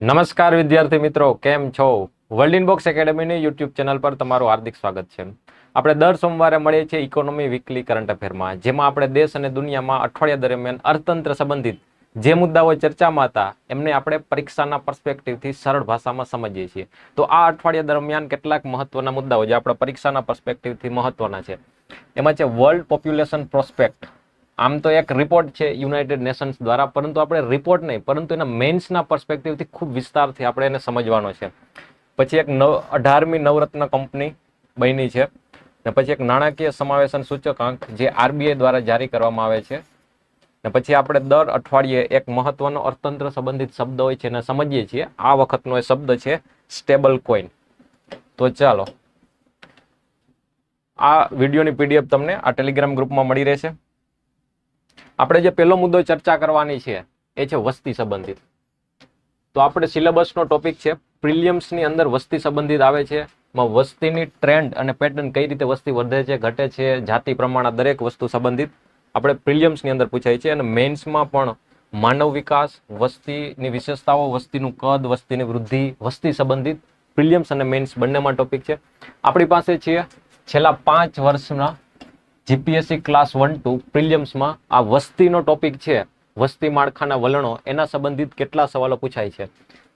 નમસ્કાર વિદ્યાર્થી મિત્રો, કેમ છો? વર્લ્ડ ઇનબોક્સ એકેડમીની યુટ્યુબ ચેનલ પર તમારું હાર્દિક સ્વાગત છે. આપણે દર સોમવારે મળીએ છીએ ઇકોનોમી વીકલી કરંટ અફેરમાં, જેમાં આપણે દેશ અને દુનિયામાં અઠવાડિયા દરમિયાન અર્થતંત્ર સંબંધિત જે મુદ્દાઓ ચર્ચામાં હતા એમને આપણે પરીક્ષાના પર્સપેક્ટિવથી સરળ ભાષામાં સમજીએ છીએ. તો આ અઠવાડિયા દરમિયાન કેટલાક મહત્વના મુદ્દાઓ જે આપણે પરીક્ષાના પર્સપેક્ટિવથી મહત્વના છે એમાં છે વર્લ્ડ પોપ્યુલેશન પ્રોસ્પેક્ટ. આમ તો એક રિપોર્ટ છે યુનાઇટેડ નેશન્સ દ્વારા, પરંતુ આપણે રિપોર્ટ નહીં પરંતુ એના મેન્સના પર્સપેક્ટિવથી ખૂબ વિસ્તારથી આપણે એને સમજવાનો છે. પછી એક 18મી નવરત્ન કંપની બની છે, ને પછી એક નાણાકીય સમાવેશન સૂચકાંક જે આરબીઆઈ દ્વારા જારી કરવામાં આવે છે. ને પછી આપણે દર અઠવાડિયે એક મહત્વનો અર્થતંત્ર સંબંધિત શબ્દ હોય છે એને સમજીએ છીએ. આ વખતનો એ શબ્દ છે સ્ટેબલ કોઈન. તો ચાલો, આ વિડીયોની પીડીએફ તમને આ ટેલિગ્રામ ગ્રુપમાં મળી રહેશે. આપણે જે પહેલો મુદ્દો ચર્ચા કરવાની છે એ છે વસ્તી સંબંધિત. તો આપણે સિલેબસનો ટોપિક છે, પ્રિલિયમ્સની અંદર વસ્તી સંબંધિત આવે છે. વસ્તીની ટ્રેન્ડ અને પેટર્ન, કઈ રીતે વસ્તી વધે છે, ઘટે છે, જાતિ પ્રમાણે દરેક વસ્તુ સંબંધિત આપણે પ્રિલિયમ્સની અંદર પૂછાય છે. અને મેન્સમાં પણ માનવ વિકાસ, વસ્તીની વિશેષતાઓ, વસ્તીનું કદ, વસ્તીની વૃદ્ધિ, વસ્તી સંબંધિત પ્રિલિયમ્સ અને મેન્સ બંનેમાં ટોપિક છે. આપણી પાસે છે છેલ્લા 5 વર્ષના જીપીએસસી ક્લાસ 1-2 પ્રિલિયમ્સમાં આ વસ્તીનો ટોપિક છે, વસ્તી માળખાના વલણો, એના સંબંધિત કેટલા સવાલો પૂછાય છે.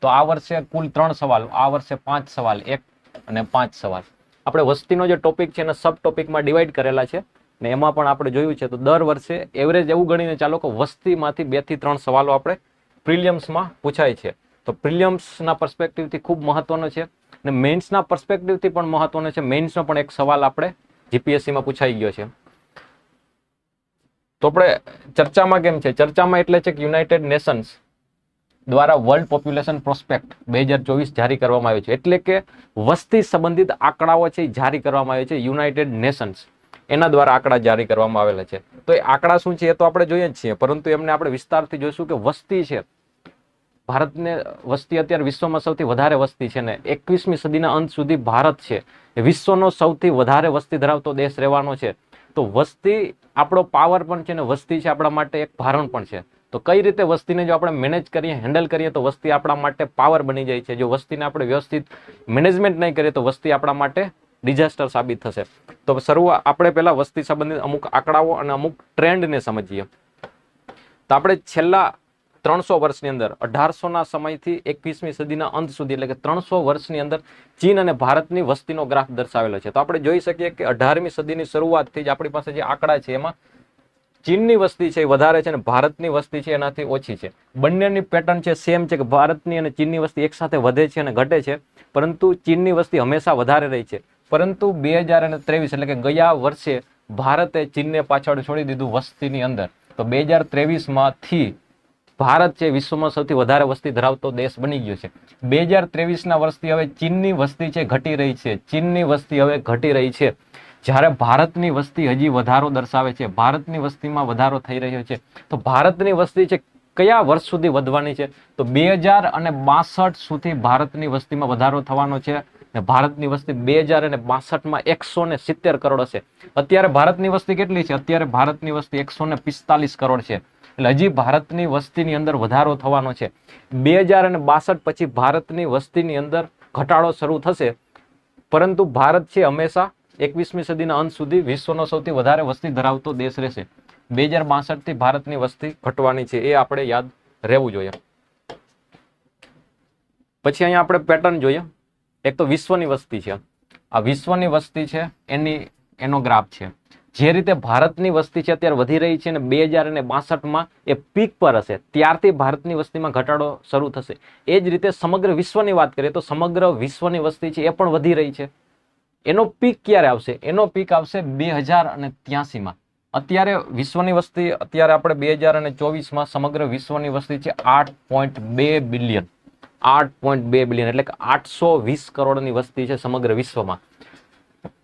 તો આ વર્ષે કુલ 3 સવાલ, આ વર્ષે 5 સવાલ, 1 અને 5 સવાલ. આપણે વસ્તીનો જે ટોપિક છે એને સબ ટોપિકમાં ડિવાઈડ કરેલા છે, ને એમાં પણ આપણે જોયું છે તો દર વર્ષે એવરેજ એવું ગણીને ચાલો કે વસ્તીમાંથી 2 થી 3 સવાલો આપણે પ્રિલિયમ્સમાં પૂછાય છે. તો પ્રિલિયમ્સના પર્સપેક્ટિવથી ખૂબ મહત્વનો છે, અને મેન્સના પર્સપેક્ટિવથી પણ મહત્વનો છે. મેન્સનો પણ એક સવાલ આપણે જીપીએસસીમાં પૂછાઈ ગયો છે. તો આપણે ચર્ચામાં કેમ છે? ચર્ચામાં એટલે છે કે યુનાઇટેડ નેશન્સ દ્વારા વર્લ્ડ પોપ્યુલેશન પ્રોસ્પેક્ટ 2024 જારી કરવામાં આવ્યું છે. એટલે કે વસ્તી સંબંધિત આંકડાઓ છે જારી કરવામાં આવે છે યુનાઇટેડ નેશન્સ, એના દ્વારા આંકડા જારી કરવામાં આવેલા છે. તો એ આંકડા શું છે એ તો આપણે જોઈએ જ છીએ, પરંતુ એમને આપણે વિસ્તારથી જોઈશું કે વસ્તી છે, ભારતને વસ્તી અત્યારે વિશ્વમાં સૌથી વધારે વસ્તી છે, ને 21મી સદીના અંત સુધી ભારત છે વિશ્વનો સૌથી વધારે વસ્તી ધરાવતો દેશ રહેવાનો છે. તો વસ્તી આપણો પાવર પણ છે, ને વસ્તી છે આપણા માટે એક ભારણ પણ છે. તો કઈ રીતે વસ્તીને જો આપણે મેનેજ કરીએ, હેન્ડલ કરીએ, તો વસ્તી આપણા માટે પાવર બની જાય છે. જો વસ્તીને આપણે વ્યવસ્થિત મેનેજમેન્ટ નહીં કરીએ તો વસ્તી આપણા માટે ડિઝાસ્ટર સાબિત થશે. તો શરૂઆત આપણે પહેલા વસ્તી સંબંધિત અમુક આંકડાઓ અને અમુક ટ્રેન્ડને સમજીએ. તો આપણે છેલ્લા 300 વર્ષની અંદર 1800ના સમયથી 21મી સદીના અંત સુધી, એટલે કે 300 વર્ષની અંદર ચીન અને ભારતની વસ્તીનો ગ્રાફ દર્શાવેલો છે. તો આપણે જોઈ શકીએ કે 18મી સદીની શરૂઆતથી જ આપણી પાસે જે આંકડા છે એમાં ચીનની વસ્તી છે એ વધારે છે અને ભારતની વસ્તી છે એનાથી ઓછી છે. બંનેની પેટર્ન છે સેમ છે કે ભારતની અને ચીનની વસ્તી એકસાથે વધે છે અને ઘટે છે, પરંતુ ચીનની વસ્તી હંમેશા વધારે રહી છે. પરંતુ 2023 એટલે કે ગયા વર્ષે ભારતે ચીનને પાછળ છોડી દીધું વસ્તીની અંદર. તો 2023માંથી ભારત છે વિશ્વમાં સૌથી વધારે વસ્તી ધરાવતો દેશ બની ગયો છે. 2023ના વર્ષથી હવે ચીનની વસ્તી છે ઘટી રહી છે. ચીનની વસ્તી હવે ઘટી રહી છે, જ્યારે ભારતની વસ્તી હજી વધારો દર્શાવે છે. ભારતની વસ્તીમાં વધારો થઈ રહ્યો છે. તો ભારતની વસ્તી છે કયા વર્ષ સુધી વધવાની છે? તો 2062 સુધી ભારતની વસ્તીમાં વધારો થવાનો છે. ને ભારતની વસ્તી 2062માં 170 કરોડ હશે. અત્યારે ભારતની વસ્તી કેટલી છે? અત્યારે ભારતની વસ્તી 145 કરોડ છે. એટલે હજી ભારતની વસ્તીની અંદર વધારો થવાનો છે. 2062 પછી ભારતની વસ્તીની અંદર ઘટાડો શરૂ થશે, પરંતુ ભારત છે હંમેશા 21મી સદીના અંત સુધી વિશ્વનો સૌથી વધારે વસ્તી ધરાવતો દેશ રહેશે. 2062થી ભારતની વસ્તી ઘટવાની છે, એ આપણે યાદ રહેવું જોઈએ. પછી અહીંયા આપણે પેટર્ન જોઈએ. એક તો વિશ્વની વસ્તી છે, આ વિશ્વની વસ્તી છે એનો ગ્રાફ છે. જે રીતે ભારતની વસ્તી છે અત્યારે વધી રહી છે અને 2062માં એ પીક પર હશે, ત્યારથી ભારતની વસ્તીમાં ઘટાડો શરૂ થશે. એ જ રીતે સમગ્ર વિશ્વની વાત કરીએ તો સમગ્ર વિશ્વની વસ્તી છે એ પણ વધી રહી છે. એનો પીક ક્યારે આવશે? એનો પીક આવશે 2083માં. અત્યારે વિશ્વની વસ્તી, અત્યારે આપણે 2024માં સમગ્ર વિશ્વની વસ્તી છે 8.2 બિલિયન. 8.2 બિલિયન એટલે કે 820 કરોડની વસ્તી છે સમગ્ર વિશ્વમાં.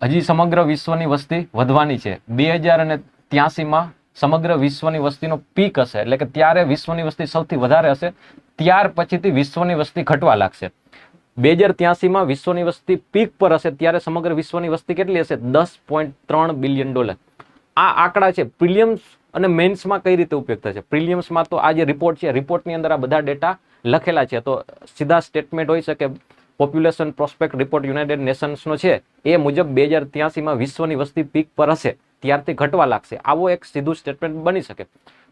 હજી સમગ્ર વિશ્વની વસ્તી વધવાની છે. 2083માં સમગ્ર વિશ્વની વસ્તીનો પીક હશે, એટલે કે ત્યારે વિશ્વની વસ્તી સૌથી વધારે હશે. ત્યાર પછીથી વિશ્વની વસ્તી ઘટવા લાગશે. 2083માં વિશ્વની વસ્તી પીક પર હશે, ત્યારે સમગ્ર વિશ્વની વસ્તી કેટલી હશે? $10.3 બિલિયન. આ આંકડા છે. પ્રિલિયમ્સ અને મેન્સમાં કઈ રીતે ઉપયોગ થશે? પ્રિલિયમ્સમાં તો આ જે રિપોર્ટ છે, રિપોર્ટની અંદર આ બધા ડેટા લખેલા છે. તો સીધા સ્ટેટમેન્ટ હોઈ શકે પોપ્યુલેશન પ્રોસ્પેક્ટ રિપોર્ટ યુનાઇટેડ નેશન્સનો છે એ મુજબ 2083માં વિશ્વની વસ્તી પીક પર હશે ત્યારથી ઘટવા લાગશે. આવો એક સીધું સ્ટેટમેન્ટ બની શકે.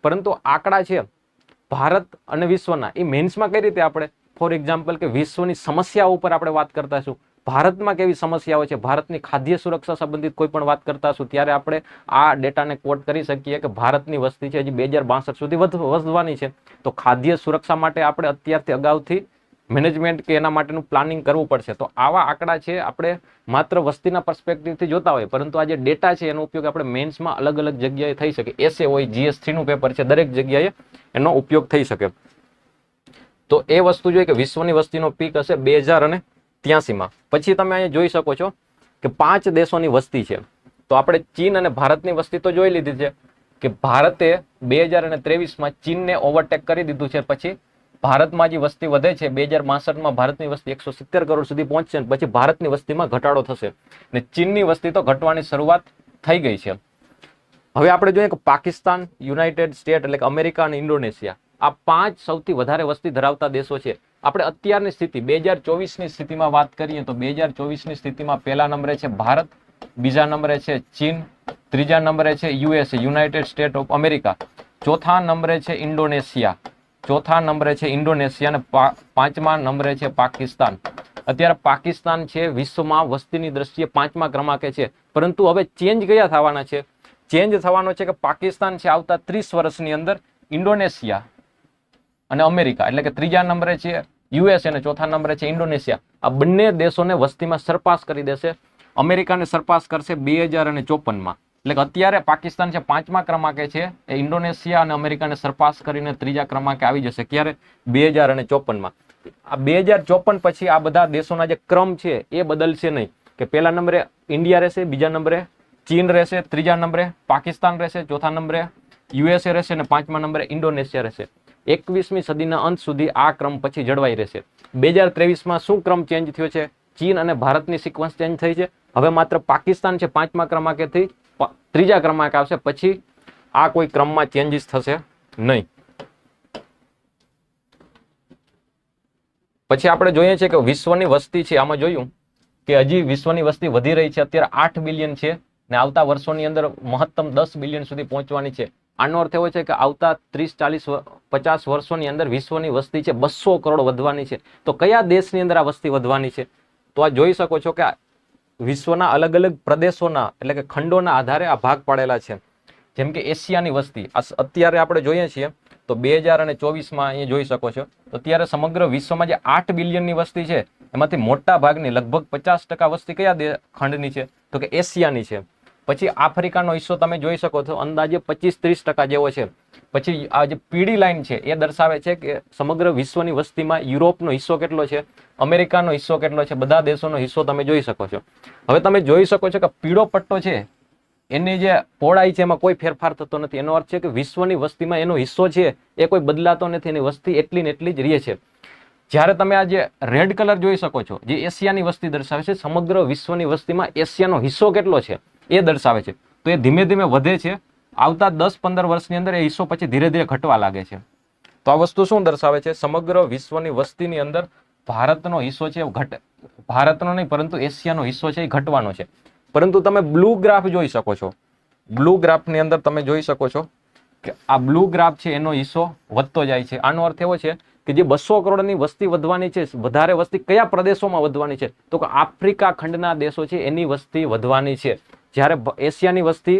પરંતુ આંકડા છે ભારત અને વિશ્વના, એ મેન્સમાં કઈ રીતે આપણે ફોર એક્ઝામ્પલ કે વિશ્વની સમસ્યાઓ ઉપર આપણે વાત કરતા છું, ભારતમાં કેવી સમસ્યાઓ છે, ભારતની ખાદ્ય સુરક્ષા સંબંધિત કોઈ પણ વાત કરતા છું, ત્યારે આપણે આ ડેટાને કોટ કરી શકીએ કે ભારતની વસ્તી છે હજી 2062 સુધી વધવાની છે. તો ખાદ્ય સુરક્ષા માટે આપણે અત્યારથી અગાઉથી મેનેજમેન્ટ કે એના માટેનું પ્લાનિંગ કરવું પડશે. તો આવા આંકડા છે આપણે માત્ર વસ્તીના પર્સપેક્ટિવથી જોતા હોય, પરંતુ આ જે ડેટા છે એનો ઉપયોગ આપણે મેન્સમાં અલગ અલગ જગ્યાએ થઈ શકે. એસે હોય, GS3 નું પેપર છે, દરેક જગ્યાએ એનો ઉપયોગ થઈ શકે. તો એ વસ્તુ જોઈએ કે વિશ્વની વસ્તીનો પીક હશે 2083માં. પછી તમે અહીંયા જોઈ શકો છો કે 5 દેશોની વસ્તી છે. તો આપણે ચીન અને ભારતની વસ્તી તો જોઈ લીધી છે કે ભારતે 2023માં ચીનને ઓવરટેક કરી દીધું છે. પછી ભારતમાં જે વસ્તી વધે છે 2062માં ભારતની વસ્તી 170 કરોડ સુધી પહોંચશે, પછી ભારતની વસ્તીમાં ઘટાડો થશે ને ચીનની વસ્તી તો ઘટવાની શરૂઆત થઈ ગઈ છે. હવે આપણે જોઈએ કે પાકિસ્તાન, યુનાઇટેડ સ્ટેટ એટલે કે અમેરિકા અને ઇન્ડોનેશિયા, આ 5 સૌથી વધારે વસ્તી ધરાવતા દેશો છે. આપણે અત્યારની સ્થિતિ 2024ની સ્થિતિમાં વાત કરીએ તો 2024ની સ્થિતિમાં પહેલા નંબરે છે ભારત, બીજા નંબરે છે ચીન, ત્રીજા નંબરે છે USA United state of America, ચોથા નંબરે છે ઇન્ડોનેશિયા, અને 5મા નંબરે છે પાકિસ્તાન. અત્યારે પાકિસ્તાન છે વિશ્વમાં વસ્તીની દ્રષ્ટિએ 5મા ક્રમાંકે છે. પરંતુ હવે ચેન્જ કયા થવાના છે? ચેન્જ થવાનો છે કે પાકિસ્તાન છે આવતા 30 વર્ષની અંદર ઇન્ડોનેશિયા અને અમેરિકા એટલે કે ત્રીજા નંબરે છે USA અને ચોથા નંબરે છે ઇન્ડોનેશિયા, આ બંને દેશોને વસ્તીમાં સરપાસ કરી દેશે. અમેરિકાને સરપાસ કરશે 2054માં. એટલે કે અત્યારે પાકિસ્તાન છે 5મા ક્રમાંકે છે, એ ઇન્ડોનેશિયા અને અમેરિકાને સરપાસ કરીને ત્રીજા ક્રમાંકે આવી જશે. ક્યારે? 2054માં. આ 2054 પછી આ બધા દેશોના જે ક્રમ છે એ બદલશે નહીં, કે પહેલા નંબરે ઇન્ડિયા રહેશે, બીજા નંબરે ચીન રહેશે, ત્રીજા નંબરે પાકિસ્તાન રહેશે, ચોથા નંબરે USA રહેશે અને 5મા નંબરે ઇન્ડોનેશિયા રહેશે. 21મી સદીના અંત સુધી આ ક્રમ પછી જળવાઈ રહેશે. 2023માં શું ક્રમ ચેન્જ થયો છે? ચીન અને ભારતની સિક્વન્સ ચેન્જ થઈ છે. હવે માત્ર પાકિસ્તાન છે 5મા ક્રમાંકેથી ત્રીજા ક્રમાંકે આવશે. પછી આ કોઈ ક્રમમાં ચેન્જીસ થશે નહીં. પછી આપણે જોઈએ છે કે વિશ્વની વસ્તી છે, આમાં જોયું કે હજી વિશ્વની વસ્તી વધી રહી છે. અત્યારે 8 બિલિયન છે ને આવતા વર્ષોની અંદર મહત્તમ 10 બિલિયન સુધી પહોંચવાની છે. આનો અર્થ એવો છે કે આવતા 30, 40, 50 વર્ષોની અંદર વિશ્વની વસ્તી છે 200 કરોડ વધવાની છે. તો કયા દેશની અંદર આ વસ્તી વધવાની છે? તો આ જોઈ શકો છો કે વિશ્વના અલગ અલગ પ્રદેશોના એટલે કે ખંડોના આધારે આ ભાગ પાડેલા છે. જેમ કે એશિયાની વસ્તી અત્યારે આપણે જોઈએ છીએ તો 2024માં અહીંયા જોઈ શકો છો. તો અત્યારે સમગ્ર વિશ્વમાં જે 8 બિલિયનની વસ્તી છે એમાંથી મોટા ભાગની લગભગ 50% વસ્તી કયા ખંડની છે? તો કે એશિયાની છે. પછી આફ્રિકાનો હિસ્સો તમે જોઈ શકો છો, અંદાજે 25-30% જેવો છે. પછી આ જે પીળી લાઈન છે એ દર્શાવે છે કે સમગ્ર વિશ્વની વસ્તીમાં યુરોપનો હિસ્સો કેટલો છે, અમેરિકાનો હિસ્સો કેટલો છે, બધા દેશોનો હિસ્સો તમે જોઈ શકો છો. હવે તમે જોઈ શકો છો કે પીળો પટ્ટો છે એની જે પહોળાઈ છે એમાં કોઈ ફેરફાર થતો નથી. એનો અર્થ છે કે વિશ્વની વસ્તીમાં એનો હિસ્સો છે એ કોઈ બદલાતો નથી, એની વસ્તી એટલી ને એટલી જ રહે છે. જ્યારે તમે આ જે રેડ કલર જોઈ શકો છો, જે એશિયાની વસ્તી દર્શાવે છે, સમગ્ર વિશ્વની વસ્તીમાં એશિયાનો હિસ્સો કેટલો છે એ દર્શાવે છે. તો એ ધીમે ધીમે વધે છે. આવતા 10-15 વર્ષની અંદર એ હિસ્સો પછી ધીરે ધીરે ઘટવા લાગે છે. તો આ વસ્તુ શું દર્શાવે છે? સમગ્ર વિશ્વની વસ્તીની અંદર ભારતનો હિસ્સો છે ભારતનો નહીં પરંતુ એશિયાનો હિસ્સો છે એ ઘટવાનો છે. પરંતુ તમે બ્લુ ગ્રાફ જોઈ શકો છો. બ્લુ ગ્રાફની અંદર તમે જોઈ શકો છો કે આ બ્લુ ગ્રાફ છે એનો હિસ્સો વધતો જાય છે. આનો અર્થ એવો છે કે જે 200 કરોડની વસ્તી વધવાની છે, વધારે વસ્તી કયા પ્રદેશોમાં વધવાની છે? તો કે આફ્રિકા ખંડના દેશો છે એની વસ્તી વધવાની છે. જ્યારે એશિયાની વસ્તી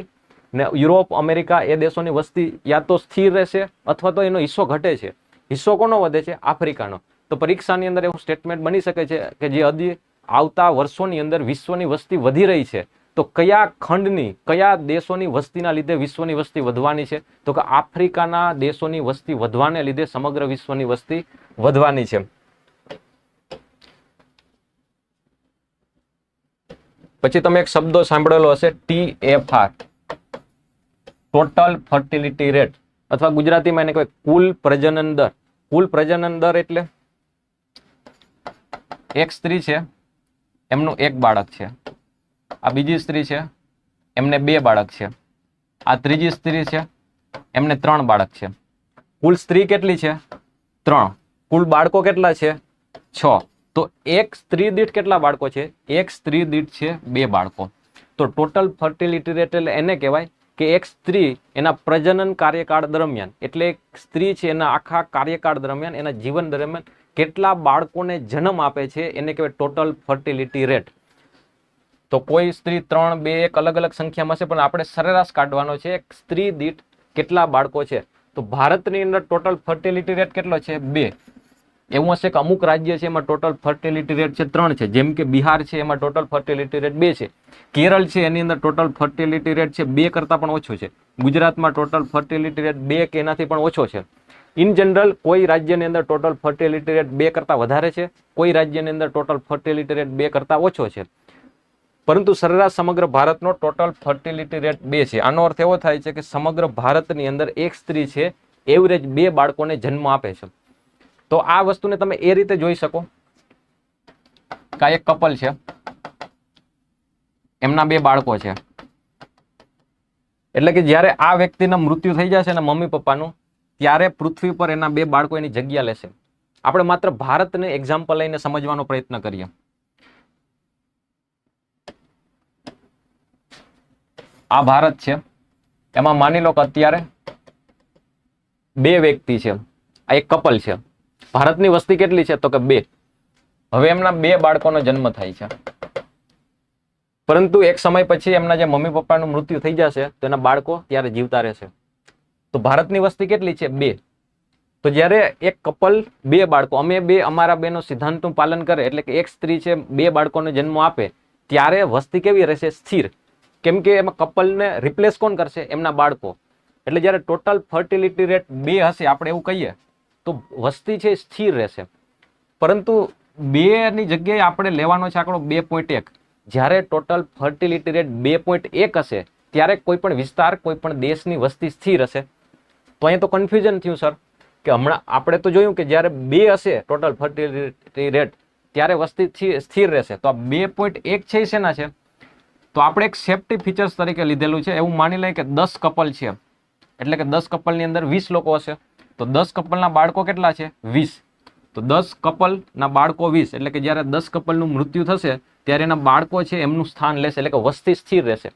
ને યુરોપ, અમેરિકા એ દેશોની વસ્તી યા તો સ્થિર રહેશે અથવા તો એનો હિસ્સો ઘટે છે. હિસ્સો કોનો વધે છે? આફ્રિકાનો. તો પરીક્ષાની અંદર એવું સ્ટેટમેન્ટ બની શકે છે કે જે હજી આવતા વર્ષોની અંદર વિશ્વની વસ્તી વધી રહી છે, તો કયા ખંડની, કયા દેશોની વસ્તીના લીધે વિશ્વની વસ્તી વધવાની છે? તો કે આફ્રિકાના દેશોની વસ્તી વધવાને લીધે સમગ્ર વિશ્વની વસ્તી વધવાની છે. પછી તમે એક શબ્દો સાંભળેલો હશે, TFR, ટોટલ ફર્ટિલિટી રેટ, અથવા ગુજરાતીમાં એને કહેવાય કુલ પ્રજનન દર. કુલ પ્રજનન દર એટલે એક સ્ત્રી છે એમનું 1 બાળક છે, આ બીજી સ્ત્રી છે એમને 2 બાળક છે, આ ત્રીજી સ્ત્રી છે એમને 3 બાળક છે. કુલ સ્ત્રી કેટલી છે? 3. કુલ બાળકો કેટલા છે? 6. તો એક સ્ત્રી દીઠ કેટલા બાળકો છે? એક સ્ત્રી દીઠ છે 2 બાળકો. તો ટોટલ ફર્ટિલિટી રેટ એટલે એને કહેવાય કે એક સ્ત્રી એના પ્રજનન કાર્યકાળ દરમિયાન, એટલે એક સ્ત્રી છે એના આખા કાર્યકાળ દરમિયાન, એના જીવન દરમિયાન કેટલા બાળકોને જન્મ આપે છે એને કહેવાય ટોટલ ફર્ટિલિટી રેટ. તો કોઈ સ્ત્રી 3, 2, 1 અલગ અલગ સંખ્યામાં છે, પણ આપણે સરેરાશ કાઢવાનો છે એક સ્ત્રી દીઠ કેટલા બાળકો છે. તો ભારતની અંદર ટોટલ ફર્ટિલિટી રેટ કેટલો છે? 2. એવું હશે કે અમુક રાજ્ય છે એમાં ટોટલ ફર્ટિલિટી રેટ છે 3 છે, જેમ કે બિહાર છે એમાં ટોટલ ફર્ટિલિટી રેટ 2 છે. કેરળ છે એની અંદર ટોટલ ફર્ટિલિટી રેટ છે 2 કરતાં પણ ઓછો છે. ગુજરાતમાં ટોટલ ફર્ટિલિટી રેટ 2 કે એનાથી પણ ઓછો છે. ઇન જનરલ કોઈ રાજ્યની અંદર ટોટલ ફર્ટિલિટી રેટ 2 કરતાં વધારે છે, કોઈ રાજ્યની અંદર ટોટલ ફર્ટિલિટી રેટ 2 કરતાં ઓછો છે. પરંતુ સરેરાશ સમગ્ર ભારતનો ટોટલ ફર્ટિલિટી રેટ 2 છે. આનો અર્થ એવો થાય છે કે સમગ્ર ભારતની અંદર એક સ્ત્રી છે એવરેજ 2 બાળકોને જન્મ આપે છે. તો આ વસ્તુને તમે એ રીતે જોઈ શકો કે એક કપલ છે, એમના 2 બાળકો છે. એટલે કે જ્યારે આ વ્યક્તિના મૃત્યુ થઈ જશે ને મમ્મી પપ્પાનું, ત્યારે પૃથ્વી પર એના 2 બાળકો એની જગ્યા લેશે. આપણે માત્ર ભારતને એક્ઝામ્પલ લઈને સમજવાનો પ્રયત્ન કરીએ. આ ભારત છે, એમાં માની લો કે અત્યારે 2 વ્યક્તિ છે, આ એક કપલ છે. ભારતની વસ્તી કેટલી છે? તો કે 2. હવે એમના 2 બાળકોનો જન્મ થાય છે, પરંતુ એક સમય પછી એમના જે મમ્મી પપ્પાનું મૃત્યુ થઈ જશે તો એના બાળકો ત્યારે જીવતા રહેશે. તો ભારતની વસ્તી કેટલી છે? 2. તો જ્યારે એક કપલ 2 બાળકો, અમે 2 અમારા 2 નો સિદ્ધાંતનું પાલન કરે, એટલે કે એક સ્ત્રી છે 2 બાળકોને જન્મ આપે, ત્યારે વસ્તી કેવી રહેશે? સ્થિર. કેમ કે એમાં કપલને રિપ્લેસ કોણ કરશે? એમના બાળકો. એટલે જ્યારે ટોટલ ફર્ટિલિટી રેટ 2 હશે, આપણે એવું કહીએ, તો વસ્તી છે સ્થિર રહેશે. પરંતુ 2 ની જગ્યાએ આપણે લેવાનો છે આંકડો 2.1. જ્યારે ટોટલ ફર્ટિલિટી રેટ 2.1 હશે, ત્યારે કોઈ પણ વિસ્તાર, કોઈ પણ દેશની વસ્તી સ્થિર હશે. તો અહીંયા તો કન્ફ્યુઝન થયું સર, કે હમણાં આપણે તો જોયું કે જ્યારે 2 હશે ટોટલ ફર્ટિલિટી રેટ, ત્યારે વસ્તી સ્થિર રહેશે. તો આ 2.1 છે એ શેના છે? તો આપણે એક સેફ્ટી ફીચર્સ તરીકે લીધેલું છે. એવું માની લઈએ કે 10 કપલ છે, એટલે કે 10 કપલની અંદર 20 લોકો હશે. તો 10 કપલના બાળકો કેટલા છે? 20. તો 10 કપલના બાળકો 20, એટલે કે જ્યારે 10 કપલનું મૃત્યુ થશે ત્યારે એના બાળકો છે એમનું સ્થાન લેશે, એટલે કે વસ્તી સ્થિર રહેશે.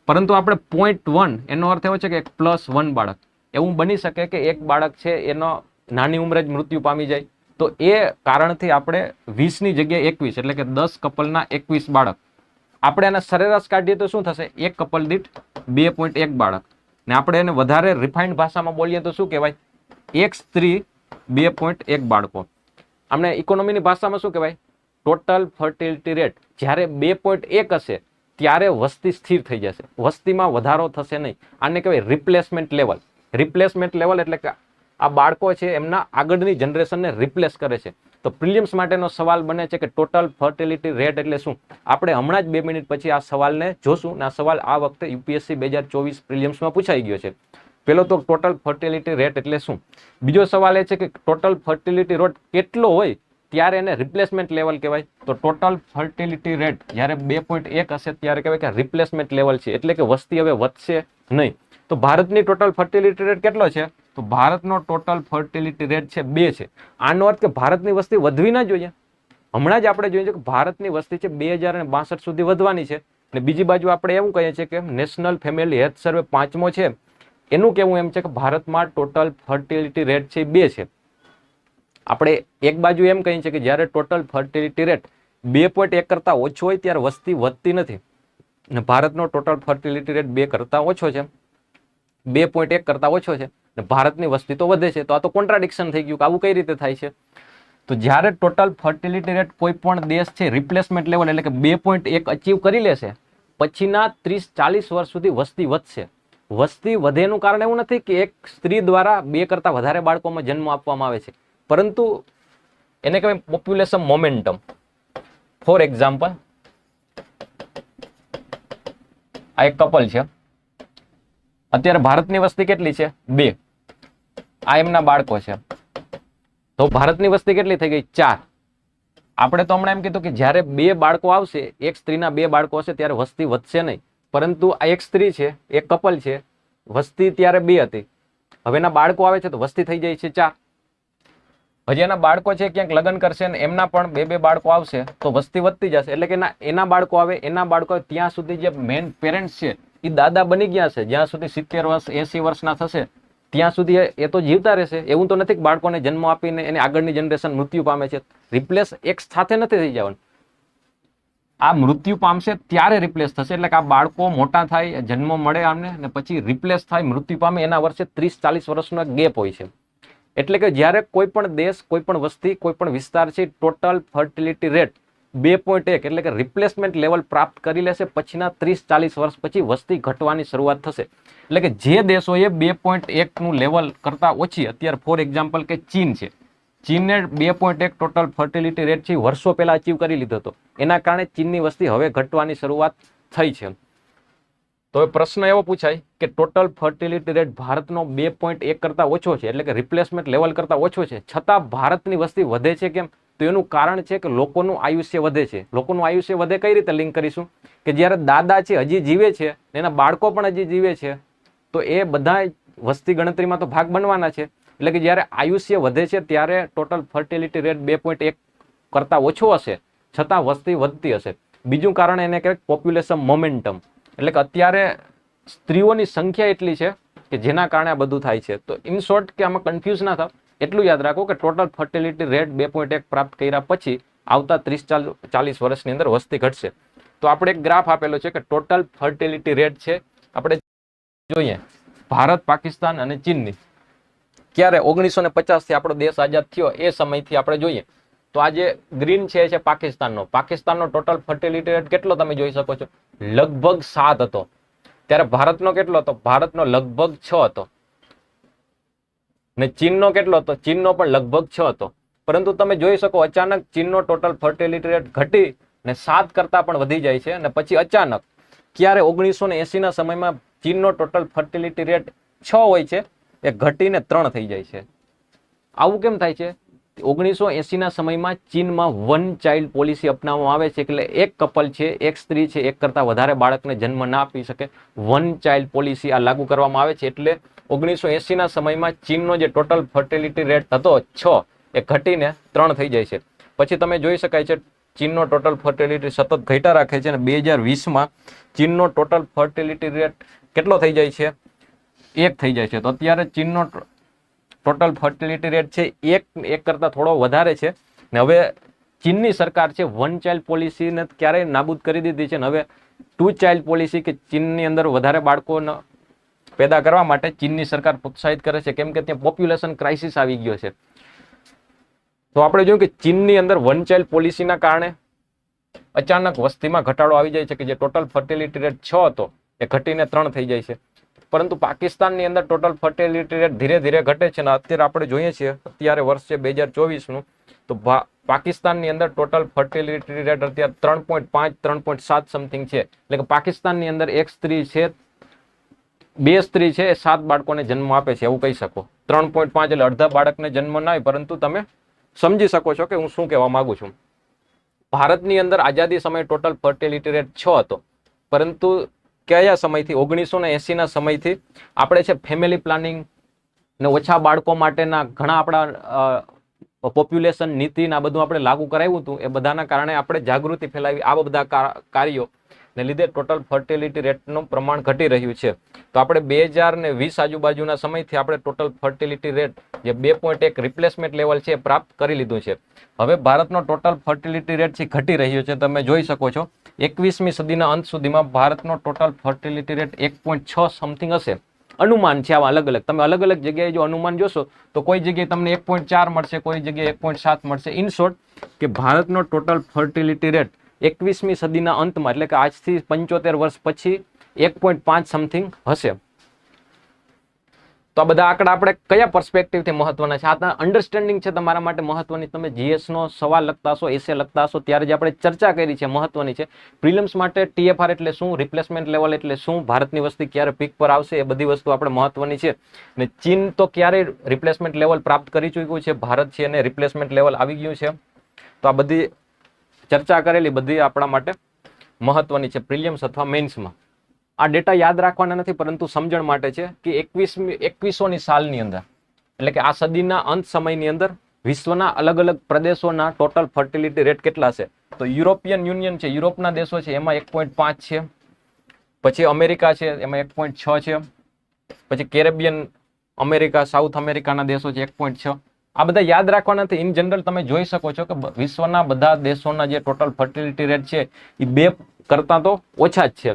પરંતુ આપણે 0.1, એનો અર્થ એવો છે કે +1 બાળક. એવું બની શકે કે એક બાળક છે એનો નાની ઉંમરે જ મૃત્યુ પામી જાય. તો એ કારણથી આપણે 20 ની જગ્યાએ 21, એટલે કે 10 કપલના 21 બાળક. આપણે આને સરેરાશ કાઢીએ તો શું થશે? એક કપલ દીઠ 2.1 બાળક. ને આપણે એને વધારે રિફાઇન્ડ ભાષામાં બોલીએ તો શું કહેવાય? એક સ્ત્રી 2.1 બાળકો. આમને ઇકોનોમીની ભાષામાં શું કહેવાય? ટોટલ ફર્ટિલિટી રેટ જ્યારે 2.1 હશે ત્યારે વસ્તી સ્થિર થઈ જશે, વસ્તીમાં વધારો થશે નહીં. આને કહેવાય રિપ્લેસમેન્ટ લેવલ. રિપ્લેસમેન્ટ લેવલ એટલે કે આ બાળકો છે એમના આગળની જનરેશનને રિપ્લેસ કરે છે. તો પ્રિલિમ્સ માટેનો સવાલ બને છે કે ટોટલ ફર્ટિલિટી રેટ એટલે શું? આપણે હમણાં જ 2 મિનિટ પછી આ સવાલને જોશું. આ સવાલ આ વખતે યુપીએસસી 2024 પ્રિલિમ્સમાં પૂછાઈ ગયો છે. પેલો તો ટોટલ ફર્ટિલિટી રેટ એટલે શું? બીજો સવાલ એ છે કે ટોટલ ફર્ટિલિટી રેટ કેટલો હોય ત્યારે એને રિપ્લેસમેન્ટ લેવલ કહેવાય. તો ટોટલ ફર્ટિલિટી રેટ જ્યારે 2.1 હશે ત્યારે કહેવાય કે રિપ્લેસમેન્ટ લેવલ છે, એટલે કે વસ્તી હવે વધશે નહીં. તો ભારતની ટોટલ ફર્ટિલિટી રેટ કેટલો છે? તો ભારતનો ટોટલ ફર્ટિલિટી રેટ છે 2 છે. આનો અર્થ કે ભારતની વસ્તી વધવી ના જોઈએ. હમણાં જ આપણે જોઈએ છે કે ભારતની વસ્તી છે 2062 સુધી વધવાની છે. અને બીજી બાજુ આપણે એવું કહીએ છીએ કે નેશનલ ફેમિલી હેલ્થ સર્વે 5મો છે, એનું કહેવું એમ છે કે ભારતમાં ટોટલ ફર્ટિલિટી રેટ છે 2 છે. આપણે એક બાજુ એમ કહીએ છીએ કે જ્યારે ટોટલ ફર્ટિલિટી રેટ 2.1 કરતાં ઓછો હોય ત્યારે વસ્તી વધતી નથી, અને ભારતનો ટોટલ ફર્ટિલિટી રેટ 2 કરતાં ઓછો છે, 2.1 કરતાં ઓછો છે, અને ભારતની વસ્તી તો વધે છે. તો આ તો કોન્ટ્રાડિક્શન થઈ ગયું કે આવું કઈ રીતે થાય છે? તો જ્યારે ટોટલ ફર્ટિલિટી રેટ કોઈ પણ દેશ છે રિપ્લેસમેન્ટ લેવલ એટલે કે 2.1 અચીવ કરી લેશે, પછીના 30-40 વર્ષ સુધી વસ્તી વધશે. વસ્તી વધેનું કારણ એવું નથી કે એક સ્ત્રી દ્વારા 2 કરતાં વધારે બાળકોમાં જન્મ આપવામાં આવે છે, પરંતુ એને કહેવાય પોપ્યુલેશન મોમેન્ટમ. ફોર એક્ઝામ્પલ, આ એક કપલ છે, અત્યારે ભારતની વસ્તી કેટલી છે? 2. આ એમના બાળકો છે. તો ભારતની વસ્તી કેટલી થઈ ગઈ? 4. આપણે તો હમણાં એમ કીધું કે જ્યારે 2 બાળકો આવશે, એક સ્ત્રીના 2 બાળકો હશે ત્યારે વસ્તી વધશે નહીં. પરંતુ આ એક સ્ત્રી છે, એક કપલ છે, વસ્તી ત્યારે 2 હતી, હવે એના બાળકો આવે છે તો વસ્તી થઈ જાય છે 4. હજી એના બાળકો છે ક્યાંક લગ્ન કરશે ને એમના પણ બે બાળકો આવશે તો વસ્તી વધતી જશે, એટલે કે એના બાળકો આવે, એના બાળકો ત્યાં સુધી જે મેન પેરેન્ટ્સ છે એ દાદા બની ગયા છે, જ્યાં સુધી 70 વર્ષ 80 વર્ષના થશે ત્યાં સુધી એ તો જીવતા રહેશે. એવું તો નથી કે બાળકોને જન્મ આપીને એની આગળની જનરેશન મૃત્યુ પામે છે. રિપ્લેસ એક સાથે નથી થઈ જવાનું, આ મૃત્યુ પામશે ત્યારે રિપ્લેસ થશે. એટલે કે આ બાળકો મોટા થાય, જન્મ મળે આમને ને પછી રિપ્લેસ થાય, મૃત્યુ પામે, એના વર્ષે 30-40 વર્ષનો ગેપ હોય છે. એટલે કે જ્યારે કોઈ પણ દેશ, કોઈ પણ વસ્તી, કોઈ પણ વિસ્તાર છે ટોટલ ફર્ટિલિટી રેટ 2.1 એટલે કે રિપ્લેસમેન્ટ લેવલ પ્રાપ્ત કરી લેશે પછીના 30-40 વર્ષ પછી વસ્તી ઘટવાની શરૂઆત થશે. એટલે કે જે દેશોએ 2.1 નું લેવલ કરતા ઓછી, અત્યારે ફોર એક્ઝામ્પલ કે ચીન છે, ચીનને 2.1 ટોટલ ફર્ટિલિટી રેટ છે વર્ષો પહેલા અચીવ કરી લીધો હતો. એના કારણે ચીનની વસ્તી હવે ઘટવાની શરૂઆત થઈ છે. તો પ્રશ્ન એવો પૂછાય કે ટોટલ ફર્ટિલિટી રેટ ભારતનો 2.1 કરતા ઓછો છે, એટલે કે રિપ્લેસમેન્ટ લેવલ કરતા ઓછો છે, છતાં ભારતની વસ્તી વધે છે કેમ? તો એનું કારણ છે કે લોકોનું આયુષ્ય વધે છે. લોકોનું આયુષ્ય વધે કઈ રીતે લિંક કરીશું? કે જ્યારે દાદા છે હજી જીવે છે, એના બાળકો પણ હજી જીવે છે, તો એ બધા વસ્તી ગણતરીમાં તો ભાગ બનવાના છે. એટલે કે જ્યારે આયુષ્ય વધે છે ત્યારે ટોટલ ફર્ટિલિટી રેટ 2.1 કરતા ઓછો હશે, છતાં વસ્તી વધતી હશે. બીજું કારણ એને કહેવાય પોપ્યુલેશન મોમેન્ટમ, એટલે કે અત્યારે સ્ત્રીઓની સંખ્યા એટલી છે કે જેના કારણે આ બધું થાય છે. તો ઇન શોર્ટ કે આમાં કન્ફ્યુઝ ના થાવ, એટલું યાદ રાખો કે ટોટલ ફર્ટિલિટી રેટ 2.1 પ્રાપ્ત કર્યા પછી આવતા 30-40 વર્ષની અંદર વસ્તી ઘટશે. તો આપણે એક ગ્રાફ આપેલો છે કે ટોટલ ફર્ટિલિટી રેટ છે, આપણે જોઈએ ભારત, પાકિસ્તાન અને ચીનની. ક્યારે 1950 થી આપણો દેશ આઝાદ થયો એ સમયથી આપણે જોઈએ તો આ જે ગ્રીન છે એ છે પાકિસ્તાનનો. પાકિસ્તાનનો ટોટલ ફર્ટિલિટી રેટ કેટલો તમે જોઈ શકો છો, લગભગ 7 હતો. ત્યારે ભારતનો કેટલો હતો? ભારતનો લગભગ 6 હતો. ને ચીનનો કેટલો હતો? ચીનનો પણ લગભગ 6 હતો. પરંતુ તમે જોઈ શકો અચાનક ચીનનો ટોટલ ફર્ટિલિટી રેટ ઘટી ને 7 કરતા પણ વધી જાય છે, અને પછી અચાનક ક્યારે 1980 ના સમયમાં ચીનનો ટોટલ ફર્ટિલિટી રેટ 6 હોય છે, એ ઘટીને 3 થઈ જાય છે. આવું કેમ થાય છે? 1980 ના સમયમાં ચીનમાં વન ચાઇલ્ડ પોલિસી અપનાવવામાં આવે છે, એટલે એક કપલ છે, એક સ્ત્રી છે, એક કરતા વધારે બાળકને જન્મ ના આપી શકે. વન ચાઇલ્ડ પોલિસી આ લાગુ કરવામાં આવે છે. એટલે 1980 ના સમયમાં ચીનનો જે ટોટલ ફર્ટિલિટી રેટ હતો 6, એ ઘટીને 3 થઈ જાય છે. પછી તમે જોઈ શકાય છે ચીનનો ટોટલ ફર્ટિલિટી સતત ઘટ્યા રાખે છે, અને 2020માં ચીનનો ટોટલ ફર્ટિલિટી રેટ કેટલો થઈ જાય છે? 1 થઈ જાય છે. તો અત્યારે ચીનનો ટોટલ ફર્ટિલિટી રેટ છે એક કરતા થોડો વધારે છે. ને હવે ચીનની સરકાર છે વન ચાઇલ્ડ પોલિસીને ક્યારેય નાબૂદ કરી દીધી છે, ને હવે 2 ચાઇલ્ડ પોલિસી કે ચીનની અંદર વધારે બાળકો પેદા કરવા માટે ચીનની સરકાર પ્રોત્સાહિત કરે છે, કેમ કે ત્યાં પોપ્યુલેશન ક્રાઇસિસ આવી ગયો છે. તો આપણે જોયું કે ચીનની અંદર વન ચાઇલ્ડ પોલિસીના કારણે અચાનક વસ્તીમાં ઘટાડો આવી જાય છે, કે જે ટોટલ ફર્ટિલિટી રેટ 6 હતો એ ઘટીને 3 થઈ જાય છે. પરંતુ પાકિસ્તાનની અંદર ટોટલ ફર્ટિલિટી રેટ ધીરે ધીરે ઘટે છે, અને અત્યારે આપણે જોઈએ છીએ, અત્યારે વર્ષ છે 2024નું, તો પાકિસ્તાનની અંદર ટોટલ ફર્ટિલિટી રેટ અત્યારે 3.5 3.7 સમથિંગ છે. એટલે કે પાકિસ્તાનની અંદર એક સ્ત્રી છે, 2 સ્ત્રી છે, એ 7 બાળકોને જન્મ આપે છે, એવું કહી શકો. 3.5 એટલે અડધા બાળકને જન્મ ના, પરંતુ તમે સમજી શકો છો કે હું શું કહેવા માંગુ છું. ભારતની અંદર આઝાદી સમયે ટોટલ ફર્ટિલિટી રેટ 6 હતો, પરંતુ કયા સમયથી? 1980 ના સમયથી આપણે છે ફેમિલી પ્લાનિંગ ને ઓછા બાળકો માટેના ઘણા આપણા પોપ્યુલેશન નીતિ ના બધું આપણે લાગુ કરાવ્યું હતું. એ બધાના કારણે આપણે જાગૃતિ ફેલાવી. આ બધા કાર્યો ને લીધે ટોટલ ફર્ટિલિટી રેટનું પ્રમાણ ઘટી રહ્યું છે. તો આપણે 2020 આજુબાજુના સમયથી આપણે ટોટલ ફર્ટિલિટી રેટ જે 2.1 રિપ્લેસમેન્ટ લેવલ છે પ્રાપ્ત કરી લીધું છે. હવે ભારતનો ટોટલ ફર્ટિલિટી રેટ છે ઘટી રહ્યો છે. તમે જોઈ શકો છો 21મી સદીના અંત સુધીમાં ભારતનો ટોટલ ફર્ટિલિટી રેટ 1.6 સમથિંગ હશે. અનુમાન છે આવા અલગ અલગ. તમે અલગ અલગ જગ્યાએ જો અનુમાન જોશો તો કોઈ જગ્યાએ તમને 1.4 મળશે, કોઈ જગ્યાએ 1.7 મળશે. ઇન શોર્ટ કે ભારતનો ટોટલ ફર્ટિલિટી રેટ 21મી સદીના અંતમાં, એટલે કે આજથી 75 વર્ષ પછી 1.5 સમથિંગ હશે. તો આ બધા આંકડા આપણે કયા પર્સપેક્ટિવથી મહત્વના છે? આ અન્ડરસ્ટેન્ડિંગ છે તમારા માટે મહત્વની. તમે જીએસનો સવાલ લખતા હશો, એસે લખતા હશો, ત્યારે જે આપણે ચર્ચા કરી છે મહત્વની છે. પ્રિલિમ્સ માટે TFR એટલે શું, રિપ્લેસમેન્ટ લેવલ એટલે શું, ભારતની વસ્તી ક્યારે પીક પર આવશે, એ બધી વસ્તુ આપણે મહત્વની છે. ને ચીન તો ક્યારે રિપ્લેસમેન્ટ લેવલ પ્રાપ્ત કરી ચૂક્યું છે, ભારત છે એને રિપ્લેસમેન્ટ લેવલ આવી ગયું છે. તો આ બધી ચર્ચા કરેલી બધી આપણા માટે મહત્વની છે પ્રિલિમ્સ અથવા મેન્સમાં. આ ડેટા યાદ રાખવાના નથી, પરંતુ સમજણ માટે છે કે 2100ની સાલની અંદર, એટલે કે આ સદીના અંત સમયની અંદર વિશ્વના અલગ અલગ પ્રદેશોના ટોટલ ફર્ટિલિટી રેટ કેટલા છે? તો યુરોપિયન યુનિયન છે, યુરોપના દેશો છે, એમાં 1.5 છે. પછી અમેરિકા છે, એમાં 1.6 છે. પછી કેરેબિયન અમેરિકા, સાઉથ અમેરિકાના દેશો છે, 1.6. આ બધા યાદ રાખવાના નથી. ઇન જનરલ તમે જોઈ શકો છો કે વિશ્વના બધા દેશોના જે ટોટલ ફર્ટિલિટી રેટ છે એ 2 કરતા તો ઓછા જ છે.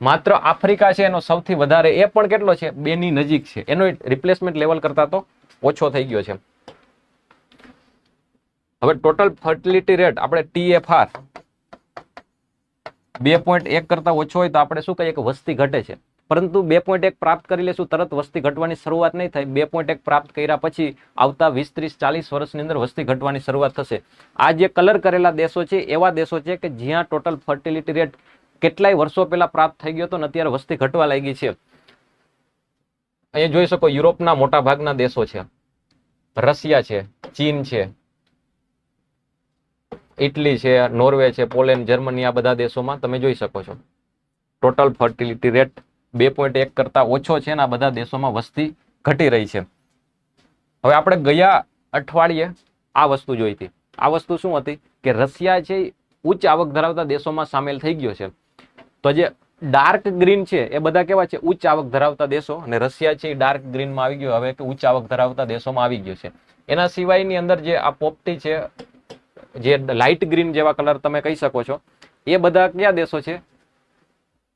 માત્ર આફ્રિકા છે એનો સૌથી વધારે, એ પણ કેટલો છે? 2 ની નજીક છે. એનો રિપ્લેસમેન્ટ લેવલ કરતા તો ઓછો થઈ ગયો છે. હવે ટોટલ ફર્ટિલિટી રેટ આપણે TFR 2.1 કરતા ઓછો હોય તો આપણે શું કહીએ કે વસ્તી ઘટે છે. પરંતુ 2.1 પ્રાપ્ત કરી લેશું તરત વસ્તી ઘટવાની શરૂઆત નહીં થાય. 2.1 પ્રાપ્ત કર્યા પછી આવતા 20, 30, 40 વર્ષની અંદર વસ્તી ઘટવાની શરૂઆત થશે. આ જે કલર કરેલા દેશો છે એવા દેશો છે કે જ્યાં ટોટલ ફર્ટિલિટી રેટ કેટલાય વર્ષો પહેલા પ્રાપ્ત થઈ ગયો હતો ને અત્યારે વસ્તી ઘટવા લાગી છે. અહીંયા જોઈ શકો યુરોપના મોટા ભાગના દેશો છે, રશિયા છે, ચીન છે, ઇટલી છે, નોર્વે છે, પોલેન્ડ, જર્મની, આ બધા દેશોમાં તમે જોઈ શકો છો ટોટલ ફર્ટિલિટી રેટ 2.1 કરતા ઓછો છે ને આ બધા દેશોમાં વસ્તી ઘટી રહી છે. હવે આપણે ગયા અઠવાડિયે આ વસ્તુ જોઈ હતી. આ વસ્તુ શું હતી કે રશિયા છે ઉચ્ચ આવક ધરાવતા દેશોમાં સામેલ થઈ ગયો છે. તો જે ડાર્ક ગ્રીન છે એ બધા કેવા છે? ઉચ્ચ આવક ધરાવતા દેશો, અને રશિયા છે એ ડાર્ક ગ્રીનમાં આવી ગયો, હવે કે ઉચ્ચ આવક ધરાવતા દેશોમાં આવી ગયો છે. એના સિવાયની અંદર જે આ પોપટી છે, જે લાઇટ ગ્રીન જેવા કલર તમે કહી શકો છો, એ બધા કયા દેશો છે?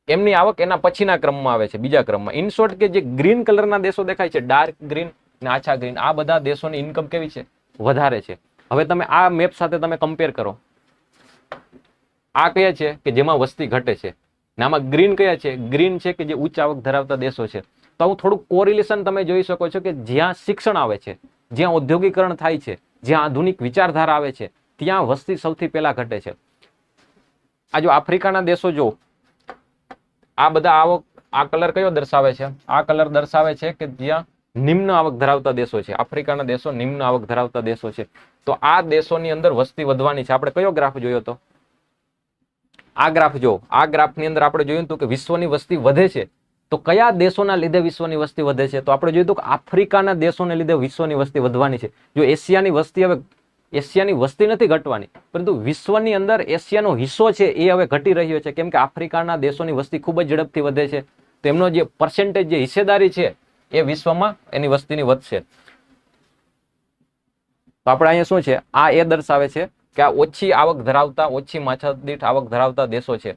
એમની આવક એના પછીના ક્રમમાં આવે છે, બીજા ક્રમમાં. ઇન શોર્ટ કે જે ગ્રીન કલરના દેશો દેખાય છે, ડાર્ક ગ્રીન ને આછા ગ્રીન, આ બધા દેશોની ઇન્કમ કેવી છે? વધારે છે. હવે તમે આ મેપ સાથે તમે કમ્પેર કરો. આ કયા છે કે જેમાં વસ્તી ઘટે છે, ને આમાં ગ્રીન કયા છે? ગ્રીન છે કે જે ઉચ્ચ આવક ધરાવતા દેશો છે. તો આવું થોડુંક કોરિલેશન તમે જોઈ શકો છો કે જ્યાં શિક્ષણ આવે છે, જ્યાં ઔદ્યોગિકરણ થાય છે, જ્યાં આધુનિક વિચારધારા આવે છે, ત્યાં વસ્તી સૌથી પહેલા ઘટે છે. આ જો આફ્રિકાના દેશો જો, આ બધા આવક, આ કલર કયો દર્શાવે છે? આ કલર દર્શાવે છે કે જ્યાં નિમ્ન આવક ધરાવતા દેશો છે. આફ્રિકાના દેશો નિમ્ન આવક ધરાવતા દેશો છે. તો આ દેશોની અંદર વસ્તી વધવાની છે. આપણે કયો ગ્રાફ જોયો હતો? આ ગ્રાફ જો, આ ગ્રાફની અંદર આપણે જોયું હતું કે વિશ્વની વસ્તી વધે છે. તો કયા દેશોના લીધે વિશ્વની વસ્તી વધે છે? તો આપણે જોયું હતું કે આફ્રિકાના દેશોને લીધે વિશ્વની વસ્તી વધવાની છે. જો એશિયાની વસ્તી, હવે એશિયાની વસ્તી નથી ઘટવાની, પરંતુ વિશ્વની અંદર એશિયાનો હિસ્સો છે એ હવે ઘટી રહ્યો છે. કેમ કે આફ્રિકાના દેશોની વસ્તી ખૂબ જ ઝડપથી વધે છે. તેમનો જે પર્સેન્ટેજ, જે હિસ્સેદારી છે એ વિશ્વમાં એની વસ્તીની વધશે. તો આપણે અહીંયા શું છે? આ એ દર્શાવે છે કે આ ઓછી આવક ધરાવતા, ઓછી માછાદીઠ આવક ધરાવતા દેશો છે.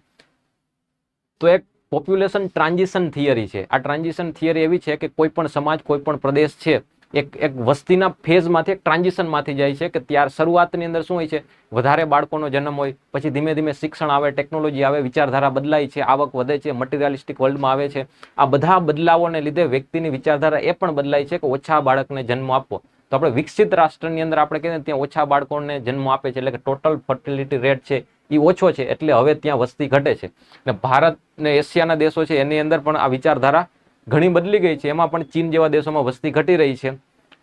તો એક પોપ્યુલેશન ટ્રાન્ઝિશન થિયરી છે. આ ટ્રાન્ઝિશન થિયરી એવી છે કે કોઈ પણ સમાજ, કોઈ પણ પ્રદેશ છે, એક વસ્તીના ફેઝમાંથી, એક ટ્રાન્ઝિશનમાંથી જાય છે કે ત્યાર શરૂઆતની અંદર શું હોય છે? વધારે બાળકોનો જન્મ હોય, પછી ધીમે ધીમે શિક્ષણ આવે, ટેકનોલોજી આવે, વિચારધારા બદલાય છે, આવક વધે છે, મટીરિયલિસ્ટિક વર્લ્ડમાં આવે છે. આ બધા બદલાવોને લીધે વ્યક્તિની વિચારધારા એ પણ બદલાય છે કે ઓછા બાળકને જન્મ આપવો. તો આપણે વિકસિત રાષ્ટ્રની અંદર આપણે કહીએ ત્યાં ઓછા બાળકોને જન્મ આપે છે, એટલે કે ટોટલ ફર્ટિલિટી રેટ છે એ ઓછો છે, એટલે હવે ત્યાં વસ્તી ઘટે છે. અને ભારત ને એશિયાના દેશો છે એની અંદર પણ આ વિચારધારા ઘણી બદલી ગઈ છે. એમાં પણ ચીન જેવા દેશોમાં વસ્તી ઘટી રહી છે.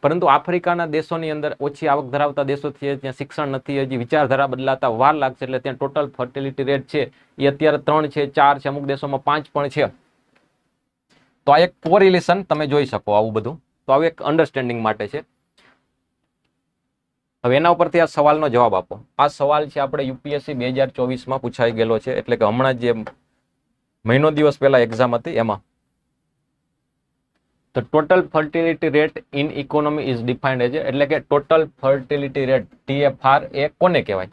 પરંતુ આફ્રિકાના દેશોની અંદર ઓછી આવક ધરાવતા દેશો છે, ત્યાં શિક્ષણ નથી, હજી વિચારધારા બદલાતા વાર લાગશે, એટલે ત્યાં ટોટલ ફર્ટિલિટી રેટ છે એ અત્યારે 3 છે, 4 છે, અમુક દેશોમાં 5 પણ છે. તો આ એક કોરિલેશન તમે જોઈ શકો આવું બધું. તો આવું એક અન્ડરસ્ટેન્ડિંગ માટે છે. હવે એના ઉપરથી આ સવાલનો જવાબ આપો. આ સવાલ છે આપણે યુપીએસસી 2024માં પૂછાઈ ગયેલો છે, એટલે કે હમણાં જે મહિનો દિવસ પહેલા એક્ઝામ હતી એમાં. તો total fertility rate in economy is defined as, એટલે કે ટોટલ ફર્ટિલિટી રેટ TFR એ કોને કહેવાય?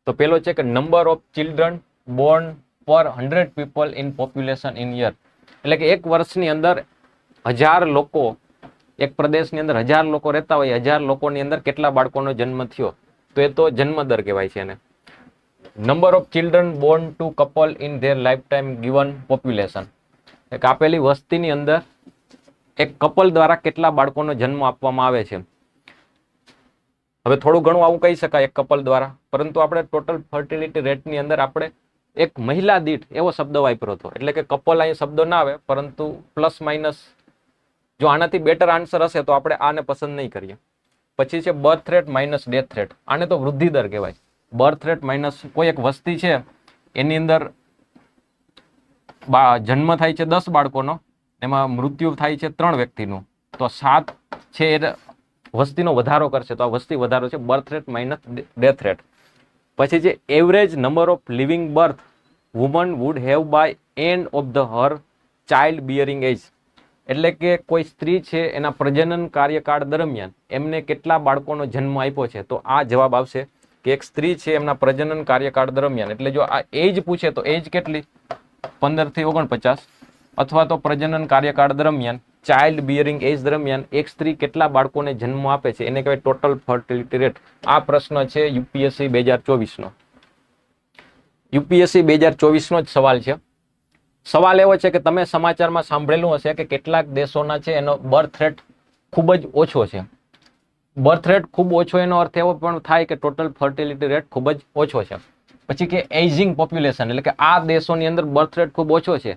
તો પેલો છે કે નંબર ઓફ ચિલ્ડ્રન બોર્ન પર 100 people in population in year, એટલે કે એક વર્ષની અંદર 1000 લોકો, એક પ્રદેશની અંદર 1000 લોકો રહેતા હોય, 1000 લોકોની અંદર કેટલા બાળકોનો જન્મ થયો? તો એ તો જન્મદર કહેવાય છે એને. Number of children born to couple in their life time given population, એક આપેલી વસ્તીની અંદર એક કપલ દ્વારા કેટલા બાળકોનો જન્મ આપવામાં આવે છે. હવે થોડું ઘણું આવું કહી શકાય એક કપલ દ્વારા, પરંતુ આપણે ટોટલ ફર્ટિલિટી રેટની અંદર આપણે એક મહિલા દીઠ એવો શબ્દ વાપર્યો હતો, એટલે કે કપલ અહીં શબ્દ ના આવે, પરંતુ પ્લસ માઇનસ, જો આનાથી બેટર આન્સર હશે તો આપણે આને પસંદ નહીં કરીએ. પછી છે birth rate minus death rate, આને તો વૃદ્ધિ દર કહેવાય. બર્થ રેટ માઇનસ, કોઈ એક વસ્તી છે એની અંદર જન્મ થાય છે 10 બાળકોનો, એમાં મૃત્યુ થાય છે 3 વ્યક્તિનું, તો 7 છે વસ્તીનો વધારો કરશે. તો આ વસ્તી વધારો છે, birth rate minus death rate. પછી છે average number of living birth woman would have by end of the her child bearing age. એટલે કે કોઈ સ્ત્રી છે એના પ્રજનન કાર્યકાળ દરમિયાન એમને કેટલા બાળકોનો જન્મ આપ્યો છે. તો આ જવાબ આવશે કે એક સ્ત્રી છે એમના પ્રજનન કાર્યકાળ દરમિયાન, એટલે જો આ એજ પૂછે તો એજ કેટલી, 15 થી 49, અથવા તો પ્રજનન કાર્યકાળ દરમિયાન ચાઇલ્ડ બિયરિંગ એજ દરમિયાન એક સ્ત્રી કેટલા બાળકોને જન્મ આપે છે એને કહેવાય ટોટલ ફર્ટિલિટી રેટ. આ પ્રશ્ન છે યુપીએસસી 2024 નો. યુપીએસસી 2024 નો જ સવાલ છે. સવાલ એવો છે કે તમે સમાચારમાં સાંભળેલું હશે કે કેટલાક દેશોના છે એનો બર્થ રેટ ખૂબ જ ઓછો છે. બર્થ રેટ ખૂબ ઓછો એનો અર્થ એવો પણ થાય કે ટોટલ ફર્ટિલિટી રેટ ખૂબ જ ઓછો છે. પછી કે એજિંગ પોપ્યુલેશન, એટલે કે આ દેશોની અંદર બર્થ રેટ ખૂબ ઓછો છે,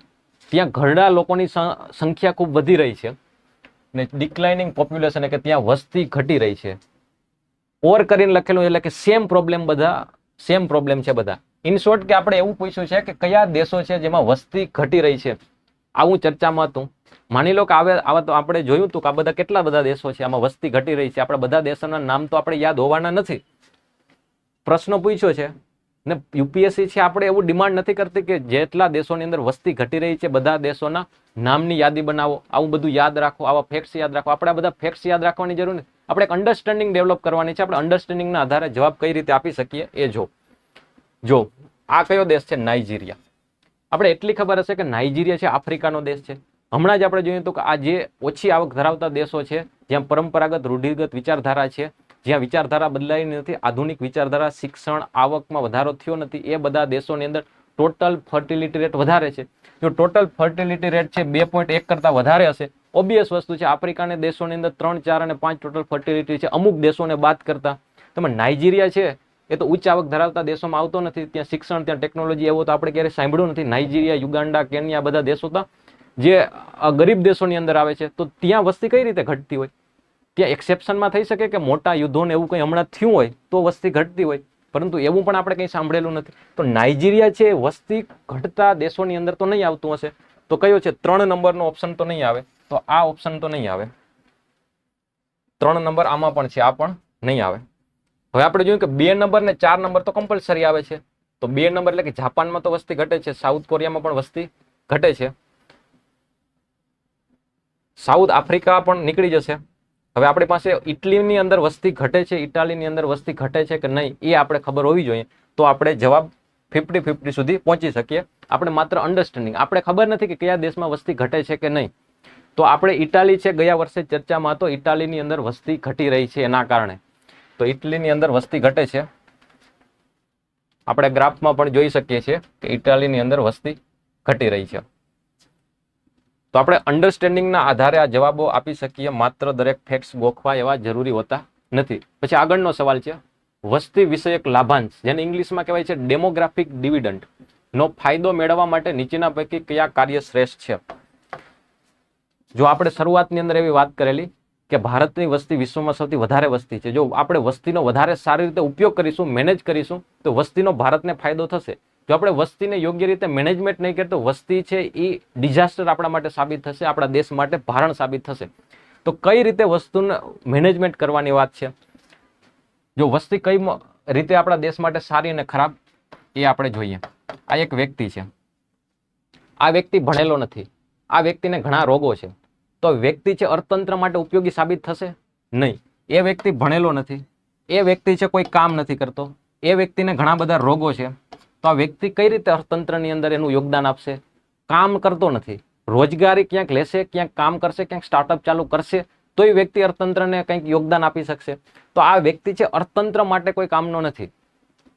ત્યાં ઘરડા લોકોની સંખ્યા ખૂબ વધી રહી છે, ને ડિક્લાઇનિંગ પોપ્યુલેશન એટલે કે ત્યાં વસ્તી ઘટી રહી છે. ઓર કરીને લખેલું એટલે કે સેમ પ્રોબ્લેમ, બધા સેમ પ્રોબ્લેમ છે બધા. ઇન શોર્ટ કે આપણે એવું પૂછ્યું છે કે કયા દેશો છે જેમાં વસ્તી ઘટી રહી છે, આવું ચર્ચામાં હતું. માની લો કે આવા તો આપણે જોયું હતું કે આ બધા કેટલા બધા દેશો છે આમાં વસ્તી ઘટી રહી છે. આપણે બધા દેશોના નામ તો આપણે યાદ હોવાના નથી. પ્રશ્ન પૂછ્યો છે ને યુપીએસસી છે આપણે એવું ડિમાન્ડ નથી કરતી કે જેટલા દેશોની અંદર વસ્તી ઘટી રહી છે બધા દેશોના નામની યાદી બનાવો, આવું બધું યાદ રાખો, આવા ફેક્ટ્સ યાદ રાખો. આપણે આ બધા ફેક્ટ્સ યાદ રાખવાની જરૂર નથી. આપણે એક અન્ડરસ્ટેન્ડિંગ ડેવલપ કરવાની છે. આપણે અન્ડરસ્ટેન્ડિંગના આધારે જવાબ કઈ રીતે આપી શકીએ એ જો આ કયો દેશ છે, નાઇજીરિયા. આપણે એટલી ખબર હશે કે નાઇજીરિયા છે આફ્રિકાનો દેશ છે. હમણાં જ આપણે જોયું તો કે આ જે ઓછી આવક ધરાવતા દેશો છે, જ્યાં પરંપરાગત રૂઢિગત વિચારધારા છે, જ્યાં વિચારધારા બદલાઈ નથી, આધુનિક વિચારધારા, શિક્ષણ, આવકમાં વધારો થયો નથી, એ બધા દેશોની અંદર ટોટલ ફર્ટિલિટી રેટ વધારે છે. જો ટોટલ ફર્ટિલિટી રેટ છે 2.1 કરતા વધારે હશે, ઓબ્વિયસ વસ્તુ છે આફ્રિકાના દેશોની અંદર 3, 4 અને 5 ટોટલ ફર્ટિલિટી છે અમુક દેશોને બાદ કરતા. તમે નાઇજીરિયા છે એ તો ઉચ્ચ આવક ધરાવતા દેશોમાં આવતો નથી, ત્યાં શિક્ષણ, ત્યાં ટેકનોલોજી એવો તો આપણે ક્યારેય સાંભળ્યું નથી. નાઇજીરિયા, યુગાન્ડા, કેન્યા બધા દેશો તો જે ગરીબ દેશોની અંદર આવે છે, તો ત્યાં વસ્તી કઈ રીતે ઘટતી હોય? ત્યાં એક્સેપ્શનમાં થઈ શકે કે મોટા યુદ્ધોને એવું કંઈ હમણાં થયું હોય તો વસ્તી ઘટતી હોય, પરંતુ એવું પણ આપણે કંઈ સાંભળેલું નથી. તો નાઇજીરિયા છે વસ્તી ઘટતા દેશોની અંદર તો નહીં આવતું હશે. તો કયો છે 3 નંબરનો ઓપ્શન તો નહીં આવે. તો આ ઓપ્શન તો નહીં આવે. 3 નંબર આમાં પણ છે, આ પણ નહીં આવે. હવે આપણે જોયું કે 2 નંબર ને 4 નંબર તો કમ્પલસરી આવે છે. તો 2 નંબર એટલે કે જાપાનમાં તો વસ્તી ઘટે છે, સાઉથ કોરિયામાં પણ વસ્તી ઘટે છે, સાઉથ આફ્રિકા પણ નીકળી જશે. હવે આપણી પાસે ઇટલીની અંદર વસ્તી ઘટે છે, ઇટાલીની અંદર વસ્તી ઘટે છે કે નહીં એ આપણે ખબર હોવી જોઈએ. તો આપણે જવાબ 50-50 સુધી પહોંચી શકીએ. આપણે માત્ર અન્ડરસ્ટેન્ડિંગ, આપણે ખબર નથી કે કયા દેશમાં વસ્તી ઘટે છે કે નહીં. તો આપણે ઇટાલી છે, ગયા વર્ષે ચર્ચામાં હતો, ઇટાલીની અંદર વસ્તી ઘટી રહી છે એના કારણે. તો ઇટલીની અંદર વસ્તી ઘટે છે. આપણે ગ્રાફમાં પણ જોઈ શકીએ છીએ કે ઇટાલીની અંદર વસ્તી ઘટી રહી છે. તો આપણે અન્ડરસ્ટેન્ડિંગના આધારે આ જવાબો આપી શકીએ, માત્ર દરેક ફેક્ટ્સ ગોખવા એવા જરૂરી હોતા નથી. પછી આગળનો સવાલ છે વસ્તી વિષયક લાભાંશ, જેને ઇંગ્લિશમાં કહેવાય છે ડેમોગ્રાફિક ડિવિડન્ડ, નો ફાયદો મેળવવા માટે નીચેના પૈકી કયા કાર્ય શ્રેષ્ઠ છે? જો આપણે શરૂઆતની અંદર એવી વાત કરેલી કે ભારતની વસ્તી વિશ્વમાં સૌથી વધારે વસ્તી છે. જો આપણે વસ્તીનો વધારે સારી રીતે ઉપયોગ કરીશું, મેનેજ કરીશું, તો વસ્તીનો ભારતને ફાયદો થશે. જો આપણે વસ્તીને યોગ્ય રીતે મેનેજમેન્ટ નહીં કરીએ તો વસ્તી છે એ ડિઝાસ્ટર આપણા માટે સાબિત થશે, આપણા દેશ માટે ભારણ સાબિત થશે. તો કઈ રીતે વસ્તુને મેનેજમેન્ટ કરવાની વાત છે. જો વસ્તી કઈ રીતે આપણા દેશ માટે સારી અને ખરાબ એ આપણે જોઈએ. આ એક વ્યક્તિ છે, આ વ્યક્તિ ભણેલો નથી, આ વ્યક્તિને ઘણા રોગો છે, તો વ્યક્તિ છે અર્થતંત્ર માટે ઉપયોગી સાબિત થશે નહીં. એ વ્યક્તિ ભણેલો નથી, એ વ્યક્તિ છે કોઈ કામ નથી કરતો, એ વ્યક્તિને ઘણા બધા રોગો છે, તો આ વ્યક્તિ કઈ રીતે અર્થતંત્રની અંદર એનું યોગદાન આપશે? કામ કરતો નથી, રોજગારી ક્યાંક લેશે, ક્યાંક કામ કરશે, ક્યાંક સ્ટાર્ટઅપ ચાલુ કરશે, તો એ વ્યક્તિ અર્થતંત્રને કંઈક યોગદાન આપી શકશે. તો આ વ્યક્તિ છે અર્થતંત્ર માટે કોઈ કામનો નથી.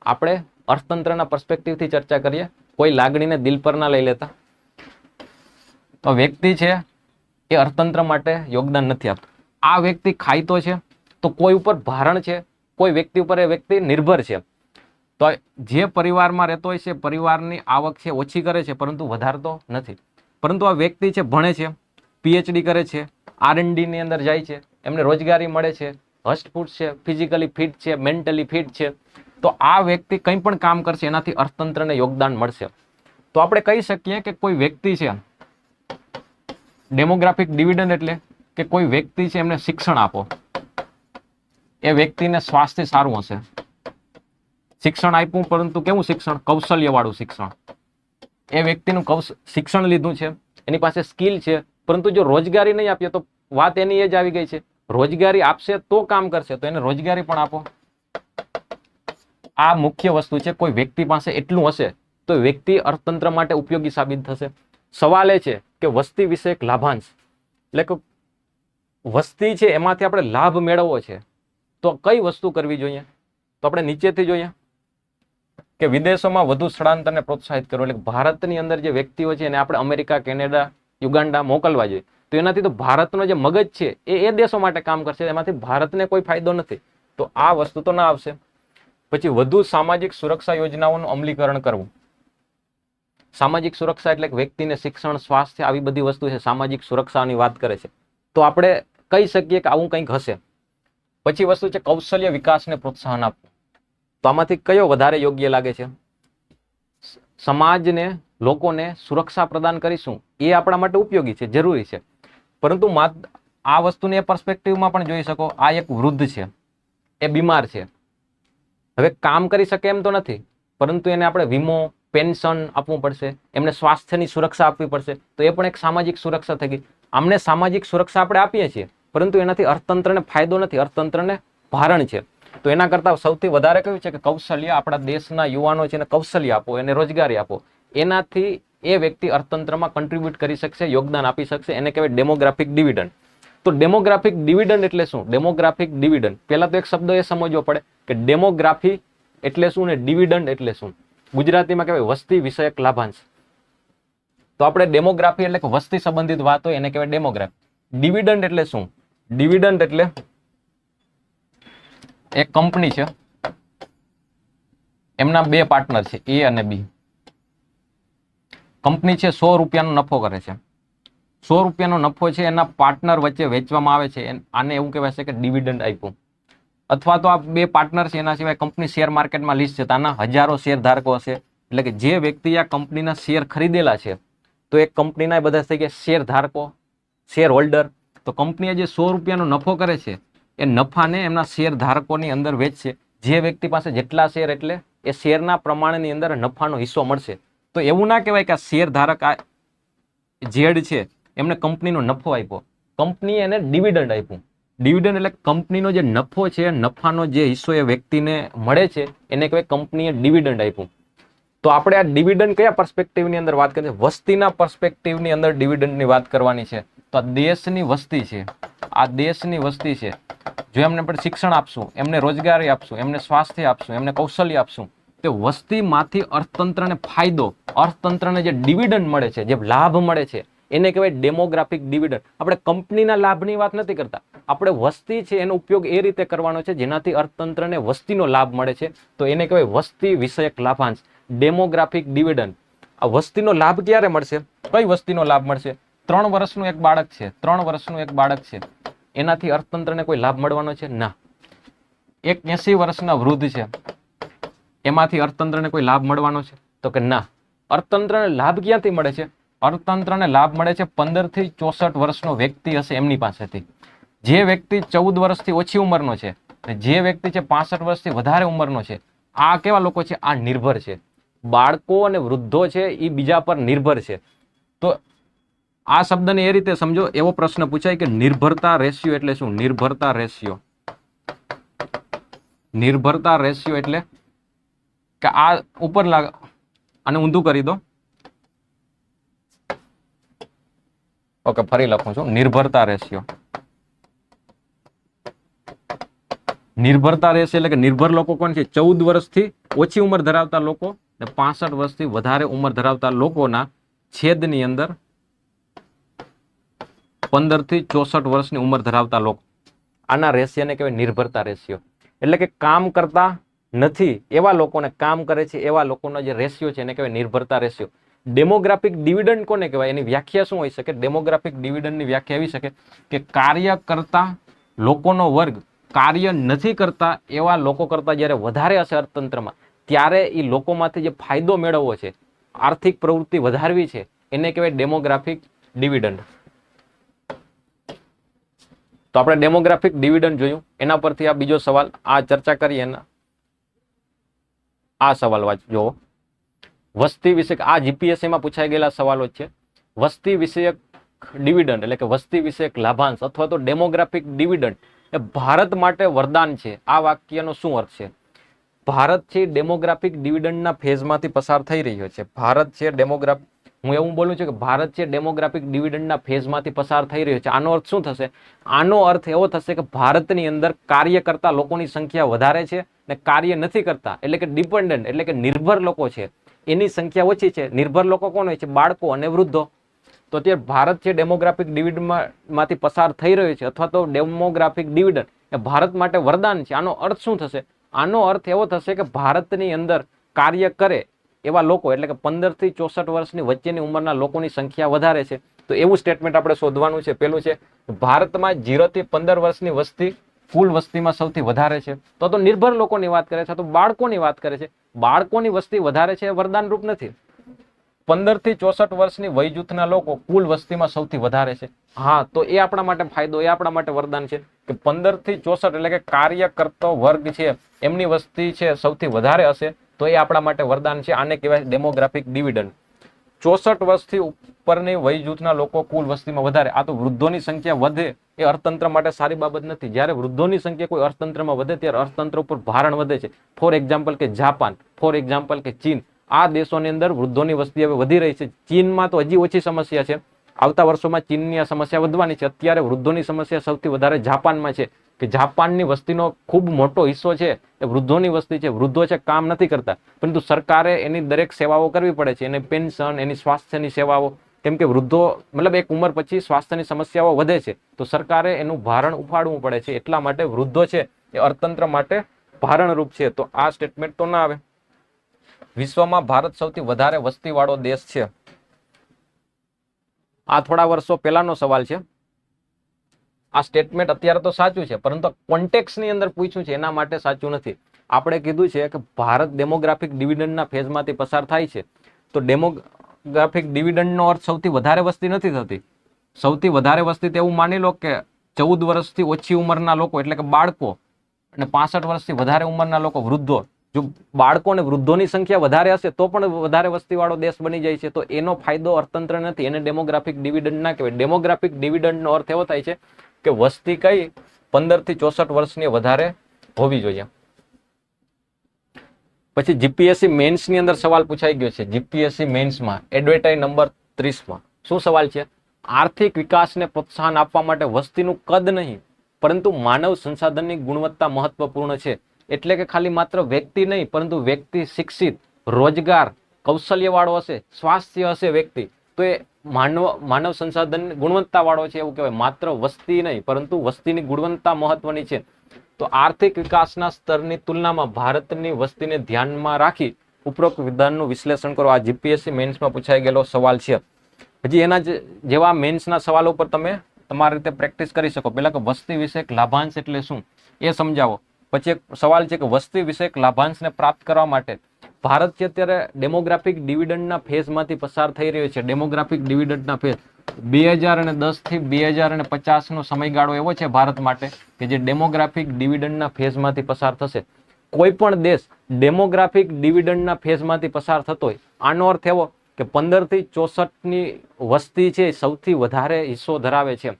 આપણે અર્થતંત્રના પર્સ્પેક્ટિવથી ચર્ચા કરીએ, કોઈ લાગણીને દિલ પર ના લઈ લેતા. તો વ્યક્તિ છે એ અર્થતંત્ર માટે યોગદાન નથી આપતું. આ વ્યક્તિ ખાઈતો છે, તો કોઈ ઉપર ભારણ છે, કોઈ વ્યક્તિ ઉપર એ વ્યક્તિ નિર્ભર છે. તો જે પરિવારમાં રહેતો હોય છે પરિવારની આવક છે ઓછી કરે છે પરંતુ વધારતો નથી. પરંતુ આ વ્યક્તિ છે ભણે છે, પીએચડી કરે છે, R&D ની અંદર જાય છે, એમને રોજગારી મળે છે, હસ્તપુષ્ટ છે, ફિઝિકલી ફિટ છે, મેન્ટલી ફિટ છે, તો આ વ્યક્તિ કંઈ પણ કામ કરશે એનાથી અર્થતંત્રને યોગદાન મળશે. તો આપણે કહી શકીએ કે કોઈ વ્યક્તિ છે, ડેમોગ્રાફિક ડિવિડન્ડ એટલે કે કોઈ વ્યક્તિ છે એમને શિક્ષણ આપો, એ વ્યક્તિને સ્વાસ્થ્ય સારું હશે. શિક્ષણ આપ્યું, પરંતુ કેવું શિક્ષણ? કૌશલ્ય વાળું શિક્ષણ. એ વ્યક્તિનું શિક્ષણ લીધું છે, એની પાસે સ્કિલ છે, પરંતુ જો રોજગારી નહીં આપીએ તો વાત એની એ જ આવી ગઈ છે. રોજગારી આપશે તો કામ કરશે, તો એને રોજગારી પણ આપો. આ મુખ્ય વસ્તુ છે. કોઈ વ્યક્તિ પાસે એટલું હશે તો વ્યક્તિ અર્થતંત્ર માટે ઉપયોગી સાબિત થશે. સવાલ એ છે કે વસ્તી વિશે એક લાભાંશ, એટલે કે વસ્તી છે એમાંથી આપણે લાભ મેળવવો છે, તો કઈ વસ્તુ કરવી જોઈએ? તો આપણે નીચેથી જોઈએ કે વિદેશોમાં વધુ સ્થળાંતરને પ્રોત્સાહિત કરવું. એટલે ભારતની અંદર જે વ્યક્તિઓ છે એને આપણે અમેરિકા, કેનેડા, યુગાન્ડા મોકલવા જોઈએ. તો એનાથી તો ભારતનો જે મગજ છે એ દેશો માટે કામ કરશે, એમાંથી ભારતને કોઈ ફાયદો નથી. તો આ વસ્તુ તો ના આવશે. પછી વધુ સામાજિક સુરક્ષા યોજનાઓનું અમલીકરણ કરવું. સામાજિક સુરક્ષા એટલે વ્યક્તિને શિક્ષણ, સ્વાસ્થ્ય, આવી બધી વસ્તુ છે, સામાજિક સુરક્ષાની વાત કરે છે. તો આપણે કહી શકીએ કે આવું કંઈક હશે. પછી વસ્તુ છે કૌશલ્ય વિકાસને પ્રોત્સાહન આપવું. તો આમાંથી કયો વધારે યોગ્ય લાગે છે? સમાજને, લોકોને સુરક્ષા પ્રદાન કરીશું એ આપણા માટે ઉપયોગી છે, જરૂરી છે. પરંતુ આ વસ્તુને એ પર્સપેક્ટિવમાં પણ જોઈ શકો. આ એક વૃદ્ધ છે, એ બીમાર છે, હવે કામ કરી શકે એમ તો નથી, પરંતુ એને આપણે વીમો, પેન્શન આપવું પડશે, એમને સ્વાસ્થ્યની સુરક્ષા આપવી પડશે. તો એ પણ એક સામાજિક સુરક્ષા થઈ ગઈ. આમને સામાજિક સુરક્ષા આપણે આપીએ છીએ, પરંતુ એનાથી અર્થતંત્રને ફાયદો નથી, અર્થતંત્રને ભારણ છે. તો એના કરતાં સૌથી વધારે કયું છે કે કૌશલ્ય, આપણા દેશના યુવાનો છે એને કૌશલ્ય આપો, એને રોજગારી આપો. એનાથી એ વ્યક્તિ અર્થતંત્રમાં કન્ટ્રીબ્યુટ કરી શકશે, યોગદાન આપી શકશે. એને કહેવાય ડેમોગ્રાફિક ડિવિડન્ડ. તો ડેમોગ્રાફિક ડિવિડન્ડ એટલે શું? ડેમોગ્રાફિક ડિવિડન્ડ પહેલા તો એક શબ્દ એ સમજવો પડે કે ડેમોગ્રાફી એટલે શું ને ડિવિડન્ડ એટલે શું. ગુજરાતીમાં કહેવાય વસ્તી વિષયક લાભાંશ. તો આપણે ડેમોગ્રાફી એટલે કે વસ્તી સંબંધિત વાત હોય એને કહેવાય ડેમોગ્રાફી. ડિવિડન્ડ એટલે શું? ડિવિડન્ડ એટલે એક કંપની છે, એમના બે પાર્ટનર છે, એ અને બી. કંપની છે 100 રૂપિયાનો નફો કરે છે. 100 રૂપિયાનો નફો છે એના પાર્ટનર વચ્ચે વેચવામાં આવે છે. આને એવું કહેવાય છે કે ડિવિડન્ડ આપ્યું. અથવા તો આ બે પાર્ટનર છે, એના સિવાય કંપની શેર માર્કેટમાં લિસ્ટ છે, આના હજારો શેર ધારકો હશે. એટલે કે જે વ્યક્તિ આ કંપનીના શેર ખરીદેલા છે, તો એ કંપનીના બધા થઈ ગયા શેર ધારકો, શેર હોલ્ડર. તો કંપનીએ જે 100 રૂપિયાનો નફો કરે છે એ નફાને એમના શેર ધારકોની અંદર વેચશે. જે વ્યક્તિ પાસે જેટલા શેર એટલે એ શેરના પ્રમાણની અંદર નફાનો હિસ્સો મળશે. તો એવું ના કહેવાય કે આ શેર ધારક આ જેડ છે એમને કંપનીનો નફો આપ્યો, કંપનીએ એને ડિવિડન્ડ આપ્યું. ડિવિડન્ડ એટલે કંપનીનો જે નફો છે, નફાનો જે હિસ્સો એ વ્યક્તિને મળે છે એને કહેવાય કંપનીએ ડિવિડન્ડ આપ્યું. તો આપણે આ ડિવિડન્ડ કયા પર્સપેક્ટિવની અંદર વાત કરીએ? વસ્તીના પર્સપેક્ટિવની અંદર ડિવિડન્ડની વાત કરવાની છે. તો આ દેશની વસ્તી છે, આ દેશની વસ્તી છે. જો એમને આપણે શિક્ષણ આપશું, એમને રોજગારી આપશું, એમને સ્વાસ્થ્ય આપશું, એમને કૌશલ્ય આપશું, તો વસ્તીમાંથી અર્થતંત્રને ફાયદો, અર્થતંત્રને જે ડિવિડન્ડ મળે છે, જે લાભ મળે છે, એને કહેવાય ડેમોગ્રાફિક ડિવિડન્ડ. આપણે કંપનીના લાભની વાત નથી કરતા, આપણે વસ્તી છે એનો ઉપયોગ એ રીતે કરવાનો છે જેનાથી અર્થતંત્રને વસ્તીનો લાભ મળે છે. તો એને કહેવાય વસ્તી વિષયક લાભાંશ, ડેમોગ્રાફિક ડિવિડન્ડ. આ વસ્તીનો લાભ ક્યારે મળશે? કઈ વસ્તીનો લાભ મળશે? 3 વર્ષનું એક બાળક છે, 3 વર્ષનું એક બાળક છે, એનાથી અર્થતંત્રને કોઈ લાભ મળવાનો છે? ના. એક 80 વર્ષના વૃદ્ધ છે, એમાંથી અર્થતંત્રને કોઈ લાભ મળવાનો છે? તો કે ના. અર્થતંત્રને લાભ ક્યાંથી મળે છે? અર્થતંત્રને લાભ મળે છે 15 થી 64 વર્ષનો વ્યક્તિ હશે એમની પાસેથી. જે વ્યક્તિ 14 વર્ષથી ઓછી ઉંમરનો છે, જે વ્યક્તિ છે 65 વર્ષથી વધારે ઉંમરનો છે, આ કેવા લોકો છે? આ નિર્ભર છે. બાળકો અને વૃદ્ધો છે એ બીજા પર નિર્ભર છે. તો આ શબ્દને એ રીતે સમજો, એવો પ્રશ્ન પૂછાય કે નિર્ભરતા રેશિયો એટલે શું? નિર્ભરતા રેશિયો, નિર્ભરતા રેશિયો એટલે કે આ ઉપર અને ઊંધું કરી દો. ઓકે, ફરી લખું છું. નિર્ભરતા રેશિયો, નિર્ભરતા રેશિયો એટલે કે નિર્ભર લોકો કોણ છે? 14 વર્ષથી ઓછી ઉંમર ધરાવતા લોકો અને 65 વર્ષથી વધારે ઉંમર ધરાવતા લોકોના છેદની અંદર 15 થી 64 વર્ષની ઉંમર ધરાવતા લોકો, આના રેશિયોને કહેવાય નિર્ભરતા રેશિયો. એટલે કે કામ કરતા નથી એવા લોકોને કામ કરે છે એવા લોકોનો જે રેશિયો છે એને કહેવાય નિર્ભરતા રેશિયો. ડેમોગ્રાફિક ડિવિડન્ડ કોને કહેવાય? એની વ્યાખ્યા શું હોઈ શકે? ડેમોગ્રાફિક ડિવિડન્ડની વ્યાખ્યા એવી શકે કે કાર્ય કરતા લોકોનો વર્ગ કાર્ય નથી કરતા એવા લોકો કરતા જ્યારે વધારે હશે અર્થતંત્રમાં, ત્યારે એ લોકોમાંથી જે ફાયદો મેળવવો છે, આર્થિક પ્રવૃત્તિ વધારવી છે, એને કહેવાય ડેમોગ્રાફિક ડિવિડન્ડ. તો આપણે ડેમોગ્રાફિક ડિવિડન્ડ જોયું, એના પરથી આ બીજો સવાલ આ ચર્ચા કરીએ. એના આ સવાલ જોવો, વસ્તી વિશે. આ જીપીએસસીમાં પૂછાઈ ગયેલા સવાલો છે. વસ્તી વિષયક ડિવિડન્ડ એટલે કે વસ્તી વિષયક લાભાંશ અથવા તો ડેમોગ્રાફિક ડિવિડન્ડ એ ભારત માટે વરદાન છે. આ વાક્યનો શું અર્થ છે? ભારત છે ડેમોગ્રાફિક ડિવિડન્ડના ફેઝમાંથી પસાર થઈ રહ્યો છે. ભારત છે હું એવું બોલું છું કે ભારત છે ડેમોગ્રાફિક ડિવિડન્ડના ફેઝમાંથી પસાર થઈ રહ્યો છે. આનો અર્થ શું થશે? આનો અર્થ એવો થશે કે ભારતની અંદર કાર્ય કરતા લોકોની સંખ્યા વધારે છે ને કાર્ય નથી કરતા એટલે કે ડિપેન્ડન્ટ એટલે કે નિર્ભર લોકો છે એની સંખ્યા ઓછી છે. નિર્ભર લોકો કોણ હોય છે? બાળકો અને વૃદ્ધો. તો અત્યારે ભારત છે ડેમોગ્રાફિક ડિવિડન્ડમાંથી પસાર થઈ રહ્યો છે અથવા તો ડેમોગ્રાફિક ડિવિડન્ડ એ ભારત માટે વરદાન છે. આનો અર્થ શું થશે? આનો અર્થ એવો થશે કે ભારતની અંદર કાર્ય કરે એવા લોકો એટલે કે 15 થી 64 વર્ષની વચ્ચેની ઉંમરના લોકોની સંખ્યા વધારે છે. તો એવું સ્ટેટમેન્ટ આપણે શોધવાનું છે. પેલું છે ભારતમાં 0 થી 15 વર્ષની વસ્તી કુલ વસ્તીમાં સૌથી વધારે છે. તો નિર્ભર લોકોની વાત કરે છે, તો બાળકોની વાત કરે છે. બાળકોની વસ્તી વધારે છે એ વરદાન રૂપ નથી. 15 થી 64 વર્ષની વય જૂથના લોકો કુલ વસ્તીમાં સૌથી વધારે છે. હા, તો એ આપણા માટે ફાયદો, એ આપણા માટે વરદાન છે કે 15 થી 64 એટલે કે કાર્ય કરતો વર્ગ છે એમની વસ્તી છે સૌથી વધારે હશે, તો એ આપણા માટે વરદાન છે. આને કહેવાય ડેમોગ્રાફિક ડિવિડન્ડ. 64 વર્ષથી ઉપરની વય જૂથના લોકો કુલ વસ્તીમાં વધારે. આ તો વૃદ્ધોની સંખ્યા વધે એ અર્થતંત્ર માટે સારી બાબત નથી. જ્યારે વૃદ્ધોની સંખ્યા કોઈ અર્થતંત્રમાં વધે ત્યારે અર્થતંત્ર ઉપર ભારણ વધે છે. ફોર એક્ઝામ્પલ કે જાપાન, ફોર એક્ઝામ્પલ કે ચીન. આ દેશોની અંદર વૃદ્ધોની વસ્તી હવે વધી રહી છે. ચીનમાં તો હજી ઓછી સમસ્યા છે. આવતા વર્ષોમાં ચીનની આ સમસ્યા વધવાની છે. અત્યારે વૃદ્ધોની સમસ્યા સૌથી વધારે જાપાનમાં છે કે જાપાનની વસ્તીનો ખૂબ મોટો હિસ્સો છે એ વૃદ્ધોની વસ્તી છે. વૃદ્ધો છે કામ નથી કરતા, પરંતુ સરકારે એની દરેક સેવાઓ કરવી પડે છે. એની પેન્શન, એની સ્વાસ્થ્યની સેવાઓ, કેમ કે વૃદ્ધો મતલબ એક ઉંમર પછી સ્વાસ્થ્યની સમસ્યાઓ વધે છે, તો સરકારે એનું ભારણ ઉપાડવું પડે છે. એટલા માટે વૃદ્ધો છે એ અર્થતંત્ર માટે ભારણરૂપ છે. તો આ સ્ટેટમેન્ટ તો ના આવે. વિશ્વમાં ભારત સૌથી વધારે વસ્તીવાળો દેશ છે. આ થોડા વર્ષો પહેલાનો સવાલ છે. આ સ્ટેટમેન્ટ અત્યારે તો સાચું છે, પરંતુ કોન્ટેક્સની અંદર પૂછ્યું છે એના માટે સાચું નથી. આપણે કીધું છે કે ભારત ડેમોગ્રાફિક ડિવિડન્ડના ફેઝમાંથી પસાર થાય છે. તો ડેમોગ્રાફિક ડિવિડન્ડનો અર્થ સૌથી વધારે વસ્તી નથી થતી. સૌથી વધારે વસ્તી તો એવું માની લો કે 14 વર્ષથી ઓછી ઉંમરના લોકો એટલે કે બાળકો અને 65 વર્ષથી વધારે ઉંમરના લોકો વૃદ્ધો. જો બાળકો અને વૃદ્ધોની સંખ્યા વધારે હશે તો પણ વધારે વસ્તીવાળો દેશ બની જાય છે. તો એનો ફાયદો અર્થતંત્ર નથી. એને ડેમોગ્રાફિક ડિવિડન્ડ ના કહેવાય. ડેમોગ્રાફિક ડિવિડન્ડનો અર્થ એવો થાય છે કે વસ્તી કઈ 15 થી 64 વર્ષની વધારે હોવી જોઈએ. પછી જીપીએસસી મેન્સની અંદર સવાલ પૂછાઈ ગયો છે. જીપીએસસી મેન્સમાં એડવર્ટાઇઝ નંબર 30માં શું સવાલ છે? આર્થિક વિકાસને પ્રોત્સાહન આપવા માટે વસ્તીનું કદ નહીં પરંતુ માનવ સંસાધનની ગુણવત્તા મહત્વપૂર્ણ છે. એટલે કે ખાલી માત્ર વ્યક્તિ નહીં, પરંતુ વ્યક્તિ શિક્ષિત, રોજગાર, કૌશલ્યવાળો હશે, સ્વાસ્થ્ય હશે વ્યક્તિ, તો એ માનવ સંસાધન ગુણવત્તા વાળો છે એવું કહેવાય. માત્ર વસ્તી નહીં, પરંતુ વસ્તીની ગુણવત્તા મહત્વની છે. તો આર્થિક વિકાસના સ્તરની તુલનામાં ભારતની વસ્તીને ધ્યાનમાં રાખી ઉપરોક્ત વિધાનનું વિશ્લેષણ કરો. આ જીપીએસસી મેન્સમાં પૂછાઈ ગયેલો સવાલ છે. હજી એના જેવા મેન્સના સવાલો પર તમે તમારી રીતે પ્રેક્ટિસ કરી શકો. પહેલા કે વસ્તી વિષયક લાભાંશ એટલે શું એ સમજાવો. પછી એક સવાલ છે કે વસ્તી વિષયક લાભાંશને પ્રાપ્ત કરવા માટે ભારત છે અત્યારે ડેમોગ્રાફિક ડિવિડન્ડના ફેઝમાંથી પસાર થઈ રહ્યો છે. ડેમોગ્રાફિક ડિવિડન્ડના ફેઝ 2010 થી 2050 નો સમયગાળો એવો છે ભારત માટે કે જે ડેમોગ્રાફિક ડિવિડન્ડના ફેઝમાંથી પસાર થશે. કોઈ પણ દેશ ડેમોગ્રાફિક ડિવિડન્ડના ફેઝમાંથી પસાર થતો હોય, આનો અર્થ એવો કે 15 થી 64ની વસ્તી છે સૌથી વધારે હિસ્સો ધરાવે છે.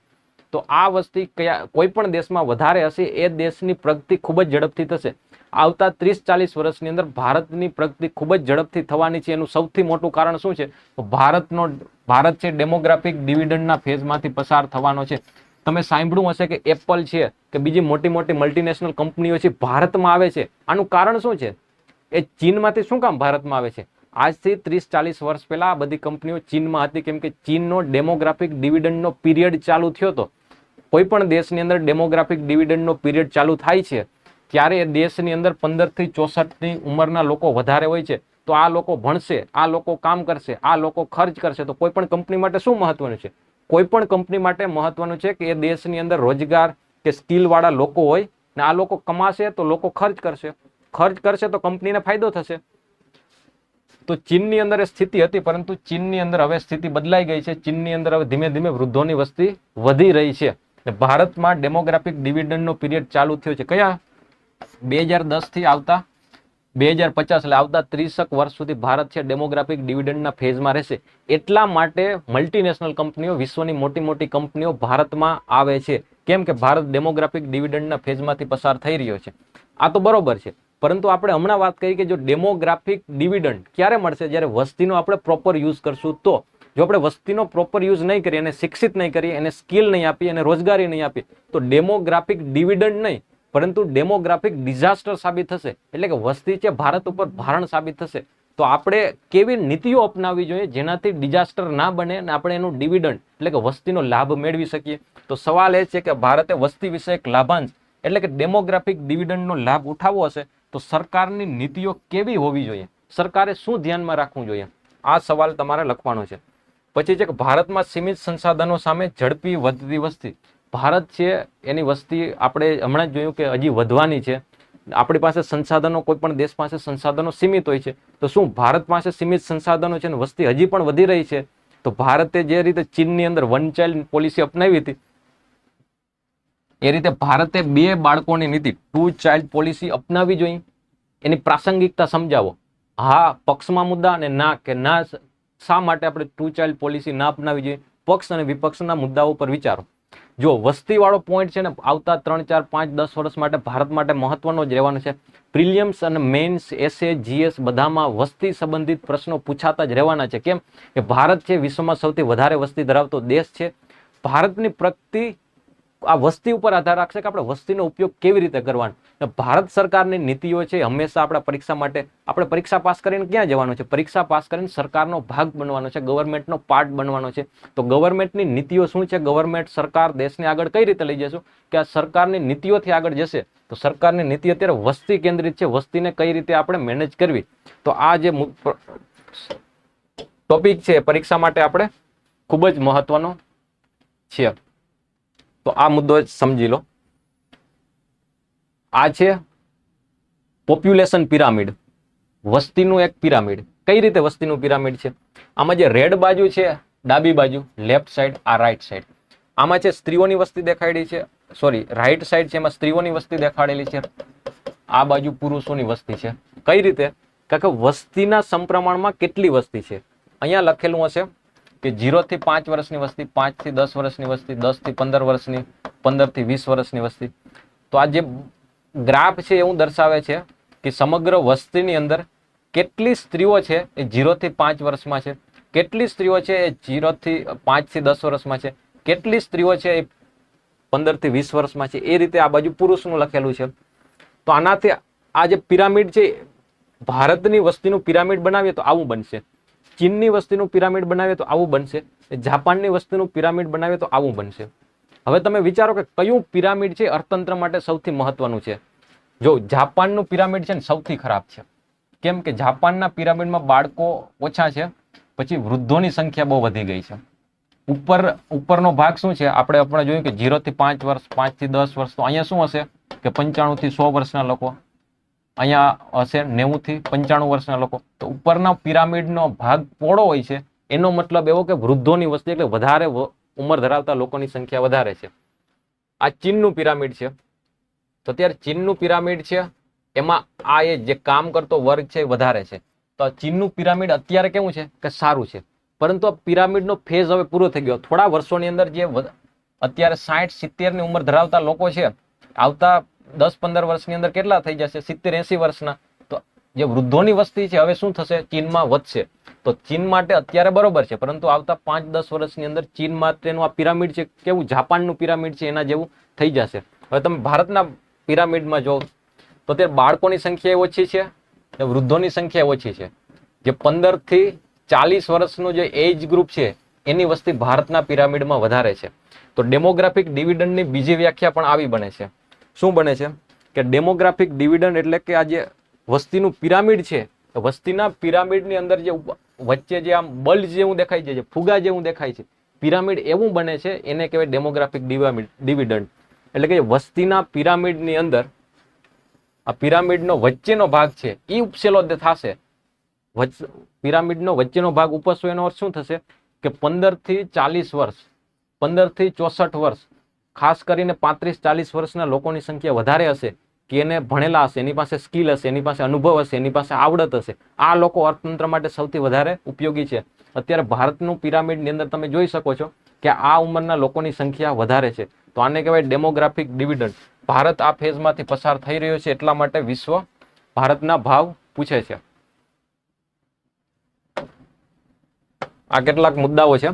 તો આ વસ્તી કોઈ પણ દેશમાં વધારે હશે એ દેશની પ્રગતિ ખૂબ જ ઝડપથી થશે. આવતા 30-40 વર્ષની અંદર ભારતની પ્રગતિ ખૂબ જ ઝડપથી થવાની છે. એનું સૌથી મોટું કારણ શું છે? ભારત છે ડેમોગ્રાફિક ડિવિડન્ડના ફેઝમાંથી પસાર થવાનો છે. તમે સાંભળ્યું હશે કે એપલ છે કે બીજી મોટી મોટી મલ્ટીનેશનલ કંપનીઓ છે ભારતમાં આવે છે. આનું કારણ શું છે? એ ચીનમાંથી શું કામ ભારતમાં આવે છે? આજથી 30-40 વર્ષ પહેલા આ બધી કંપનીઓ ચીનમાં હતી, કેમ કે ચીનનો ડેમોગ્રાફિક ડિવિડન્ડનો પીરિયડ ચાલુ થયો હતો. કોઈ પણ દેશની અંદર ડેમોગ્રાફિક ડિવિડન્ડનો પીરિયડ ચાલુ થાય છે ત્યારે એ દેશની અંદર 15 થી 64ની ઉંમરના લોકો વધારે હોય છે. તો આ લોકો ભણશે, આ લોકો કામ કરશે, આ લોકો ખર્ચ કરશે. તો કોઈ પણ કંપની માટે શું મહત્વનું છે? કોઈ પણ કંપની માટે મહત્વનું છે કે એ દેશની અંદર રોજગાર કે સ્કિલ વાળા લોકો હોય ને આ લોકો કમાશે તો લોકો ખર્ચ કરશે. ખર્ચ કરશે તો કંપનીને ફાયદો થશે. તો ચીનની અંદર એ સ્થિતિ હતી, પરંતુ ચીનની અંદર હવે સ્થિતિ બદલાઈ ગઈ છે. ચીનની અંદર હવે ધીમે ધીમે વૃદ્ધોની વસ્તી વધી રહી છે. ને ભારતમાં ડેમોગ્રાફિક ડિવિડન્ડનો પીરિયડ ચાલુ થયો છે કયા 2010 થી આવતા 2050 એટલે આવતા 30 વર્ષ સુધી ભારત છે ડેમોગ્રાફિક ડિવિડન્ડના ફેઝમાં રહેશે. એટલા માટે મલ્ટીનેશનલ કંપનીઓ, વિશ્વની મોટી મોટી કંપનીઓ ભારતમાં આવે છે. કેમ કે ભારત ડેમોગ્રાફિક ડિવિડન્ડના ફેઝમાંથી પસાર થઈ રહ્યો છે. આ તો બરોબર છે, પરંતુ આપણે હમણાં વાત કરી કે જો ડેમોગ્રાફિક ડિવિડન્ડ ક્યારે મળશે, જ્યારે વસ્તીનો આપણે પ્રોપર યુઝ કરશું. તો જો આપણે વસ્તીનો પ્રોપર યુઝ નહીં કરીએ, એને શિક્ષિત નહીં કરીએ, એને સ્કિલ નહીં આપીએ, એને રોજગારી નહીં આપીએ, તો ડેમોગ્રાફિક ડિવિડન્ડ નહીં પરંતુ ડેમોગ્રાફિક ડિઝાસ્ટર સાબિત થશે. એટલે કે વસ્તી છે ભારત ઉપર ભારણ સાબિત થશે. તો આપણે કેવી નીતિઓ અપનાવવી જોઈએ જેનાથી ડિઝાસ્ટર ના બને અને આપણે એનું ડિવિડન્ડ એટલે કે વસ્તીનો લાભ મેળવી શકીએ. તો સવાલ એ છે કે ભારતે વસ્તી વિષયક લાભાંશ એટલે કે ડેમોગ્રાફિક ડિવિડન્ડનો લાભ ઉઠાવવો હશે તો સરકારની નીતિઓ કેવી હોવી જોઈએ, સરકારે શું ધ્યાનમાં રાખવું જોઈએ, આ સવાલ તમારે લખવાનો છે. પછી છે કે ભારતમાં સીમિત સંસાધનો સામે ઝડપી વધતી વસ્તી. ભારત છે એની વસ્તી આપણે હમણાં જ જોયું કે હજી વધવાની છે. આપણી પાસે સંસાધનો, કોઈ પણ દેશ પાસે સંસાધનો સીમિત હોય છે. તો શું ભારત પાસે સીમિત સંસાધનો છે અને વસ્તી હજી પણ વધી રહી છે? તો ભારતે જે રીતે ચીનની અંદર વન ચાઇલ્ડ પોલિસી અપનાવી હતી એ રીતે ભારતે 2 બાળકોની નીતિ, 2 ચાઇલ્ડ પોલિસી અપનાવવી જોઈએ. એની પ્રાસંગિકતા સમજાવો. હા પક્ષમાં મુદ્દા અને ના કે ના શા માટે આપણે 2 ચાઇલ્ડ પોલિસી ના અપનાવી જોઈએ, પક્ષ અને વિપક્ષના મુદ્દાઓ પર વિચારો. જો વસ્તીવાળો પોઈન્ટ છે ને આવતા 3, 4, 5, 10 વર્ષ માટે ભારત માટે મહત્વનો જ રહેવાનો છે. પ્રિલિયમ્સ અને મેઇન્સ, એસએ, જીએસ બધામાં વસ્તી સંબંધિત પ્રશ્નો પૂછાતા જ રહેવાના છે. કેમ કે ભારત છે વિશ્વમાં સૌથી વધારે વસ્તી ધરાવતો દેશ છે. ભારતની પ્રગતિ આ વસ્તી ઉપર આધાર રાખશે કે આપણે વસ્તીનો ઉપયોગ કેવી રીતે કરવાનો. ભારત સરકારની નીતિઓ છે હંમેશા આપણા પરીક્ષા માટે, આપણે પરીક્ષા પાસ કરીને ક્યાં જવાનું છે, પરીક્ષા પાસ કરીને સરકારનો ભાગ બનવાનો છે, ગવર્મેન્ટનો પાર્ટ બનવાનો છે. તો ગવર્મેન્ટની નીતિઓ શું છે, ગવર્મેન્ટ સરકાર દેશને આગળ કઈ રીતે લઈ જશું કે આ સરકારની નીતિઓથી આગળ જશે. તો સરકારની નીતિ અત્યારે વસ્તી કેન્દ્રિત છે, વસ્તીને કઈ રીતે આપણે મેનેજ કરવી. તો આ જે ટોપિક છે પરીક્ષા માટે આપણે ખૂબ જ મહત્વનો છે. તો આ મુદ્દો સમજી લો. આ છે પોપ્યુલેશન પિરામિડ, વસ્તીનું એક પિરામિડ. કઈ રીતે વસ્તીનું પિરામિડ છે? આમાં જે રેડ બાજુ છે ડાબી બાજુ, લેફ્ટ સાઈડ, આ રાઈટ સાઈડ. આમાં છે સ્ત્રીઓની વસ્તી દેખાડેલી છે, સોરી રાઈટ સાઈડ છે એમાં સ્ત્રીઓની વસ્તી દેખાડેલી છે, આ બાજુ પુરુષોની વસ્તી છે. કઈ રીતે? કારણ કે વસ્તીના સમપ્રમાણમાં કેટલી વસ્તી છે અહીંયા લખેલું હશે કે 0 થી 5 વર્ષની વસ્તી, 5 થી 10 વર્ષની વસ્તી, 10 થી 15 વર્ષની, 15 થી 20 વર્ષની વસ્તી. તો આ જે ગ્રાફ છે એવું દર્શાવે છે કે સમગ્ર વસ્તીની અંદર કેટલી સ્ત્રીઓ છે એ 0 થી 5 વર્ષમાં છે, કેટલી સ્ત્રીઓ છે એ 0 થી 5 થી 10 વર્ષમાં છે, કેટલી સ્ત્રીઓ છે એ 15 થી 20 વર્ષમાં છે. એ રીતે આ બાજુ પુરુષનું લખેલું છે. તો આનાથી આ જે પિરામિડ છે, ભારતની વસ્તીનું પિરામિડ બનાવીએ તો આવું બનશે, ચીનની વસ્તીનું પિરામિડ બનાવીએ તો આવું બનશે, જાપાનની વસ્તીનું પિરામિડ બનાવીએ તો આવું બનશે. હવે તમે વિચારો કે કયું પિરામિડ છે અર્થતંત્ર માટે સૌથી મહત્વનું છે. જો જાપાનનું પિરામિડ છે ને સૌથી ખરાબ છે. કેમ કે જાપાનના પિરામિડમાં બાળકો ઓછા છે, પછી વૃદ્ધોની સંખ્યા બહુ વધી ગઈ છે. ઉપરનો ભાગ શું છે, આપણે જોયું કે 0 થી 5 વર્ષ, 5 થી 10 વર્ષ. તો અહીંયા શું હશે કે 95 થી 100 વર્ષના લોકો, અહીંયા હશે 90 થી 95 વર્ષના લોકો. તો ઉપરના પિરામિડનો ભાગ પહોળો હોય છે, એનો મતલબ એવો કે વૃદ્ધોની વસ્તી એટલે વધારે ઉંમર ધરાવતા લોકોની સંખ્યા વધારે છે. આ ચીનનું પિરામિડ છે. તો અત્યારે ચીનનું પિરામિડ છે એમાં આ એ જે કામ કરતો વર્ગ છે એ વધારે છે. તો ચીનનું પિરામિડ અત્યારે કેવું છે કે સારું છે, પરંતુ આ પિરામિડનો ફેઝ હવે પૂરો થઈ ગયો. થોડા વર્ષોની અંદર જે અત્યારે 60-70 ની ઉંમર ધરાવતા લોકો છે, આવતા 10-15 વર્ષની અંદર કેટલા થઈ જશે, 70-80 વર્ષના. તો જે વૃદ્ધોની વસ્તી છે હવે શું થશે, ચીનમાં વધશે. તો ચીન માટે અત્યારે બરોબર છે, પરંતુ આવતા 5-10 વર્ષની અંદર ચીન માટેનું આ પિરામિડ છે કેવું, જાપાનનું પિરામિડ છે એના જેવું થઈ જશે. હવે તમે ભારતના પિરામિડમાં જો તો અત્યારે બાળકોની સંખ્યા ઓછી છે, વૃદ્ધોની સંખ્યા ઓછી છે. જે 15 થી 40 વર્ષનું જે એજ ગ્રુપ છે એની વસ્તી ભારતના પિરામિડમાં વધારે છે. તો ડેમોગ્રાફિક ડિવિડન્ડની બીજી વ્યાખ્યા પણ આવી બને છે. શું બને છે કે ડેમોગ્રાફિક ડિવિડન્ડ એટલે કે આ જે વસ્તીનું પિરામિડ છે, વસ્તીના પિરામિડની અંદર જે વચ્ચે જે આમ બલ્જ જેવું દેખાય છે, જે ફુગા જેવું દેખાય છે, પિરામિડ એવું બને છે, એને કહેવાય ડેમોગ્રાફિક ડિવિડન્ડ. એટલે કે વસ્તીના પિરામિડની અંદર આ પિરામિડનો વચ્ચેનો ભાગ છે એ ઉપસેલો થશે. પિરામિડનો વચ્ચેનો ભાગ ઉપસવો એનો અર્થ શું થશે કે 15 થી 40 વર્ષ, 15 થી 64 વર્ષ ખાસ કરીને 35-40 વર્ષના લોકોની સંખ્યા વધારે હશે કે એને ભણેલા હશે, એની પાસે સ્કિલ હશે, એની પાસે અનુભવ હશે, એની પાસે આવડત હશે. આ લોકો અર્થતંત્ર માટે સૌથી વધારે ઉપયોગી છે. અત્યારે ભારતનું પિરામિડની અંદર તમે જોઈ શકો છો કે આ ઉંમરના લોકોની સંખ્યા વધારે છે. તો આને કહેવાય ડેમોગ્રાફિક ડિવિડન્ડ. ભારત આ ફેઝમાંથી પસાર થઈ રહ્યો છે, એટલા માટે વિશ્વ ભારતના ભાવ પૂછે છે. આ કેટલાક મુદ્દાઓ છે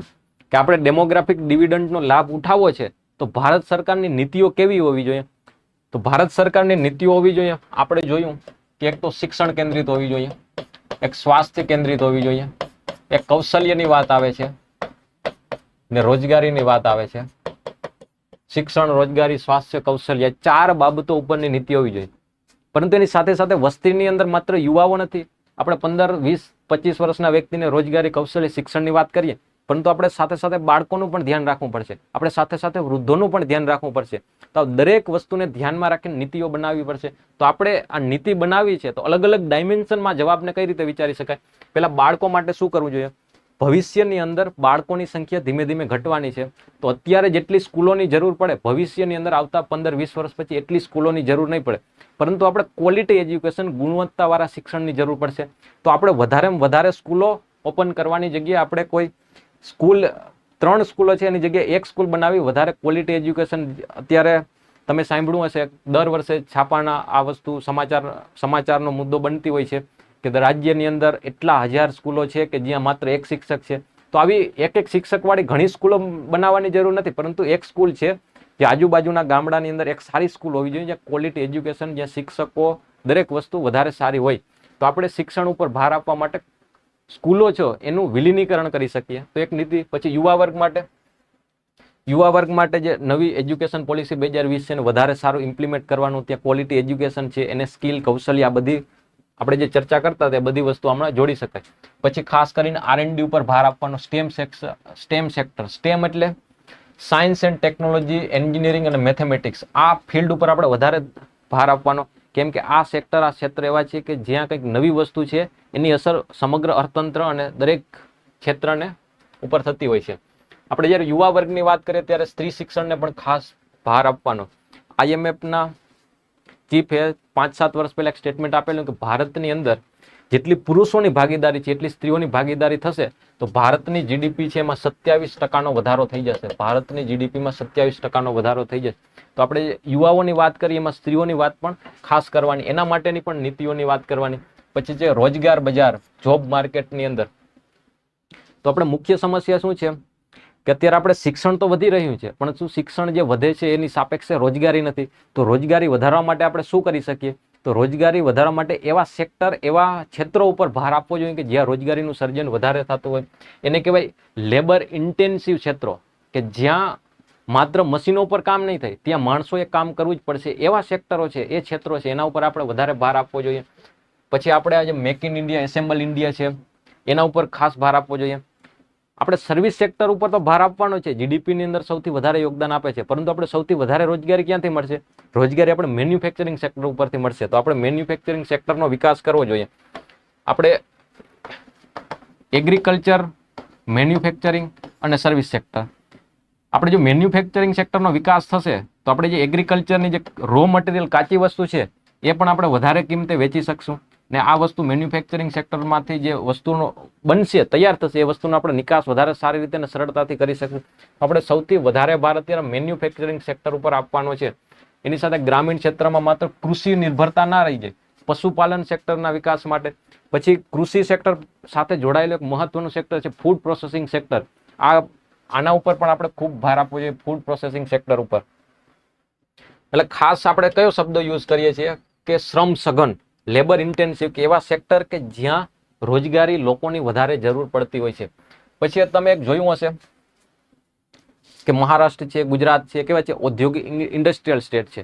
કે આપણે ડેમોગ્રાફિક ડિવિડન્ડનો લાભ ઉઠાવવો છે તો ભારત સરકારની નીતિઓ કેવી હોવી જોઈએ. તો ભારત સરકારની નીતિઓ હોવી જોઈએ, આપણે જોયું કે એક તો શિક્ષણ કેન્દ્રિત હોવી જોઈએ, એક સ્વાસ્થ્ય કેન્દ્રિત હોવી જોઈએ, એક કૌશલ્યની વાત આવે છે ને રોજગારીની વાત આવે છે. શિક્ષણ, રોજગારી, સ્વાસ્થ્ય, કૌશલ્ય, 4 બાબતો ઉપરની નીતિ હોવી જોઈએ. પરંતુ એની સાથે સાથે વસ્તીની અંદર માત્ર યુવાઓ નથી. આપણે 15, 20, 25 વર્ષના વ્યક્તિને રોજગારી, કૌશલ્ય, શિક્ષણની વાત કરીએ, પરંતુ આપણે સાથે સાથે બાળકોનું પણ ધ્યાન રાખવું પડશે. આપણે સાથે સાથે વૃદ્ધોનું પણ ધ્યાન રાખવું પડશે. તો દરેક વસ્તુને ધ્યાનમાં રાખીને નીતિઓ બનાવવી પડશે. તો આપણે આ નીતિ બનાવી છે તો અલગ અલગ ડાયમેન્શનમાં જવાબને કઈ રીતે વિચારી શકાય. પહેલા બાળકો માટે શું કરવું જોઈએ. ભવિષ્યની અંદર બાળકોની સંખ્યા ધીમે ધીમે ઘટવાની છે. તો અત્યારે જેટલી સ્કૂલોની જરૂર પડે, ભવિષ્યની અંદર આવતા 15-20 વર્ષ પછી એટલી સ્કૂલોની જરૂર નહીં પડે. પરંતુ આપણે ક્વોલિટી એજ્યુકેશન, ગુણવત્તાવાળા શિક્ષણની જરૂર પડશે. તો આપણે વધારેમાં વધારે સ્કૂલો ઓપન કરવાની જગ્યાએ આપણે કોઈ સ્કૂલ, 3 સ્કૂલો છે એની જગ્યાએ 1 સ્કૂલ બનાવી વધારે ક્વોલિટી એજ્યુકેશન. અત્યારે તમે સાંભળ્યું હશે દર વર્ષે છાપાના આ વસ્તુ સમાચારનો મુદ્દો બનતી હોય છે કે રાજ્યની અંદર એટલા 1000 સ્કૂલો છે કે જ્યાં માત્ર 1 શિક્ષક છે. તો આવી એક શિક્ષક વાળી ઘણી સ્કૂલો બનાવવાની જરૂર નથી, પરંતુ 1 સ્કૂલ છે જે આજુબાજુના ગામડાની અંદર એક સારી સ્કૂલ હોવી જોઈએ, જ્યાં ક્વોલિટી એજ્યુકેશન, જ્યાં શિક્ષકો દરેક વસ્તુ વધારે સારી હોય. તો આપણે શિક્ષણ ઉપર ભાર આપવા માટે સ્કૂલો છે એનું વિલીનીકરણ કરી શકીએ. તો એક નીતિ. પછી યુવા વર્ગ માટે જે નવી એજ્યુકેશન પોલિસી 2020 છે એને વધારે સારું ઇમ્પ્લિમેન્ટ કરવાનું, ત્યાં ક્વોલિટી એજ્યુકેશન છે, એને સ્કિલ, કૌશલ્ય, આ બધી આપણે જે ચર્ચા કરતા હતા એ બધી વસ્તુ હમણાં જોડી શકાય. પછી ખાસ કરીને R&D ઉપર ભાર આપવાનો. સ્ટેમ સેક્ટર, સ્ટેમ એટલે સાયન્સ એન્ડ ટેકનોલોજી, એન્જિનિયરિંગ અને મેથેમેટિક્સ. આ ફિલ્ડ ઉપર આપણે વધારે ભાર આપવાનો. કેમ કે આ ક્ષેત્ર એવા છે કે જ્યાં કંઈક નવી વસ્તુ છે એની અસર સમગ્ર અર્થતંત્ર અને દરેક ક્ષેત્રને ઉપર થતી હોય છે. આપણે જ્યારે યુવા વર્ગની વાત કરીએ ત્યારે સ્ત્રી શિક્ષણને પણ ખાસ ભાર આપવાનો. IMFના ચીફે 5-7 વર્ષ પહેલા એક સ્ટેટમેન્ટ આપેલું કે ભારતની અંદર જેટલી પુરુષોની ભાગીદારી છે એટલી સ્ત્રીઓની ભાગીદારી થશે તો ભારતની GDP છે એમાં 27% વધારો થઈ જશે. ભારતની GDPમાં 27% વધારો થઈ જશે. તો આપણે યુવાઓની વાત કરીએ એમાં સ્ત્રીઓની વાત પણ ખાસ કરવાની, એના માટેની પણ નીતિઓની વાત કરવાની. પછી જે રોજગાર બજાર, જોબ માર્કેટની અંદર, તો આપણે મુખ્ય સમસ્યા શું છે કે અત્યારે આપણે શિક્ષણ તો વધી રહ્યું છે પણ શું શિક્ષણ જે વધે છે એની સાપેક્ષે રોજગારી નથી. તો રોજગારી વધારવા માટે આપણે શું કરી શકીએ. તો રોજગારી વધારવા માટે એવા સેક્ટર, એવા ક્ષેત્રો ઉપર ભાર આપવો જોઈએ કે જ્યાં રોજગારીનું સર્જન વધારે થતું હોય. એને કહેવાય લેબર ઇન્ટેન્સિવ ક્ષેત્રો, કે જ્યાં માત્ર મશીનો ઉપર કામ નહીં થાય, ત્યાં માણસોએ કામ કરવું જ પડશે. એવા સેક્ટરો છે, એ ક્ષેત્રો છે, એના ઉપર આપણે વધારે ભાર આપવો જોઈએ. પછી આપણે આજે make in India, assemble India છે એના ઉપર ખાસ ભાર આપવો જોઈએ. આપણે સર્વિસ સેક્ટર ઉપર તો ભાર આપવાનો છે. GDPની અંદર સૌથી વધારે યોગદાન આપે છે, પરંતુ આપણે સૌથી વધારે રોજગારી ક્યાંથી મળશે. રોજગારી આપણે મેન્યુફેક્ચરિંગ સેક્ટર ઉપરથી મળશે. તો આપણે મેન્યુફેક્ચરિંગ સેક્ટરનો વિકાસ કરવો જોઈએ. આપણે એગ્રીકલ્ચર, મેન્યુફેક્ચરિંગ અને સર્વિસ સેક્ટર, આપણે જો મેન્યુફેક્ચરિંગ સેક્ટરનો વિકાસ થશે તો આપણે જે એગ્રીકલ્ચરની જે રો મટીરિયલ, કાચી વસ્તુ છે એ પણ આપણે વધારે કિંમતે વેચી શકશું. ને આ વસ્તુ મેન્યુફેક્ચરિંગ સેક્ટરમાંથી જે વસ્તુનો બનશે, તૈયાર થશે, એ વસ્તુનો આપણે નિકાસ વધારે સારી રીતે અને સરળતાથી કરી શકીશું. આપણે સૌથી વધારે ભાર અત્યારે મેન્યુફેક્ચરિંગ સેક્ટર ઉપર આપવાનો છે. એની સાથે ગ્રામીણ ક્ષેત્રમાં માત્ર કૃષિ નિર્ભરતા ના રહી જાય, પશુપાલન સેક્ટરના વિકાસ માટે. પછી કૃષિ સેક્ટર સાથે જોડાયેલું એક મહત્વનું સેક્ટર છે ફૂડ પ્રોસેસિંગ સેક્ટર. આના ઉપર પણ આપણે ખૂબ ભાર આપવો જોઈએ, ફૂડ પ્રોસેસિંગ સેક્ટર ઉપર. એટલે ખાસ આપણે કયો શબ્દ યુઝ કરીએ છીએ કે શ્રમ સઘન, લેબર ઇન્ટેન્સિવ, કે એવા સેક્ટર કે જ્યાં રોજગારી લોકોની વધારે જરૂર પડતી હોય છે. પછી તમે એક જોયું હશે કે મહારાષ્ટ્ર છે, ગુજરાત છે, કેવા છે ઔદ્યોગિક ઇન્ડસ્ટ્રીયલ સ્ટેટ છે.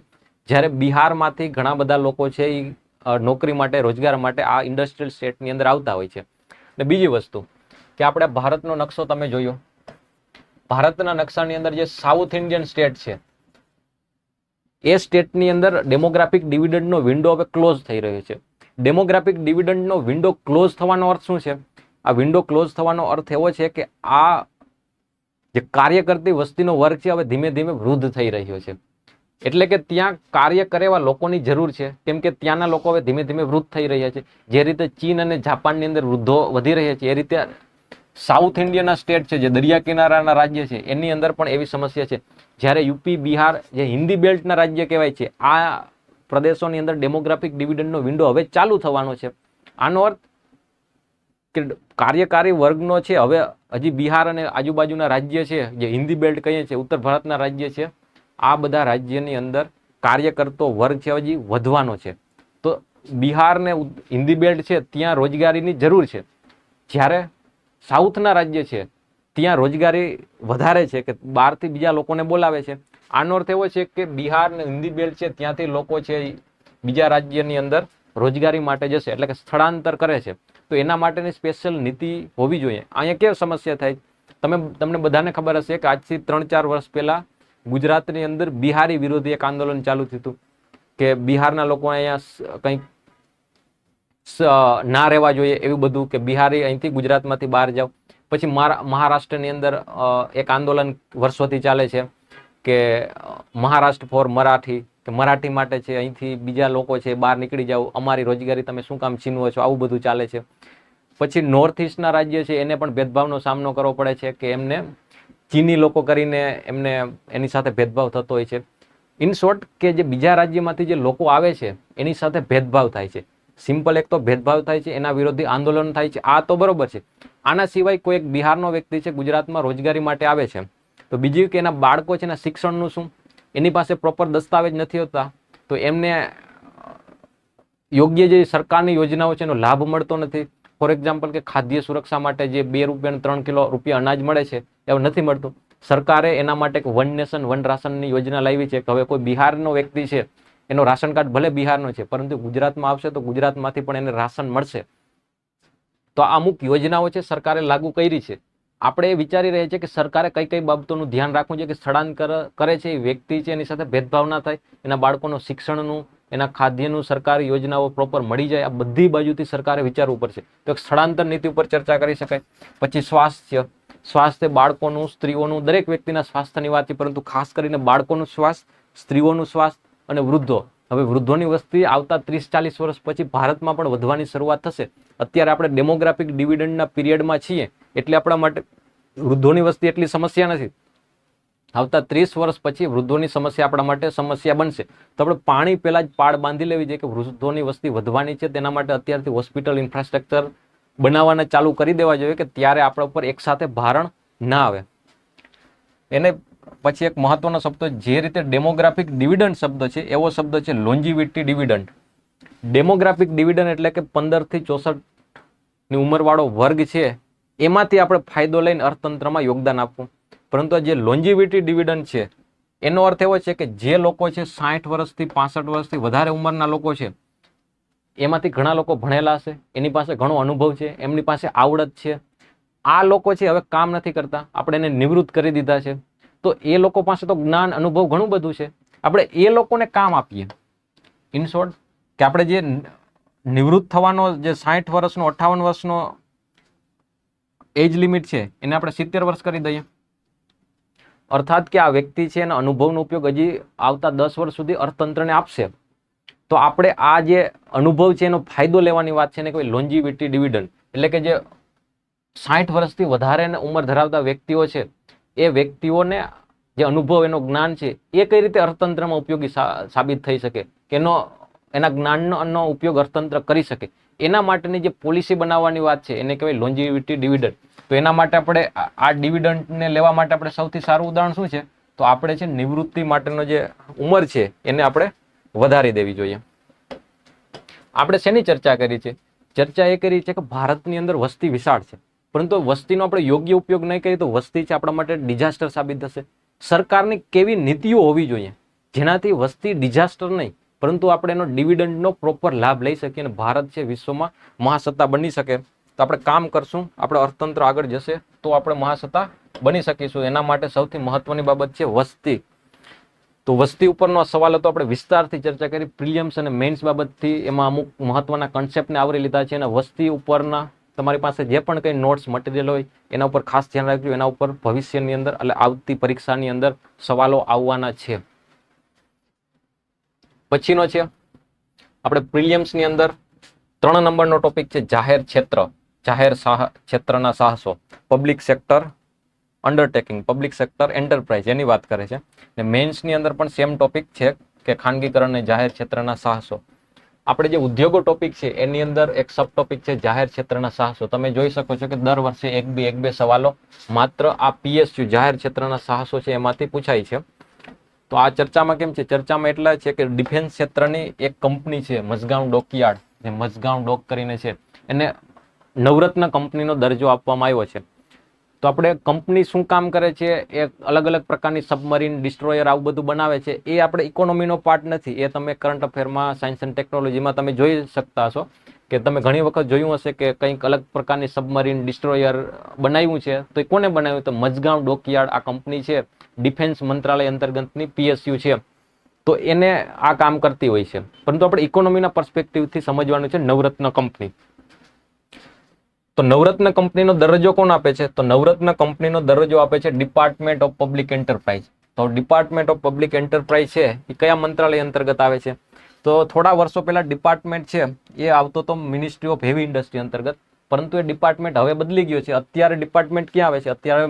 જ્યારે બિહારમાંથી ઘણા બધા લોકો છે એ નોકરી માટે, રોજગાર માટે આ ઇન્ડસ્ટ્રીયલ સ્ટેટની અંદર આવતા હોય છે. અને બીજી વસ્તુ કે આપણે ભારતનો નકશો તમે જોયો, ભારતના નકશાની અંદર જે સાઉથ ઇન્ડિયન સ્ટેટ છે એ સ્ટેટની અંદર ડેમોગ્રાફિક ડિવિડન્ડનો વિન્ડો હવે ક્લોઝ થઈ રહ્યો છે. ડેમોગ્રાફિક ડિવિડન્ડનો વિન્ડો ક્લોઝ થવાનો અર્થ શું છે? આ વિન્ડો ક્લોઝ થવાનો અર્થ એવો છે કે આ જે કાર્ય કરતી વસ્તીનો વર્ગ છે હવે ધીમે ધીમે વૃદ્ધ થઈ રહ્યો છે. એટલે કે ત્યાં કાર્ય કરે એવા લોકોની જરૂર છે, કેમ કે ત્યાંના લોકો હવે ધીમે ધીમે વૃદ્ધ થઈ રહ્યા છે. જે રીતે ચીન અને જાપાનની અંદર વૃદ્ધો વધી રહ્યા છે, એ રીતે સાઉથ ઇન્ડિયાના સ્ટેટ છે, જે દરિયા કિનારાના રાજ્ય છે, એની અંદર પણ એવી સમસ્યા છે. જ્યારે યુપી, બિહાર, જે હિન્દી બેલ્ટના રાજ્ય કહેવાય છે, આ પ્રદેશોની અંદર ડેમોગ્રાફિક ડિવિડન્ડનો વિન્ડો હવે ચાલુ થવાનો છે. આનો અર્થ કે કાર્યકારી વર્ગનો છે હવે હજી બિહાર અને આજુબાજુના રાજ્ય છે, જે હિન્દી બેલ્ટ કહીએ છીએ, ઉત્તર ભારતના રાજ્ય છે, આ બધા રાજ્યની અંદર કાર્ય કરતો વર્ગ છે હજી વધવાનો છે. તો બિહાર ને હિન્દી બેલ્ટ છે ત્યાં રોજગારીની જરૂર છે, જ્યારે સાઉથના રાજ્ય છે ત્યાં રોજગારી વધારે છે, કે બહારથી બીજા લોકોને બોલાવે છે. આનો અર્થ એવો છે કે બિહાર ને હિન્દી બેલ્ટ છે ત્યાંથી લોકો છે બીજા રાજ્યની અંદર રોજગારી માટે જશે, એટલે કે સ્થળાંતર કરે છે. તો એના માટેની સ્પેશિયલ નીતિ હોવી જોઈએ. અહીંયા કેવી સમસ્યા થાય, તમને બધાને ખબર હશે કે આજથી 3-4 વર્ષ પહેલા ગુજરાતની અંદર બિહારી વિરોધી એક આંદોલન ચાલુ થયું હતું, કે બિહારના લોકો અહીંયા કંઈક ના રહેવા જોઈએ એવું બધું, કે બિહારી અહીંથી ગુજરાતમાંથી બહાર જાવ. પછી મહારાષ્ટ્રની અંદર એક આંદોલન વર્ષોથી ચાલે છે કે મહારાષ્ટ્ર ફોર મરાઠી, કે મરાઠી માટે છે, અહીંથી બીજા લોકો છે બહાર નીકળી જાવ, અમારી રોજગારી તમે શું કામ છીનવો છો, આવું બધું ચાલે છે. પછી નોર્થ ઇસ્ટના રાજ્ય છે એને પણ ભેદભાવનો સામનો કરવો પડે છે, કે એમને ચીની લોકો કરીને એમને એની સાથે ભેદભાવ થતો હોય છે. ઇન શોર્ટ, કે જે બીજા રાજ્યમાંથી જે લોકો આવે છે એની સાથે ભેદભાવ થાય છે. સિમ્પલ એક તો ભેદભાવ થાય છે, એના વિરોધી આંદોલન થાય છે, આ તો બરોબર છે. આના સિવાય કોઈ એક બિહારનો વ્યક્તિ છે ગુજરાતમાં રોજગારી માટે આવે છે, તો બીજું કે એના બાળકો છે એના શિક્ષણનું શું, એની પાસે પ્રોપર દસ્તાવેજ નથી હોતા, તો એમને યોગ્ય જે સરકારની યોજનાઓ છે એનો લાભ મળતો નથી. ફોર એક્ઝામ્પલ, કે ખાદ્ય સુરક્ષા માટે જે 2 રૂપિયા 3 કિલો રૂપિયા અનાજ મળે છે એવું નથી મળતું. સરકારે એના માટે વન નેશન વન રાશનની યોજના લાવી છે, કે હવે કોઈ બિહારનો વ્યક્તિ છે એનો રાશન કાર્ડ ભલે બિહારનો છે, પરંતુ ગુજરાતમાં આવશે તો ગુજરાતમાંથી પણ એને રાશન મળશે. તો અમુક યોજનાઓ છે સરકારે લાગુ કરી છે. આપણે એ વિચારી રહ્યા છીએ કે સરકારે કઈ કઈ બાબતોનું ધ્યાન રાખવું છે, કે સ્થળાંતર કરે છે એ વ્યક્તિ છે એની સાથે ભેદભાવ ના થાય, એના બાળકોનું શિક્ષણનું, એના ખાદ્યનું સરકારી યોજનાઓ પ્રોપર મળી જાય, આ બધી બાજુથી સરકારે વિચારવું પડશે. તો એક સ્થળાંતર નીતિ ઉપર ચર્ચા કરી શકાય. પછી સ્વાસ્થ્ય બાળકોનું, સ્ત્રીઓનું, દરેક વ્યક્તિના સ્વાસ્થ્યની વાત છે, પરંતુ ખાસ કરીને બાળકોનું સ્વાસ્થ્ય, સ્ત્રીઓનું સ્વાસ્થ્ય અને વૃદ્ધો. હવે વૃદ્ધોની વસ્તી આવતા 30-40 વર્ષ પછી ભારતમાં પણ વધવાની શરૂઆત થશે. અત્યારે આપણે ડેમોગ્રાફિક ડિવિડન્ડના પીરિયડમાં છીએ, એટલે આપણા માટે વૃદ્ધોની વસ્તી એટલી સમસ્યા નથી. આવતા 30 વર્ષ પછી વૃદ્ધોની સમસ્યા આપણા માટે સમસ્યા બનશે. તો આપણે પાણી પહેલા જ પાળ બાંધી લેવી જોઈએ કે વૃદ્ધોની વસ્તી વધવાની છે, તેના માટે અત્યારથી હોસ્પિટલ ઇન્ફ્રાસ્ટ્રક્ચર બનાવવાના ચાલુ કરી દેવા જોઈએ, કે ત્યારે આપણા ઉપર એકસાથે ભારણ ના આવે. એને પછી એક મહત્વનો શબ્દ, જે રીતે ડેમોગ્રાફિક ડિવિડન્ડ શબ્દ છે એવો શબ્દ છે લોન્જીવિટી ડિવિડન્ડ. ડેમોગ્રાફિક ડિવિડન્ડ એટલે કે 15 થી 64 ની ઉંમરવાળો વર્ગ છે એમાંથી આપણે ફાયદો લઈને અર્થતંત્રમાં યોગદાન આપવું. પરંતુ જે લોન્જીવિટી ડિવિડન્ડ છે એનો અર્થ એવો છે કે જે લોકો છે 60 વર્ષથી 65 વર્ષથી વધારે ઉંમરના લોકો છે, એમાંથી ઘણા લોકો ભણેલા છે, એની પાસે ઘણો અનુભવ છે, એમની પાસે આવડત છે. આ લોકો છે હવે કામ નથી કરતા, આપણે એને નિવૃત્ત કરી દીધા છે, તો એ લોકો પાસે તો જ્ઞાન, અનુભવ ઘણું બધું છે, આપણે એ લોકોને કામ આપીએ. ઇન શોર્ટ, કે આપણે જે નિવૃત્ત થવાનો જે 60 વર્ષનો 58 વર્ષનો એજ લિમિટ છે એને આપણે 70 વર્ષ કરી દઈએ. અર્થાત કે આ વ્યક્તિ છે એના અનુભવનો ઉપયોગ હજી આવતા 10 વર્ષ સુધી અર્થતંત્રને આપશે. તો આપણે આ જે અનુભવ છે એનો ફાયદો લેવાની વાત છે, ને કોઈ લોન્જીવિટી ડિવિડન્ડ, એટલે કે જે 60 વર્ષથી વધારે ઉંમર ધરાવતા વ્યક્તિઓ છે, એ વ્યક્તિઓને જે અનુભવ, એનો જ્ઞાન છે, એ કઈ રીતે અર્થતંત્રમાં ઉપયોગી સાબિત થઈ શકે, કે એના જ્ઞાનનો ઉપયોગ અર્થતંત્ર કરી શકે, એના માટેની જે પોલિસી બનાવવાની વાત છે એને કહેવાય લોન્જીવિટી ડિવિડન્ડ. તો એના માટે આપણે આ ડિવિડન્ડને લેવા માટે આપણે સૌથી સારું ઉદાહરણ શું છે, તો આપણે છે નિવૃત્તિ માટેનો જે ઉંમર છે એને આપણે વધારી દેવી જોઈએ. આપણે શેની ચર્ચા કરી છે? ચર્ચા એ કરી છે કે ભારતની અંદર વસ્તી વિશાળ છે, પરંતુ વસ્તીનો આપણે યોગ્ય ઉપયોગ નહીં કરીએ તો વસ્તી છે આપણા માટે ડિઝાસ્ટર સાબિત થશે. સરકારની કેવી નીતિઓ હોવી જોઈએ જેનાથી વસ્તી ડિઝાસ્ટર નહીં, પરંતુ આપણે એનો ડિવિડન્ડનો પ્રોપર લાભ લઈ શકીએ અને ભારત છે વિશ્વમાં મહાસત્તા બની શકે. તો આપણે કામ કરશું, આપણે અર્થતંત્ર આગળ જશે તો આપણે મહાસત્તા બની શકીશું. એના માટે સૌથી મહત્વની બાબત છે વસ્તી. તો વસ્તી ઉપરનો સવાલ હતો, આપણે વિસ્તારથી ચર્ચા કરી, પ્રિલિમ્સ અને મેઇન્સ બાબતથી એમાં અમુક મહત્વના કન્સેપ્ટને આવરી લીધા છે અને વસ્તી ઉપરના તમારી પાસે જે પણ કંઈ નોટ્સ મટીરિયલ હોય એના ઉપર ખાસ ધ્યાન રાખજો. એના ઉપર ભવિષ્યની અંદર એટલે આવતી પરીક્ષાની અંદર સવાલો આવવાના છે. પછીનો છે આપણે પ્રિલિયમ્સની અંદર 3 નંબરનો ટોપિક છે જાહેર ક્ષેત્રના સાહસો, public sector undertaking, public sector enterprise એની વાત કરે છે. ને મેન્સની અંદર પણ સેમ ટોપિક છે કે ખાનગીકરણ અને જાહેર ક્ષેત્રના સાહસો. આપણે જે ઉદ્યોગો ટોપિક છે એની અંદર એક સબ ટોપિક છે જાહેર ક્ષેત્રના સાહસો. તમે જોઈ શકો છો કે દર વર્ષે એક બે સવાલો માત્ર આ PSU જાહેર ક્ષેત્રના સાહસો છે એમાંથી પૂછાય છે. તો આ ચર્ચામાં કેમ છે? ચર્ચામાં એટલા છે કે ડિફેન્સ ક્ષેત્રની એક કંપની છે મઝગાંવ ડોકયાર્ડ, જે મઝગાંવ ડોક કરીને છે, એને નવરત્ન કંપનીનો દરજ્જો આપવામાં આવ્યો છે. તો આપણે કંપની શું કામ કરે છે, એ અલગ અલગ પ્રકારની સબમરીન, ડિસ્ટ્રોયર આવું બધું બનાવે છે, એ આપણે ઇકોનોમીનો પાર્ટ નથી. એ તમે કરંટ અફેરમાં, સાયન્સ એન્ડ ટેકનોલોજીમાં તમે જોઈ શકતા હશો કે તમે ઘણી વખત જોયું હશે કે કંઈક અલગ પ્રકારની સબમરીન, ડિસ્ટ્રોયર બનાવ્યું છે. તો એ કોને બનાવ્યું? તો મઝગાંવ ડોકયાર્ડ આ કંપની છે, ડિફેન્સ મંત્રાલય અંતર્ગતની PSU છે. તો એને આ કામ કરતી હોય છે. પરંતુ આપણે ઇકોનોમીના પર્સપેક્ટિવથી સમજવાનું છે નવરત્ન કંપની. તો નવરત્ન કંપનીનો દરજ્જો કોણ આપે છે? તો નવરત્ન કંપનીનો દરજ્જો આપે છે ડિપાર્ટમેન્ટ ઓફ પબ્લિક એન્ટરપ્રાઇઝ. તો ડિપાર્ટમેન્ટ ઓફ પબ્લિક એન્ટરપ્રાઇઝ છે એ કયા મંત્રાલય અંતર્ગત આવે છે? તો થોડા વર્ષો પહેલા ડિપાર્ટમેન્ટ છે એ આવતો તો મિનિસ્ટ્રી ઓફ હેવી ઇન્ડસ્ટ્રી અંતર્ગત, પરંતુ એ ડિપાર્ટમેન્ટ હવે બદલી ગયો છે. અત્યારે ડિપાર્ટમેન્ટ ક્યાં આવે છે? અત્યારે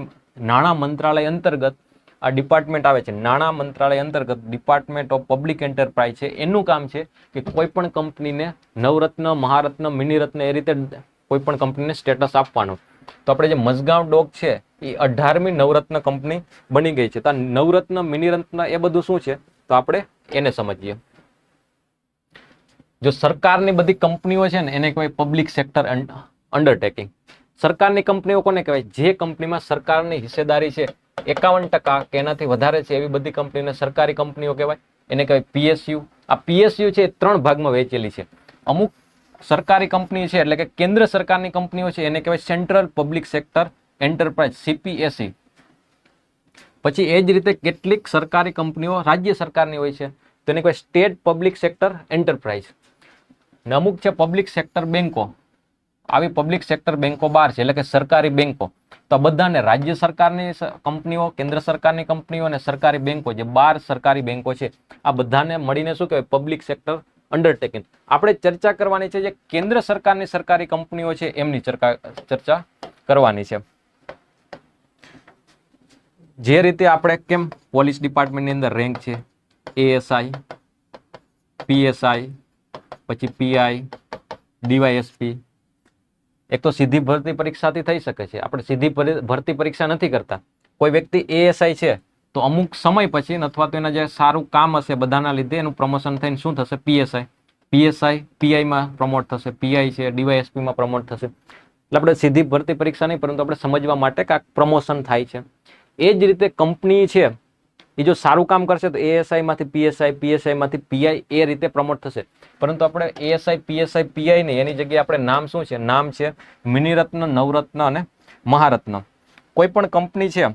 નાણાં મંત્રાલય અંતર્ગત આ ડિપાર્ટમેન્ટ આવે છે. નાણાં મંત્રાલય અંતર્ગત ડિપાર્ટમેન્ટ ઓફ પબ્લિક એન્ટરપ્રાઇઝ છે. એનું કામ છે કે કોઈ પણ કંપનીને નવરત્ન, મહારત્ન, મિનિરત્ન એ રીતે કોઈ પણ કંપનીને સ્ટેટસ આપવાનું. તો આપણે જે મઝગાંવ ડોક છે એ 18મી નવરત્ન કંપની બની ગઈ છે. તો નવરત્ન, મિનિરત્ન એ બધું શું છે? તો આપણે એને સમજીએ. જો સરકારની બધી કંપનીઓ છે ને એને કહેવાય પબ્લિક સેક્ટર અંડરટેકિંગ. સરકારની કંપનીઓ કોને કહેવાય? જે કંપનીમાં સરકારની હિસ્સેદારી છે 51% કે એનાથી વધારે છે એવી બધી કંપનીને સરકારી કંપનીઓ કહેવાય. એને કહેવાય PSU. આ PSU છે એ 3 ભાગમાં વહેંચેલી છે. અમુક સરકારી કંપની છે એટલે કે કેન્દ્ર સરકારની કંપનીઓ છે એને કહેવાય central public sector enterprise, CPSE. પછી એ જ રીતે કેટલીક સરકારી કંપનીઓ રાજ્ય સરકારની હોય છે તો એને કહેવાય સ્ટેટ પબ્લિક સેક્ટર એન્ટરપ્રાઇઝ. ને અમુક છે પબ્લિક સેક્ટર બેન્કો. આવી પબ્લિક સેક્ટર બેન્કો 12 છે એટલે કે સરકારી બેન્કો. તો બધાને રાજ્ય સરકારની કંપનીઓ, કેન્દ્ર સરકારની કંપનીઓ અને સરકારી બેન્કો, જે 12 સરકારી બેન્કો છે, આ બધાને મળીને શું કહેવાય? Public sector undertaking. આપણે ચર્ચા કરવાની છે જે કેન્દ્ર સરકારની સરકારી કંપનીઓ છે એમની ચર્ચા કરવાની છે. જે રીતે આપણે કેમ પોલીસ ડિપાર્ટમેન્ટની અંદર રેન્ક છે ASI, PSI, પછી PI, DYSP. એક તો સીધી ભરતી પરીક્ષાથી થઈ શકે છે. આપણે સીધી ભરતી પરીક્ષા નથી કરતા. કોઈ વ્યક્તિ ASI છે તો અમુક સમય પછી અથવા તો એના જે સારું કામ હશે બધાના લીધે એનું પ્રમોશન થઈને શું થશે? PSI, PIમાં પ્રમોટ થશે, PI છે DYSPમાં પ્રમોટ થશે. એટલે આપણે સીધી ભરતી પરીક્ષા નહીં, પરંતુ આપણે સમજવા માટે કે આ પ્રમોશન થાય છે. એ જ રીતે કંપની છે એ જો સારું કામ કરશે તો ASI માંથી PSI, PSI માંથી PI એ રીતે પ્રમોટ થશે. પરંતુ આપણે ASI, PSI, PI નહીં, એની જગ્યાએ આપણે નામ શું છે? નામ છે મિનિરત્ન, નવરત્ન અને મહારત્ન. કોઈ પણ કંપની છે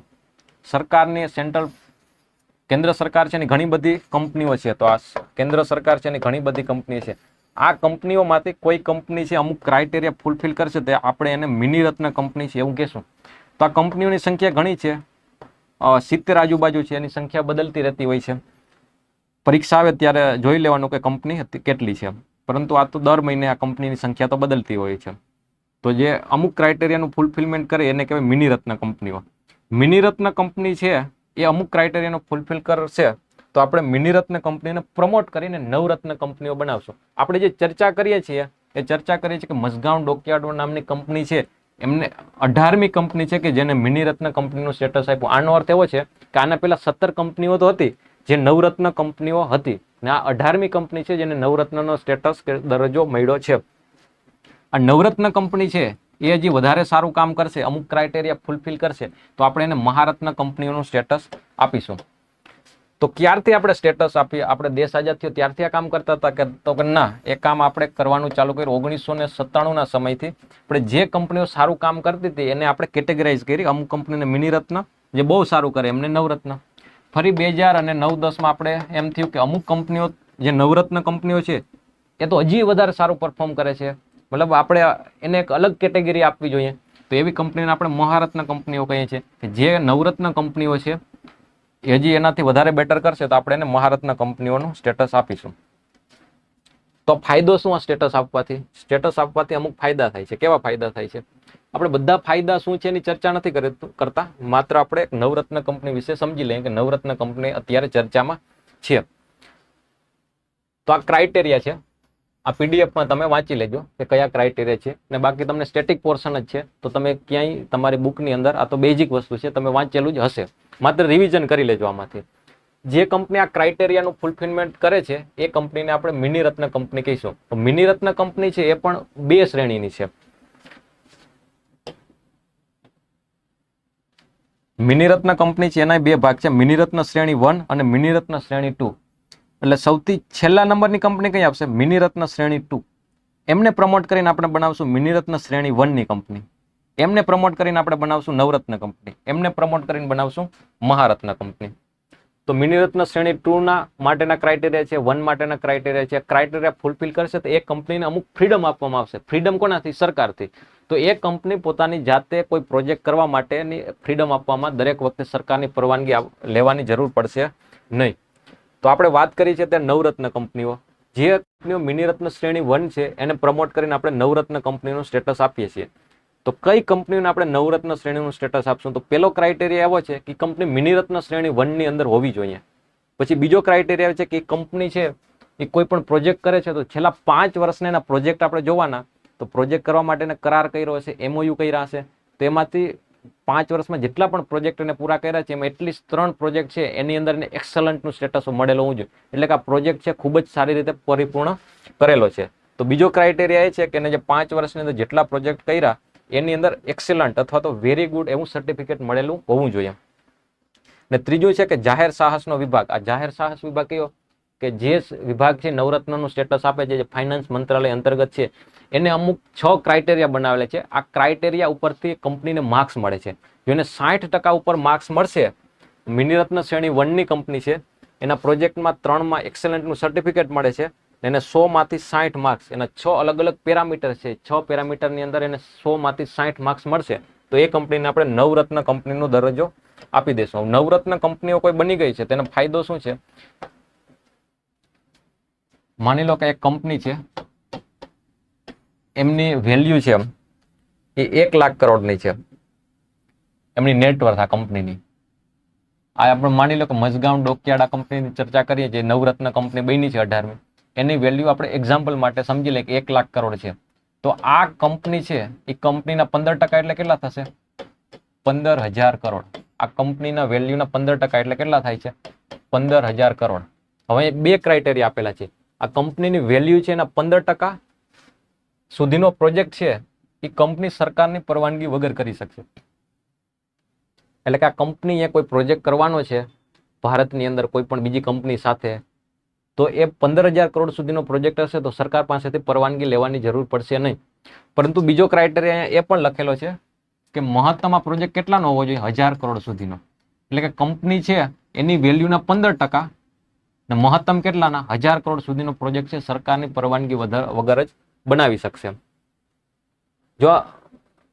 સરકારની, સેન્ટ્રલ કેન્દ્ર સરકાર છે એની ઘણી બધી કંપનીઓ છે. તો આ કેન્દ્ર સરકાર છે એની ઘણી બધી કંપની છે. આ કંપનીઓમાંથી કોઈ કંપની છે અમુક ક્રાઇટેરિયા ફૂલફિલ કરશે તો આપણે એને મિનિરત્ન કંપની છે એવું કહેશું. તો આ કંપનીઓની સંખ્યા ઘણી છે, 70 આજુબાજુ છે. એની સંખ્યા બદલતી રહેતી હોય છે. પરીક્ષા આવે ત્યારે જોઈ લેવાનું કે કંપની કેટલી છે. પરંતુ આ તો દર મહિને આ કંપનીની સંખ્યા તો બદલતી હોય છે. તો જે અમુક ક્રાઇટેરિયાનું ફૂલફિલમેન્ટ કરે એને કહેવાય મિનિરત્ન કંપનીઓ. મિનિરત્ન કંપની છે એ અમુક ક્રાઇટેરિયાનો ફૂલફિલ કરશે તો આપણે મિનિરત્ન કંપનીને પ્રમોટ કરીને નવરત્ન કંપનીઓ બનાવશું. આપણે જે ચર્ચા કરીએ છીએ એ ચર્ચા કરીએ છીએ કે મઝગાંવ ડોકયાર્ડ નામની કંપની છે, એમને 18મી કંપની છે કે જેને મિનિરત્ન કંપનીનું સ્ટેટસ આપ્યું. આનો અર્થ એવો છે કે આના પહેલા 17 કંપનીઓ તો હતી જે નવરત્ન કંપનીઓ હતી, ને આ 18મી કંપની છે જેને નવરત્નનો સ્ટેટસ કે દરજ્જો મળ્યો છે. આ નવરત્ન કંપની છે એ હજી વધારે સારું કામ કરશે, અમુક ક્રાઇટેરિયા ફૂલફિલ કરશે તો આપણે એને મહારત્ન કંપનીઓનું સ્ટેટસ આપીશું. તો ક્યારથી આપણે સ્ટેટસ આપીએ? આપણે દેશ આઝાદ થયો ત્યારથી આ કામ કરતા હતા કે? તો કે ના, એ કામ આપણે કરવાનું ચાલુ કર્યું 1997ના સમયથી. આપણે જે કંપનીઓ સારું કામ કરતી હતી એને આપણે કેટેગરાઇઝ કરી. અમુક કંપનીને મિનિરત્ન, જે બહુ સારું કરે એમને નવરત્ન. ફરી 2009-10માં આપણે એમ થયું કે અમુક કંપનીઓ જે નવરત્ન કંપનીઓ છે એ તો હજી વધારે સારું પરફોર્મ કરે છે, મતલબ આપણે એને એક અલગ કેટેગરી આપવી જોઈએ. તો એવી કંપનીને આપણે મહારત્ન કંપનીઓ કહીએ છીએ કે જે નવરત્ન કંપનીઓ છે એ હજી એનાથી વધારે બેટર કરશે તો આપણે એને મહારત્ન કંપનીઓનું સ્ટેટસ આપીશું. તો ફાયદો શું આ સ્ટેટસ આપવાથી? સ્ટેટસ આપવાથી અમુક ફાયદા થાય છે. કેવા ફાયદા થાય છે? આપણે બધા ફાયદા શું છે એની ચર્ચા નથી કરતા, માત્ર આપણે નવરત્ન કંપની વિશે સમજી લઈએ કે નવરત્ન કંપની અત્યારે ચર્ચામાં છે. તો આ ક્રાઇટેરિયા છે. આ પીડીએફમાં તમે વાંચી લેજો કે કયા ક્રાઇટેરિયા છે, અને બાકી તમને સ્ટેટિક પોર્શન જ છે તો તમે ક્યાંય તમારી બુકની અંદર આ તો બેઝિક વસ્તુ છે, તમે વાંચેલું જ હશે, માત્ર રિવિઝન કરી લેજો આમાંથી. જે કંપની આ ક્રાઇટેરિયાનું ફૂલફિલમેન્ટ કરે છે એ કંપનીને આપણે મિનિરત્ન કંપની કહીશું. તો મિનિરત્ન કંપની છે એ પણ 2 શ્રેણીની છે. મિનિરત્ન કંપની છે એના 2 ભાગ છે, મિનિરત્ન શ્રેણી 1 અને મિનિરત્ન શ્રેણી 2. એટલે સૌથી છેલ્લા નંબરની કંપની કઈ આપશે? મિનિરત્ન શ્રેણી 2. એમને પ્રમોટ કરીને આપણે બનાવશું મિનિરત્ન શ્રેણી 1 ની કંપની. એમને પ્રમોટ કરીને આપણે બનાવશું નવરત્ન કંપની. એમને પ્રમોટ કરીને બનાવશું મહારત્ન કંપની. તો મિનિરત્ન શ્રેણી 2 ના માટેના ક્રાઇટેરિયા છે, 1 માટેના ક્રાઇટેરિયા છે. ક્રાઇટેરિયા ફૂલફિલ કરશે તો એ કંપનીને અમુક ફ્રીડમ આપવામાં આવશે. ફ્રીડમ કોનાથી? સરકારથી. તો એ કંપની પોતાની જાતે કોઈ પ્રોજેક્ટ કરવા માટેની ફ્રીડમ આપવામાં દરેક વખતે સરકારની પરવાનગી લેવાની જરૂર પડશે નહીં. તો આપણે વાત કરી છે તે નવરત્ન કંપનીઓ. જે કંપનીઓ મિનિરત્ન શ્રેણી 1 છે એને પ્રમોટ કરીને આપણે નવરત્ન કંપનીનું સ્ટેટસ આપીએ છીએ. તો કઈ કંપનીઓને આપણે નવરત્ન શ્રેણીનું સ્ટેટસ આપશું? તો પહેલો ક્રાઇટેરિયા એવો છે કે કંપની મિનિરત્ન શ્રેણી 1 ની અંદર હોવી જોઈએ. પછી બીજો ક્રાઇટેરિયા છે કે કંપની છે એ કોઈ પણ પ્રોજેક્ટ કરે છે તો છેલ્લા 5 વર્ષના એના પ્રોજેક્ટ આપણે જોવાના. તો પ્રોજેક્ટ કરવા માટેના કરાર કર્યો હશે, એમઓયુ કર્યા હશે, તેમાંથી 5 વર્ષમાં જેટલા પણ પ્રોજેક્ટ એને પૂરા કર્યા છે એમાં એટલીસ્ટ 3 પ્રોજેક્ટ છે એની અંદર એને એક્સલન્ટનું સ્ટેટસ મળેલું હોવું જોઈએ. એટલે કે આ પ્રોજેક્ટ છે ખૂબ જ સારી રીતે પરિપૂર્ણ કરેલો છે. તો બીજો ક્રાઇટેરિયા એ છે કે એને જે 5 વર્ષની અંદર જેટલા પ્રોજેક્ટ કર્યા એની અંદર એક્સેલન્ટ અથવા તો વેરી ગુડ એવું સર્ટિફિકેટ મળેલું હોવું જોઈએ. ને ત્રીજું છે કે જાહેર સાહસનો વિભાગ. આ જાહેર સાહસ વિભાગ કયો? કે જે વિભાગ છે નવરત્નનું સ્ટેટસ આપે છે, જે ફાઇનાન્સ મંત્રાલય અંતર્ગત છે, એને અમુક 6 ક્રાઇટેરિયા બનાવેલા છે. આ ક્રાઇટેરિયા ઉપરથી કંપનીને માર્ક્સ મળે છે. જો એને 60% ઉપર માર્ક્સ મળશે, મિનિરત્ન શ્રેણી 1 ની કંપની છે, એના પ્રોજેક્ટમાં 3માં એક્સેલન્ટનું સર્ટિફિકેટ મળે છે, એને 100 માંથી 60 માર્ક્સ, એના 6 અલગ અલગ પેરામીટર છે, 6 પેરામીટરની અંદર એને 100 માંથી 60 માર્ક્સ મળશે, તો એ કંપનીને આપણે નવરત્ન કંપનીનો દરજ્જો આપી દેશું. નવરત્ન કંપનીઓ કોઈ બની ગઈ છે તેનો ફાયદો શું છે? માની લો કે એક કંપની છે, એમની વેલ્યુ છે એ 1 લાખ કરોડની છે, એમની નેટવર્થ આ કંપનીની. આ આપણે માની લો કે મઝગાંવ ડોકિયાર્ડ કંપનીની ચર્ચા કરીએ, જે નવરત્ન કંપની બની છે 18મી, એની વેલ્યુ આપણે એક્ઝામ્પલ માટે સમજી લઈએ કે 1 લાખ કરોડ છે. તો આ કંપની છે એ કંપનીના 15% એટલે કેટલા થશે? 15,000 કરોડ. આ કંપનીના વેલ્યુના 15% એટલે કેટલા થાય છે? 15,000 કરોડ. હવે 2 ક્રાઇટેરિયા આપેલા છે. આ કંપનીની વેલ્યુ છે એના 15% સુધીનો પ્રોજેક્ટ છે એ કંપની સરકારની પરવાનગી વગર કરી શકશે. એટલે કે આ કંપનીએ કોઈ પ્રોજેક્ટ કરવાનો છે ભારતની અંદર કોઈ પણ બીજી કંપની સાથે, તો એ 15,000 કરોડ સુધીનો પ્રોજેક્ટ હશે તો સરકાર પાસેથી પરવાનગી લેવાની જરૂર પડશે નહીં. પરંતુ બીજો ક્રાઇટેરિયા એ પણ લખેલો છે કે મહત્તમ આ પ્રોજેક્ટ કેટલાનો હોવો જોઈએ? 1000 કરોડ સુધીનો. એટલે કે કંપની છે એની વેલ્યુના 15% ને મહત્તમ કેટલાના? 1000 કરોડ સુધીનો પ્રોજેક્ટ છે સરકારની પરવાનગી વગર જ બનાવી શકશે. જો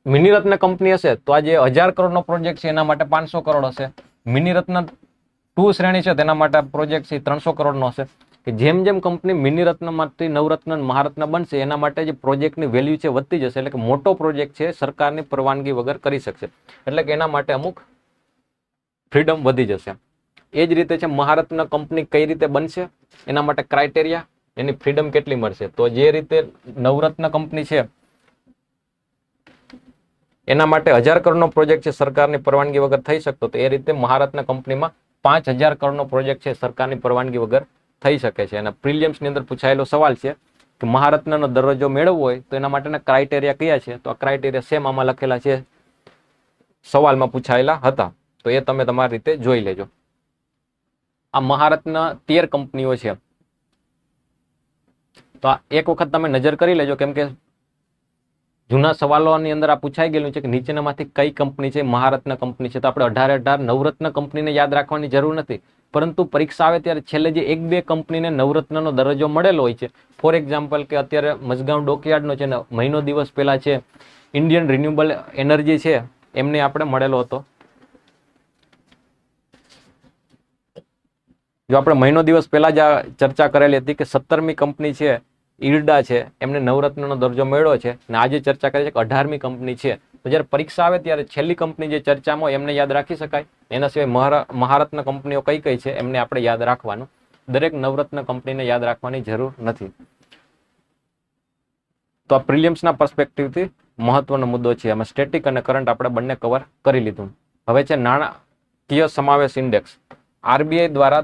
મિનિરત્ન કંપની હશે તો આ જે 1000 કરોડનો પ્રોજેક્ટ છે એના માટે 500 કરોડ હશે. મિનિરત્ન 2 શ્રેણી છે તેના માટે પ્રોજેક્ટ છે 300 કરોડનો હશે. કે જેમ જેમ કંપની મિનિરત્નમાંથી નવરત્ન મહારત્ન બનશે એના માટે જે પ્રોજેક્ટની વેલ્યુ છે વધતી જશે. એટલે કે મોટો પ્રોજેક્ટ છે સરકારની પરવાનગી વગર કરી શકશે. એટલે કે એના માટે અમુક ફ્રીડમ વધી જશે. એ જ રીતે છે મહારત્ન કંપની કઈ રીતે બનશે, એના માટે ક્રાઇટેરિયા, એની ફ્રીડમ કેટલી મળશે. તો જે રીતે નવરત્ન કંપની છે એના માટે 1000 કરોડનો પ્રોજેક્ટ છે સરકારની પરવાનગી વગર થઈ શકતો, તો એ રીતે મહારત્ન કંપનીમાં 5000 કરોડનો પ્રોજેક્ટ છે સરકારની પરવાનગી વગર થઈ શકે છે. અને પ્રિલિયમ્સની અંદર પૂછાયેલો સવાલ છે કે મહારત્નનો દરજ્જો મેળવવો હોય તો એના માટેના ક્રાઇટેરિયા કયા છે? તો આ ક્રાઇટેરિયા સેમ આમાં લખેલા છે, સવાલમાં પૂછાયેલા હતા. તો એ તમે તમારી રીતે જોઈ લેજો. આ મહારત્ન 13 કંપનીઓ છે. તો આ એક વખત તમે નજર કરી લેજો, કેમ કે જૂના સવાલોની અંદર આ પૂછાઈ ગયેલું છે કે નીચેનામાંથી કઈ કંપની છે મહારત્ન કંપની છે, તો આપણે 18 નવરત્ન કંપનીને યાદ રાખવાની જરૂર નથી, પરંતુ પરીક્ષા આવે ત્યારે છેલ્લે જે 1-2 કંપનીને નવરત્નનો દરજ્જો મળેલો હોય છે. ફોર એક્ઝામ્પલ કે અત્યારે મઝગાંવ ડોકયાર્ડનો છે ને મહિનો દિવસ પહેલા છે ઇન્ડિયન રિન્યુએબલ એનર્જી છે એમને આપણે મળેલો હતો. જો આપણે મહિનો દિવસ પહેલા જ આ ચર્ચા કરેલી હતી કે 17મી કંપની છે ઈરડા છે એમને નવરત્નનો દરજ્જો મળ્યો છે, અને આજે ચર્ચા કરી છે કે 18મી કંપની છે. તો જ્યારે પરીક્ષા આવે ત્યારે છેલ્લી કંપની જે ચર્ચામાં હોય એમને યાદ રાખી શકાય. એના સિવાય મહારત્ન કંપનીઓ કઈ કઈ છે એમને આપણે યાદ રાખવાનું. દરેક નવરત્ન કંપનીને યાદ રાખવાની જરૂર નથી. તો આ પ્રિલિમ્સના પર્સપેક્ટિવથી મહત્વનો મુદ્દો છે. આમાં સ્ટેટિક અને કરંટ આપણે બંને કવર કરી લીધું. હવે છે નાણાકીય સમાવેશ ઇન્ડેક્સ. આરબીઆઈ દ્વારા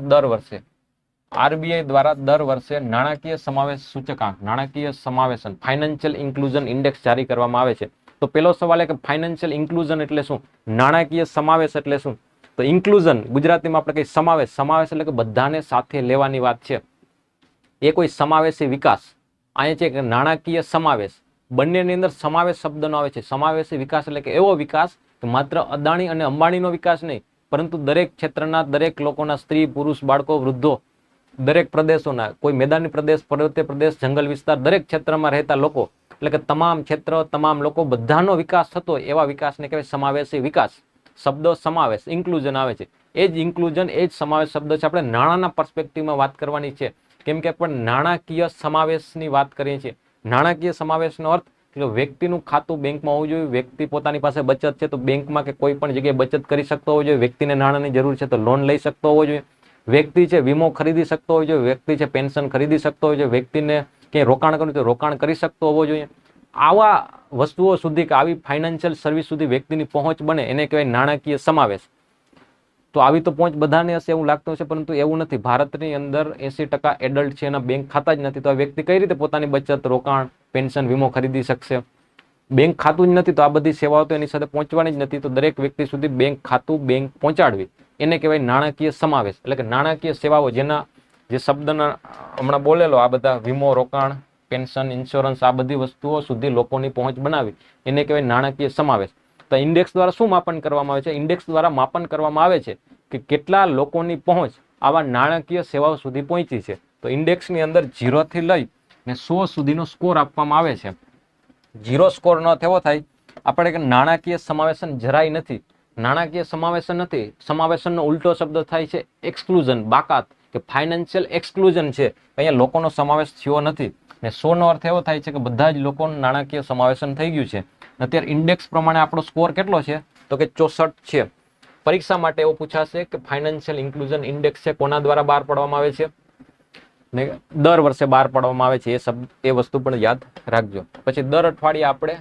દર વર્ષે નાણાકીય સમાવેશ સૂચકાંક, નાણાકીય સમાવેશન, ફાઇનાન્શિયલ ઇન્ક્લુઝન ઇન્ડેક્સ જારી કરવામાં આવે છે. તો પેલો સવાલ એ કે ફાઇનાન્શિયલ ઇન્ક્લુઝન એટલે શું, નાણાકીય સમાવેશ એટલે શું? તો ઇન્ક્લુઝન ગુજરાતીમાં આપણે કઈ સમાવેશ એટલે કે બધાને સાથે લેવાની વાત છે. એ કોઈ સમાવેશી વિકાસ. અહીંયા છે કે નાણાકીય સમાવેશ, બંનેની અંદર સમાવેશ શબ્દનો આવે છે. સમાવેશી વિકાસ એટલે કે એવો વિકાસ કે માત્ર અદાણી અને અંબાણીનો વિકાસ નહીં, પરંતુ દરેક ક્ષેત્રના દરેક લોકોના, સ્ત્રી, પુરુષ, બાળકો, વૃદ્ધો, દરેક પ્રદેશોના, કોઈ મેદાની પ્રદેશ, પર્વતીય પ્રદેશ, જંગલ વિસ્તાર, દરેક ક્ષેત્રમાં રહેતા લોકો, એટલે કે તમામ ક્ષેત્ર, તમામ લોકો, બધાનો વિકાસ થતો હોય એવા વિકાસને કહેવાય સમાવેશી વિકાસ. શબ્દો સમાવેશ, ઇન્ક્લુઝન આવે છે. એ જ ઇન્ક્લુઝન, એ જ સમાવેશ શબ્દ છે. આપણે નાણાંના પર્સપેક્ટિવમાં વાત કરવાની છે, કેમ કે પણ નાણાકીય સમાવેશની વાત કરીએ છીએ. નાણાકીય સમાવેશનો અર્થ એટલે વ્યક્તિનું ખાતું બેંકમાં હોવું જોઈએ. વ્યક્તિ પોતાની પાસે બચત છે તો બેંકમાં કે કોઈ પણ જગ્યાએ બચત કરી શકતો હોવો જોઈએ. વ્યક્તિને નાણાંની જરૂર છે તો લોન લઈ શકતો હોવો જોઈએ. વ્યક્તિ છે વીમો ખરીદી શકતો હોવો જોઈએ. વ્યક્તિ છે પેન્શન ખરીદી શકતો હોવો જોઈએ. વ્યક્તિને ક્યાંય રોકાણ કરવું તો રોકાણ કરી શકતો હોવો જોઈએ. આવા વસ્તુઓ સુધી કે આવી ફાઇનાન્શિયલ સર્વિસ સુધી વ્યક્તિની પહોંચ બને એને કહેવાય નાણાકીય સમાવેશ. તો આવી તો પહોંચ બધાને હશે એવું લાગતું હશે, પરંતુ એવું નથી. ભારતની અંદર 80% એડલ્ટ છે એના બેંક ખાતા જ નથી. તો આ વ્યક્તિ કઈ રીતે પોતાની બચત, રોકાણ, પેન્શન, વીમો ખરીદી શકશે? બેંક ખાતું જ નથી તો આ બધી સેવાઓ તો એની સાથે પહોંચવાની જ નથી. તો દરેક વ્યક્તિ સુધી બેંક ખાતું, બેંક પહોંચાડવી, એને કહેવાય નાણાકીય સમાવેશ. એટલે કે નાણાકીય સેવાઓ, જેના જે શબ્દના હમણાં બોલેલો, આ બધા વીમો, રોકાણ, પેન્શન, ઇન્સ્યોરન્સ, આ બધી વસ્તુઓ સુધી લોકોની પહોંચ બનાવી, એને કહેવાય નાણાકીય સમાવેશ. તો ઇન્ડેક્સ દ્વારા શું માપન કરવામાં આવે છે? ઇન્ડેક્સ દ્વારા માપન કરવામાં આવે છે કે કેટલા લોકોની પહોંચ આવા નાણાકીય સેવાઓ સુધી પહોંચી છે. તો ઇન્ડેક્સની અંદર 0 થી લઈ ને 100 સુધીનો સ્કોર આપવામાં આવે છે. 0 સ્કોર ન થવો થાય આપણે કે નાણાકીય સમાવેશન જરાય નથી. નાણાકીય સમાવેશન નથી. સમાવેશનનો ઉલટો શબ્દ થાય છે એક્સક્લુઝન, બાકાત, કે ફાઇનાન્શિયલ એક્સક્લુઝન છે. અહીંયા લોકોનો સમાવેશ થયો નથી. ને 100 નો અર્થ એવો થાય છે કે બધા જ લોકોનું નાણાકીય સમાવેશન થઈ ગયું છે. અત્યારે ઇન્ડેક્સ પ્રમાણે આપણો સ્કોર કેટલો છે? તો કે 64 છે. પરીક્ષા માટે એવું પૂછાશે કે ફાઇનાન્શિયલ ઇન્ક્લુઝન ઇન્ડેક્સ છે કોના દ્વારા બહાર પાડવામાં આવે છે? ને દર વર્ષે બહાર પાડવામાં આવે છે. એ વસ્તુ પણ યાદ રાખજો. પછી દર અઠવાડિયે આપણે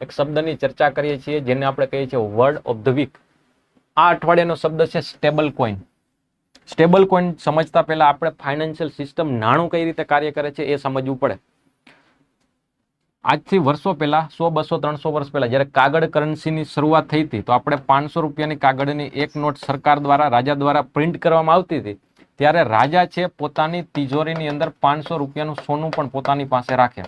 એક શબ્દની ચર્ચા કરીએ છીએ જેને આપણે કહીએ છીએ વર્ડ ઓફ ધ વીક. આ અઠવાડિયાનો શબ્દ છે સ્ટેબલ કોઈન. સ્ટેબલ કોઈન સમજતા પહેલા આપણે ફાઇનાન્શિયલ સિસ્ટમ, નાણું કઈ રીતે કાર્ય કરે છે એ સમજવું પડે. આજથી વર્ષો પહેલા, 100, 200, 300 વર્ષ પહેલા જ્યારે કાગળ કરન્સીની શરૂઆત થઈ હતી, તો આપણે 500 રૂપિયાની કાગળની એક નોટ સરકાર દ્વારા, રાજા દ્વારા પ્રિન્ટ કરવામાં આવતી હતી. ત્યારે રાજા છે પોતાની તિજોરીની અંદર 500 રૂપિયાનું સોનું પણ પોતાની પાસે રાખે.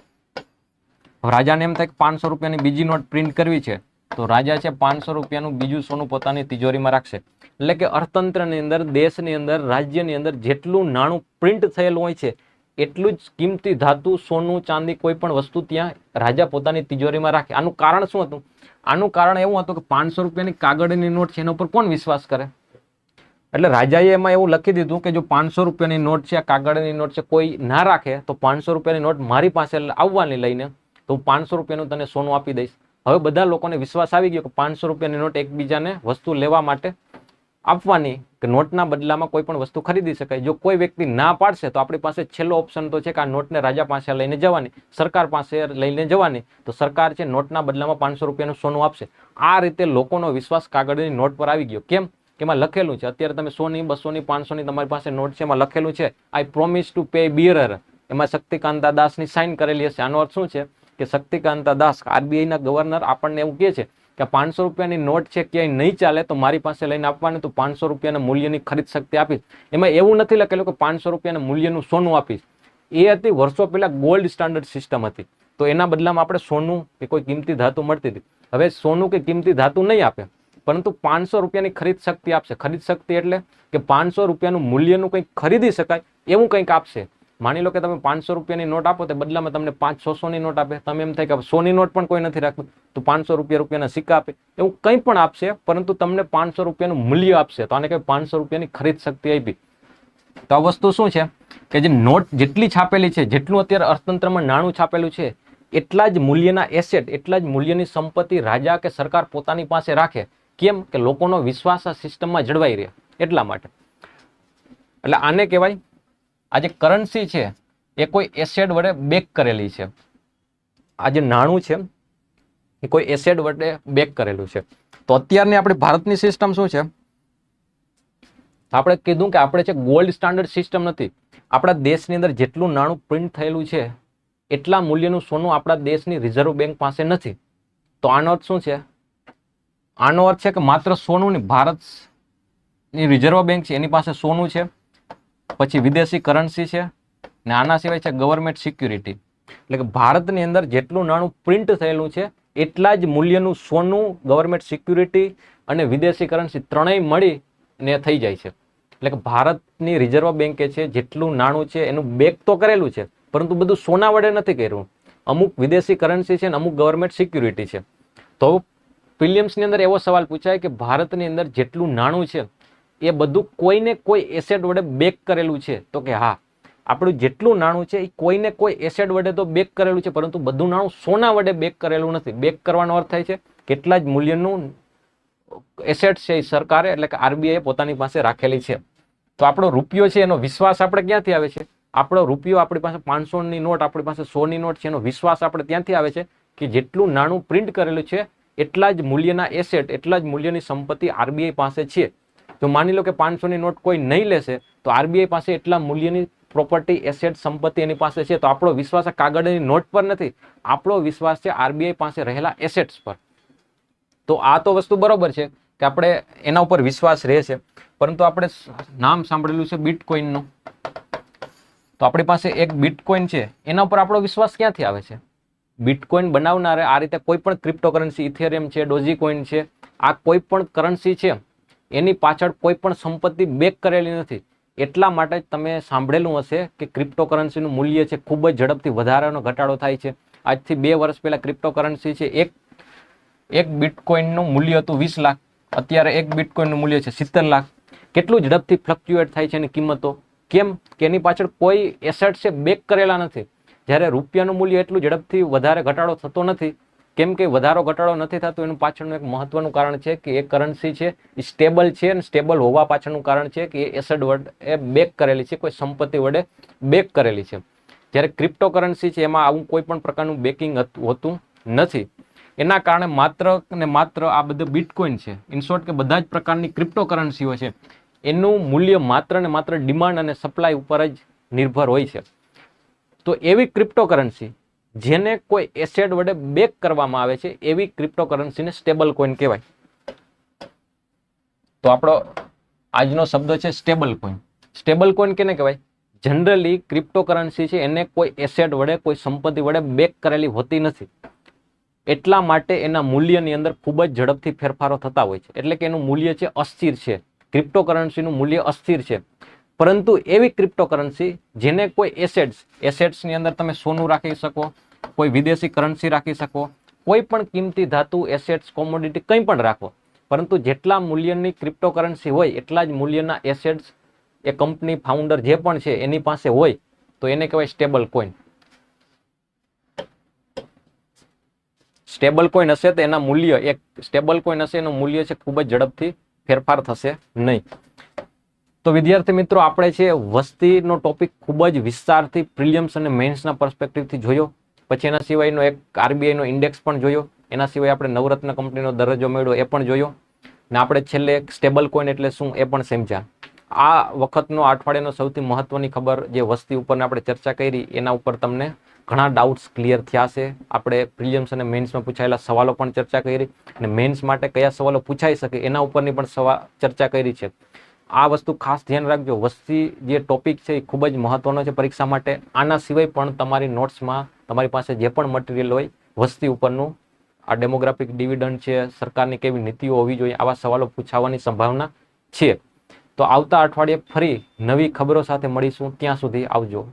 રાજાને એમ થાય કે 500 રૂપિયાની બીજી નોટ પ્રિન્ટ કરવી છે, તો રાજા છે 500 રૂપિયાનું બીજું સોનું પોતાની તિજોરીમાં રાખશે. એટલે કે અર્થતંત્રની અંદર, દેશની અંદર, રાજ્યની અંદર જેટલું નાણું પ્રિન્ટ થયેલું હોય છે એટલું જ કિંમતી ધાતુ, સોનું, ચાંદી, કોઈ પણ વસ્તુ ત્યાં રાજા પોતાની તિજોરીમાં રાખે. આનું કારણ શું હતું? આનું કારણ એવું હતું કે 500 રૂપિયાની કાગળની નોટ છે એના ઉપર કોણ વિશ્વાસ કરે? એટલે રાજાએ એમાં એવું લખી દીધું કે જો 500 રૂપિયાની નોટ છે, આ કાગળની નોટ છે, કોઈ ના રાખે તો 500 રૂપિયાની નોટ મારી પાસે આવવાની લઈને, તો હું 500 રૂપિયાનું તને સોનું આપી દઈશ. હવે બધા લોકોને વિશ્વાસ આવી ગયો કે 500 રૂપિયાની નોટ એકબીજાને વસ્તુ લેવા માટે આપવાની, કે નોટના બદલામાં કોઈ પણ વસ્તુ ખરીદી શકાય. જો કોઈ વ્યક્તિ ના પાડશે તો આપણી પાસે છેલ્લો ઓપ્શન તો છે કે આ નોટને રાજા પાસે લઈને જવાની, સરકાર પાસે લઈને જવાની. તો સરકાર છે નોટના બદલામાં 500 રૂપિયાનું સોનું આપશે. આ રીતે લોકોનો વિશ્વાસ કાગળની નોટ પર આવી ગયો. કેમ? કે એમાં લખેલું છે, અત્યારે તમે 100ની, 200ની, 500ની તમારી પાસે નોટ છે, એમાં લખેલું છે આઈ પ્રોમિસ ટુ પે બિયરર. એમાં શક્તિકાંતા દાસની સાઇન કરેલી હશે. આનો અર્થ શું છે? કે શક્તિકાંતા દાસ, આરબીઆઈના ગવર્નર, આપણને એવું કહે છે કે 500 રૂપિયાની નોટ છે ક્યાંય નહીં ચાલે તો મારી પાસે લઈને આપવાની, તો 500 રૂપિયાના મૂલ્યની ખરીદ શક્તિ આપીશ. એમાં એવું નથી લખેલું કે 500 રૂપિયાના મૂલ્યનું સોનું આપીશ. એ હતી વર્ષો પહેલા ગોલ્ડ સ્ટાન્ડર્ડ સિસ્ટમ હતી. તો તો એના બદલામાં આપણે સોનું કે કોઈ કિંમતી ધાતુ મળતી હતી. હવે સોનું કે કિંમતી ધાતુ નહીં આપે, પરંતુ 500 રૂપિયાની ખરીદ શક્તિ આપશે. ખરીદ શક્તિ એટલે કે 500 રૂપિયાનું મૂલ્યનું કંઈક ખરીદી શકાય એવું કંઈક આપશે. માની લો કે તમે 500 રૂપિયાની નોટ આપો તો બદલામાં તમને 500-100ની નોટ આપે. તમે એમ થાય કે 100ની નોટ પણ કોઈ નથી રાખતું તો 500 રૂપિયાના સિક્કા આપે. એવું કંઈ પણ આપશે, પરંતુ તમને 500 રૂપિયાનું મૂલ્ય આપશે. તો આને કઈ 500 રૂપિયાની ખરીદ શક્તિ આપી. તો આ વસ્તુ શું છે કે જે નોટ જેટલી છાપેલી છે, જેટલું અત્યારે અર્થતંત્રમાં નાણું છાપેલું છે, એટલા જ મૂલ્યના એસેટ, એટલા જ મૂલ્યની સંપત્તિ રાજા કે સરકાર પોતાની પાસે રાખે. કેમ કે લોકોનો વિશ્વાસ આ સિસ્ટમમાં જળવાઈ રહે એટલા માટે. એટલે આને કહેવાય, આ જે કરન્સી છે એ કોઈ એસેટ વડે બેક કરેલી છે. આ જે નાણું છે એ કોઈ એસેટ વડે બેક કરેલું છે. તો અત્યારની આપણી ભારતની સિસ્ટમ શું છે? આપણે કીધું કે આપણે છે ગોલ્ડ સ્ટાન્ડર્ડ સિસ્ટમ નથી. આપણા દેશની અંદર જેટલું નાણું પ્રિન્ટ થયેલું છે એટલા મૂલ્યનું સોનું આપણા દેશની રિઝર્વ બેંક પાસે નથી. તો આનો અર્થ શું છે? આનો અર્થ છે કે માત્ર સોનું નહીં, ભારતની રિઝર્વ બેંક છે એની પાસે સોનું છે, પછી વિદેશી કરન્સી છે, ને આના સિવાય છે ગવર્મેન્ટ સિક્યુરિટી. એટલે કે ભારતની અંદર જેટલું નાણું પ્રિન્ટ થયેલું છે એટલા જ મૂલ્યનું સોનું, ગવર્મેન્ટ સિક્યુરિટી અને વિદેશી કરન્સી ત્રણેય મળીને થઈ જાય છે. એટલે કે ભારતની રિઝર્વ બેંકે છે જેટલું નાણું છે એનું બેક તો કરેલું છે, પરંતુ બધું સોના વડે નથી કર્યું. અમુક વિદેશી કરન્સી છે અને અમુક ગવર્મેન્ટ સિક્યુરિટી છે. તો પ્રિલિમ્સની અંદર એવો સવાલ પૂછાય કે ભારતની અંદર જેટલું નાણું છે એ બધું કોઈને કોઈ એસેટ વડે બેક કરેલું છે? તો કે હા, આપણું જેટલું નાણું છે એ કોઈને કોઈ એસેટ વડે તો બેક કરેલું છે, પરંતુ બધું નાણું સોના વડે બેક કરેલું નથી. બેક કરવાનો અર્થ થાય છે કેટલા જ મૂલ્યનું એસેટ છે એ સરકારે એટલે કે આરબીઆઈ પોતાની પાસે રાખેલી છે. તો આપણો રૂપિયો છે એનો વિશ્વાસ આપણે ક્યાંથી આવે છે? આપણો રૂપિયો, આપણી પાસે 500ની નોટ, આપણી પાસે 100ની નોટ છે, એનો વિશ્વાસ આપણે ત્યાંથી આવે છે કે જેટલું નાણું પ્રિન્ટ કરેલું છે એટલા જ મૂલ્યના એસેટ, એટલા જ મૂલ્યની સંપત્તિ આરબીઆઈ પાસે છે. જો માની લો કે 500ની નોટ કોઈ નહીં લેશે તો આરબીઆઈ પાસે એટલા મૂલ્યની પ્રોપર્ટી, એસેટ, સંપત્તિ એની પાસે છે. તો આપણો વિશ્વાસ આ કાગળની નોટ પર નથી, આપણો વિશ્વાસ છે આરબીઆઈ પાસે રહેલા એસેટ્સ પર. તો આ તો વસ્તુ બરોબર છે કે આપણે એના ઉપર વિશ્વાસ રહે છે, પરંતુ આપણે નામ સાંભળેલું છે બિટકોઇનનું. તો આપણી પાસે એક બિટકોઇન છે, એના ઉપર આપણો વિશ્વાસ ક્યાંથી આવે છે? બિટકોઇન બનાવનારે આ રીતે કોઈ પણ ક્રિપ્ટોકરન્સી, ઇથેરિયમ છે, ડોજીકોઇન છે, આ કોઈ પણ કરન્સી છે એની પાછળ કોઈ પણ સંપત્તિ બેક કરેલી નથી. એટલા માટે જ તમે સાંભળેલું હશે કે ક્રિપ્ટોકરન્સીનું મૂલ્ય છે ખૂબ જ ઝડપથી વધારાનો ઘટાડો થાય છે. આજથી 2 વર્ષ પહેલા ક્રિપ્ટોકરન્સી છે એક બિટકોઇનનું મૂલ્ય હતું 20 લાખ, અત્યારે એક બિટકોઇનનું મૂલ્ય છે 70 લાખ. કેટલું ઝડપથી ફ્લક્ચ્યુએટ થાય છે એની કિંમતો. કેમ કે એની પાછળ કોઈ એસેટ છે બેક કરેલા નથી. જ્યારે રૂપિયાનું મૂલ્ય એટલું ઝડપથી વધારે ઘટાડો થતો નથી. કેમ કે વધારો ઘટાડો નથી થતો એનું પાછળનું એક મહત્વનું કારણ છે કે એ કરન્સી છે એ સ્ટેબલ છે, અને સ્ટેબલ હોવા પાછળનું કારણ છે કે એ એસેટ વડે બેક કરેલી છે, કોઈ સંપત્તિ વડે બેક કરેલી છે. જ્યારે ક્રિપ્ટોકરન્સી છે એમાં આવું કોઈ પણ પ્રકારનું બેકિંગ હોતું નથી. એના કારણે માત્ર ને માત્ર આ બધું બિટકોઇન છે, ઇન શોર્ટ કે બધા જ પ્રકારની ક્રિપ્ટોકરન્સીઓ છે, એનું મૂલ્ય માત્ર ને માત્ર ડિમાન્ડ અને સપ્લાય ઉપર જ નિર્ભર હોય છે. તો એવી ક્રિપ્ટોકરન્સી જેને કોઈ એસેટ વડે બેક કરવામાં આવે છે એવી ક્રિપ્ટોકરન્સીને સ્ટેબલ કોઇન કહેવાય. તો આપણો આજનો શબ્દ છે સ્ટેબલ કોઇન. સ્ટેબલ કોઇન કેને કહેવાય? જનરલી ક્રિપ્ટોકરન્સી છે એને કોઈ એસેટ વડે, કોઈ સંપત્તિ વડે બેક કરેલી હોતી નથી. એટલા માટે એના મૂલ્યની અંદર ખૂબ જ ઝડપથી ફેરફારો થતા હોય છે. એટલે કે એનું મૂલ્ય છે અસ્થિર છે. ક્રિપ્ટોકરન્સીનું મૂલ્ય અસ્થિર છે. પરંતુ એવી ક્રિપ્ટોકરન્સી જેને કોઈ એસેટ્સની અંદર તમે સોનું રાખી શકો, કોઈ વિદેશી કરન્સી રાખી શકો, કોઈ પણ કિંમતી ધાતુ, એસેટ્સ, કોમોડિટી કંઈ પણ રાખો, પરંતુ જેટલા મૂલ્યની ક્રિપ્ટોકરન્સી હોય એટલા જ મૂલ્યના એસેટ્સ એ કંપની ફાઉન્ડર જે પણ છે એની પાસે હોય, તો એને કહેવાય સ્ટેબલ કોઇન. સ્ટેબલ કોઇન હશે તો એના મૂલ્ય, એક સ્ટેબલ કોઇન હશે એનું મૂલ્ય છે ખૂબ જ ઝડપથી ફેરફાર થશે નહીં. તો વિદ્યાર્થી મિત્રો, આપણે છે વસ્તીનો ટોપિક ખૂબ જ વિસ્તારથી પ્રિલિમ્સ અને મેન્સના પર્સપેક્ટિવથી જોયો. પછી એના સિવાયનો એક આરબીઆઈનો ઇન્ડેક્સ પણ જોયો. એના સિવાય આપણે નવરત્ન કંપનીનો દરજ્જો મેળવ્યો એ પણ જોયો. ને આપણે છેલ્લે સ્ટેબલ કોઇન એટલે શું એ પણ સમજ્યા. આ વખતનો અઠવાડિયાનો સૌથી મહત્વની ખબર જે વસ્તી ઉપરની આપણે ચર્ચા કરી એના ઉપર તમને ઘણા ડાઉટ્સ ક્લિયર થયા છે. આપણે પ્રિલિમ્સ અને મેન્સમાં પૂછાયેલા સવાલો પણ ચર્ચા કરી, અને મેન્સ માટે કયા સવાલો પૂછાઈ શકે એના ઉપરની પણ ચર્ચા કરી છે. આ વસ્તુ ખાસ ધ્યાન રાખજો. વસ્તી જે ટોપિક છે એ ખૂબ જ મહત્વનો છે પરીક્ષા માટે. આના સિવાય પણ તમારી નોટ્સમાં તમારી પાસે જે પણ મટીરિયલ હોય વસ્તી ઉપરનું, આ ડેમોગ્રાફિક ડિવિડન્ડ છે, સરકારની કેવી નીતિઓ હોવી જોઈએ, આવા સવાલો પૂછાવાની સંભાવના છે. તો આવતા અઠવાડિયે ફરી નવી ખબરો સાથે મળીશું. ત્યાં સુધી આવજો.